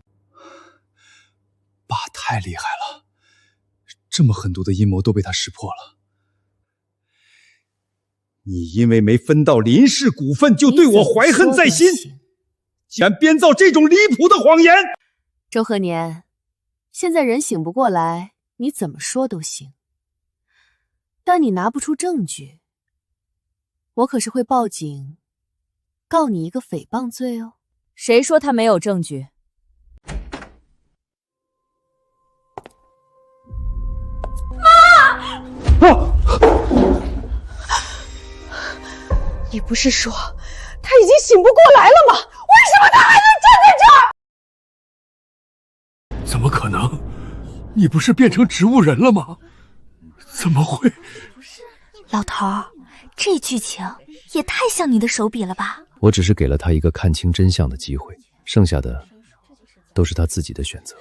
[SPEAKER 4] 爸太厉害了，这么狠毒的阴谋都被他识破了。
[SPEAKER 19] 你因为没分到林氏股份就对我怀恨在心，竟然编造这种离谱的谎言。
[SPEAKER 11] 周和年，现在人醒不过来，你怎么说都行，但你拿不出证据，我可是会报警告你一个诽谤罪哦。
[SPEAKER 1] 谁说他没有证据？
[SPEAKER 7] 妈！你不是说他已经醒不过来了吗？为什么他还能站在这儿？
[SPEAKER 10] 怎么可能？你不是变成植物人了吗？怎么会？
[SPEAKER 1] 老头儿，这剧情也太像你的手笔了吧？
[SPEAKER 2] 我只是给了他一个看清真相的机会，剩下的都是他自己的选择。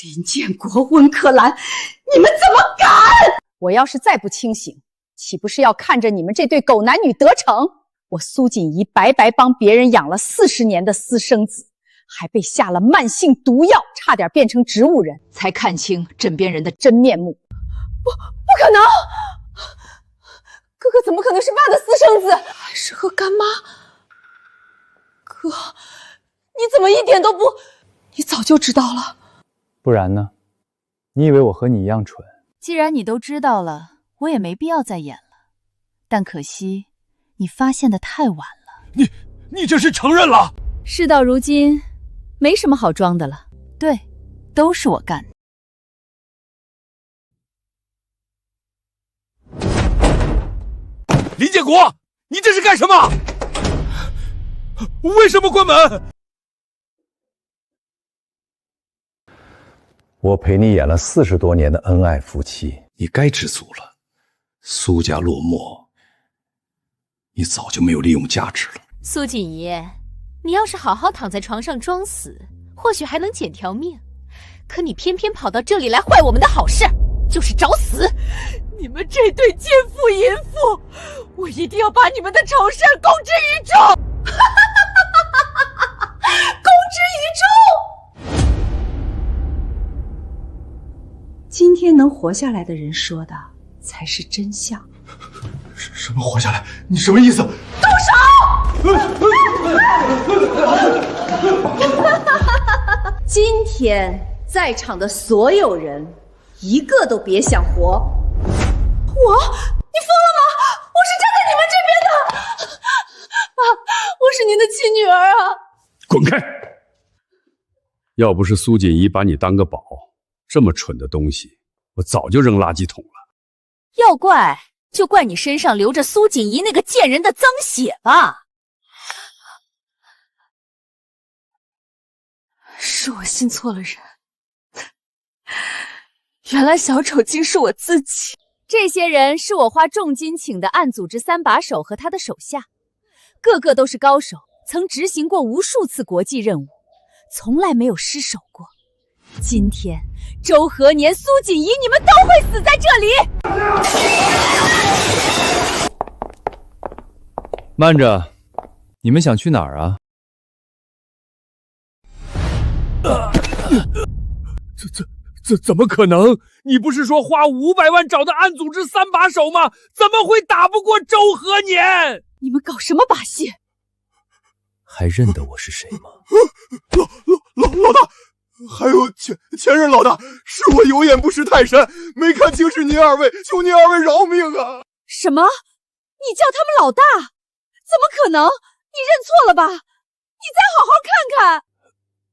[SPEAKER 8] 林建国、温可兰，你们怎么敢！
[SPEAKER 13] 我要是再不清醒，岂不是要看着你们这对狗男女得逞？我苏锦仪白白帮别人养了40年的私生子，还被下了慢性毒药，差点变成植物人，才看清枕边人的真面目。
[SPEAKER 7] 不可能！哥哥怎么可能是爸的私生子？还是和干妈？哥，你怎么一点都不……你早就知道了。
[SPEAKER 3] 不然呢？你以为我和你一样蠢？
[SPEAKER 11] 既然你都知道了，我也没必要再演了。但可惜，你发现的太晚了。
[SPEAKER 10] 你这是承认了？
[SPEAKER 11] 事到如今，没什么好装的了。对，都是我干的。
[SPEAKER 10] 林建国，你这是干什么？为什么关门？
[SPEAKER 9] 我陪你演了40多年的恩爱夫妻，
[SPEAKER 10] 你该知足了。苏家落寞，你早就没有利用价值了。
[SPEAKER 11] 苏锦仪，你要是好好躺在床上装死，或许还能捡条命。可你偏偏跑到这里来坏我们的好事，就是找死！
[SPEAKER 7] 你们这对奸夫淫妇，我一定要把你们的仇视公之于众！公之于众！
[SPEAKER 8] 今天能活下来的人说的，才是真相。
[SPEAKER 23] 什么活下来？你什么意思？
[SPEAKER 7] 动手！今天在场的所有人，一个都别想活！我？你疯了吗？我是站在你们这边的！爸，我是您的亲女儿啊！
[SPEAKER 19] 滚开！要不是苏锦衣把你当个宝，这么蠢的东西，我早就扔垃圾桶了。
[SPEAKER 1] 要怪就怪你身上流着苏锦衣那个贱人的脏血吧！
[SPEAKER 13] 是我信错了人，原来小丑竟是我自己。
[SPEAKER 1] 这些人是我花重金请的暗组织3把手和他的手下，个个都是高手，曾执行过无数次国际任务，从来没有失手过。今天周和年、苏锦衣，你们都会死在这里！
[SPEAKER 4] 慢着，你们想去哪儿啊？
[SPEAKER 19] 怎么可能？你不是说花500万找的暗组织3把手吗？怎么会打不过周和年？
[SPEAKER 13] 你们搞什么把戏？
[SPEAKER 2] 还认得我是谁吗？
[SPEAKER 23] 老大，还有前任老大，是我有眼不识泰山，没看清是您二位，求您二位饶命啊！
[SPEAKER 13] 什么？你叫他们老大？怎么可能？你认错了吧？你再好好看看。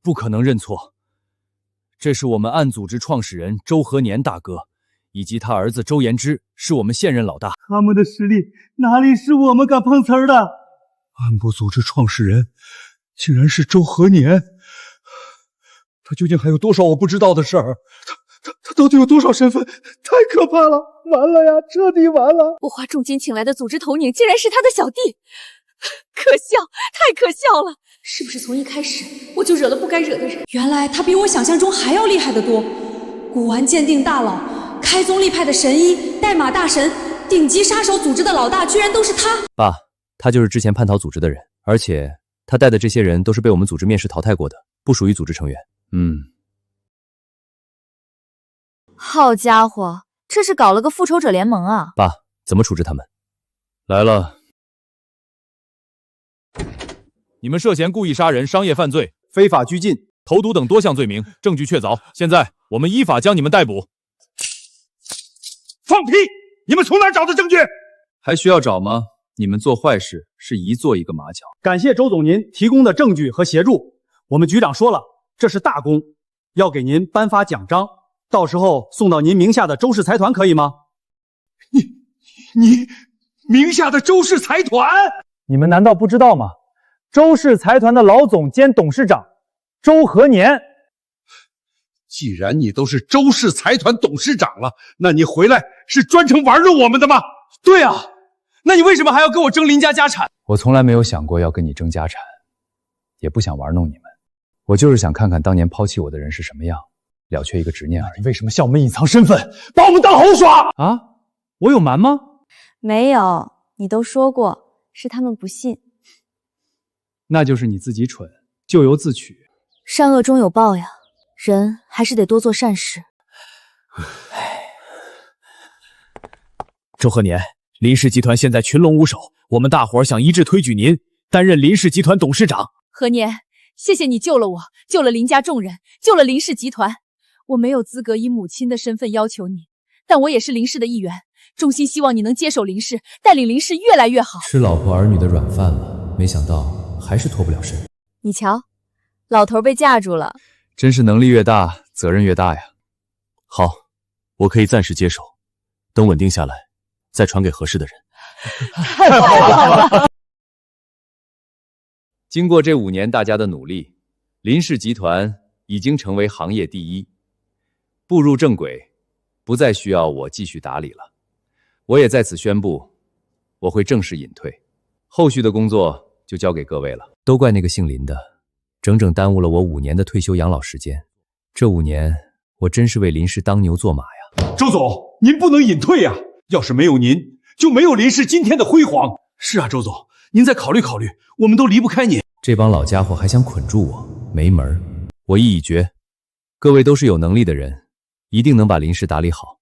[SPEAKER 4] 不可能认错，这是我们暗组织创始人周和年大哥，以及他儿子周延之，是我们现任老大。
[SPEAKER 18] 他们的实力哪里是我们敢碰瓷儿的？
[SPEAKER 23] 暗部组织创始人竟然是周和年，他究竟还有多少我不知道的事儿？他到底有多少身份？太可怕了！完了呀，彻底完了！
[SPEAKER 13] 我花重金请来的组织头领，竟然是他的小弟，可笑，太可笑了！是不是从一开始我就惹了不该惹的人？
[SPEAKER 8] 原来他比我想象中还要厉害得多。古玩鉴定大佬，开宗立派的神医，代码大神，顶级杀手组织的老大，居然都是他！
[SPEAKER 4] 爸，他就是之前叛逃组织的人，而且他带的这些人都是被我们组织面试淘汰过的，不属于组织成员。
[SPEAKER 1] 好家伙，这是搞了个复仇者联盟啊！
[SPEAKER 4] 爸，怎么处置他们？来了，你们涉嫌故意杀人、商业犯罪、非法拘禁、投毒等多项罪名，证据确凿。现在我们依法将你们逮捕。
[SPEAKER 23] 放屁！你们从哪找的证据？
[SPEAKER 4] 还需要找吗？你们做坏事是一做一个马脚。
[SPEAKER 3] 感谢周总您提供的证据和协助，我们局长说了，这是大功，要给您颁发奖章，到时候送到您名下的周氏财团，可以吗？
[SPEAKER 23] 你名下的周氏财团？
[SPEAKER 3] 你们难道不知道吗？周氏财团的老总兼董事长周和年。
[SPEAKER 19] 既然你都是周氏财团董事长了，那你回来是专程玩弄我们的吗？
[SPEAKER 22] 对啊，那你为什么还要跟我争林家家产？
[SPEAKER 4] 我从来没有想过要跟你争家产，也不想玩弄你们，我就是想看看当年抛弃我的人是什么样，了却一个执念而已。
[SPEAKER 3] 你为什么向我们隐藏身份，把我们当猴耍
[SPEAKER 4] 啊？我有瞒吗？
[SPEAKER 16] 没有，你都说过，是他们不信。
[SPEAKER 4] 那就是你自己蠢，咎由自取。
[SPEAKER 1] 善恶终有报呀，人还是得多做善事。
[SPEAKER 2] 周和年，林氏集团现在群龙无首，我们大伙儿想一致推举您担任林氏集团董事长。
[SPEAKER 1] 和年，谢谢你救了我，救了林家众人，救了林氏集团。我没有资格以母亲的身份要求你，但我也是林氏的一员，衷心希望你能接手林氏，带领林氏越来越好。
[SPEAKER 4] 吃老婆儿女的软饭了，没想到还是脱不了身。
[SPEAKER 1] 你瞧，老头被架住了。
[SPEAKER 4] 真是能力越大，责任越大呀。
[SPEAKER 2] 好，我可以暂时接手，等稳定下来，再传给合适的人。
[SPEAKER 3] 太好了！
[SPEAKER 4] 经过这5年大家的努力，林氏集团已经成为行业第一，步入正轨，不再需要我继续打理了。我也在此宣布，我会正式隐退，后续的工作就交给各位了。都怪那个姓林的，整整耽误了我5年的退休养老时间。这5年，我真是为林氏当牛做马呀！
[SPEAKER 23] 周总，您不能隐退呀！要是没有您，就没有林氏今天的辉煌。
[SPEAKER 22] 是啊，周总，您再考虑考虑，我们都离不开您。
[SPEAKER 4] 这帮老家伙还想捆住我，没门儿！我意已决，各位都是有能力的人，一定能把林氏打理好。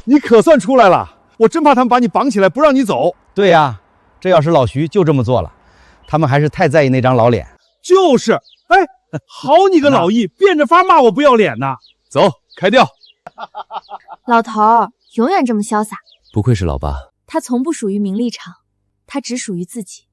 [SPEAKER 23] 你可算出来了，我真怕他们把你绑起来不让你走。
[SPEAKER 15] 对呀，这要是老徐就这么做了，他们还是太在意那张老脸。
[SPEAKER 22] 就是，哎，好你个老易，变着法骂我不要脸呢。
[SPEAKER 23] 走，开掉。
[SPEAKER 1] 老头儿永远这么潇洒。
[SPEAKER 2] 不愧是老爸。
[SPEAKER 1] 他从不属于名利场，他只属于自己。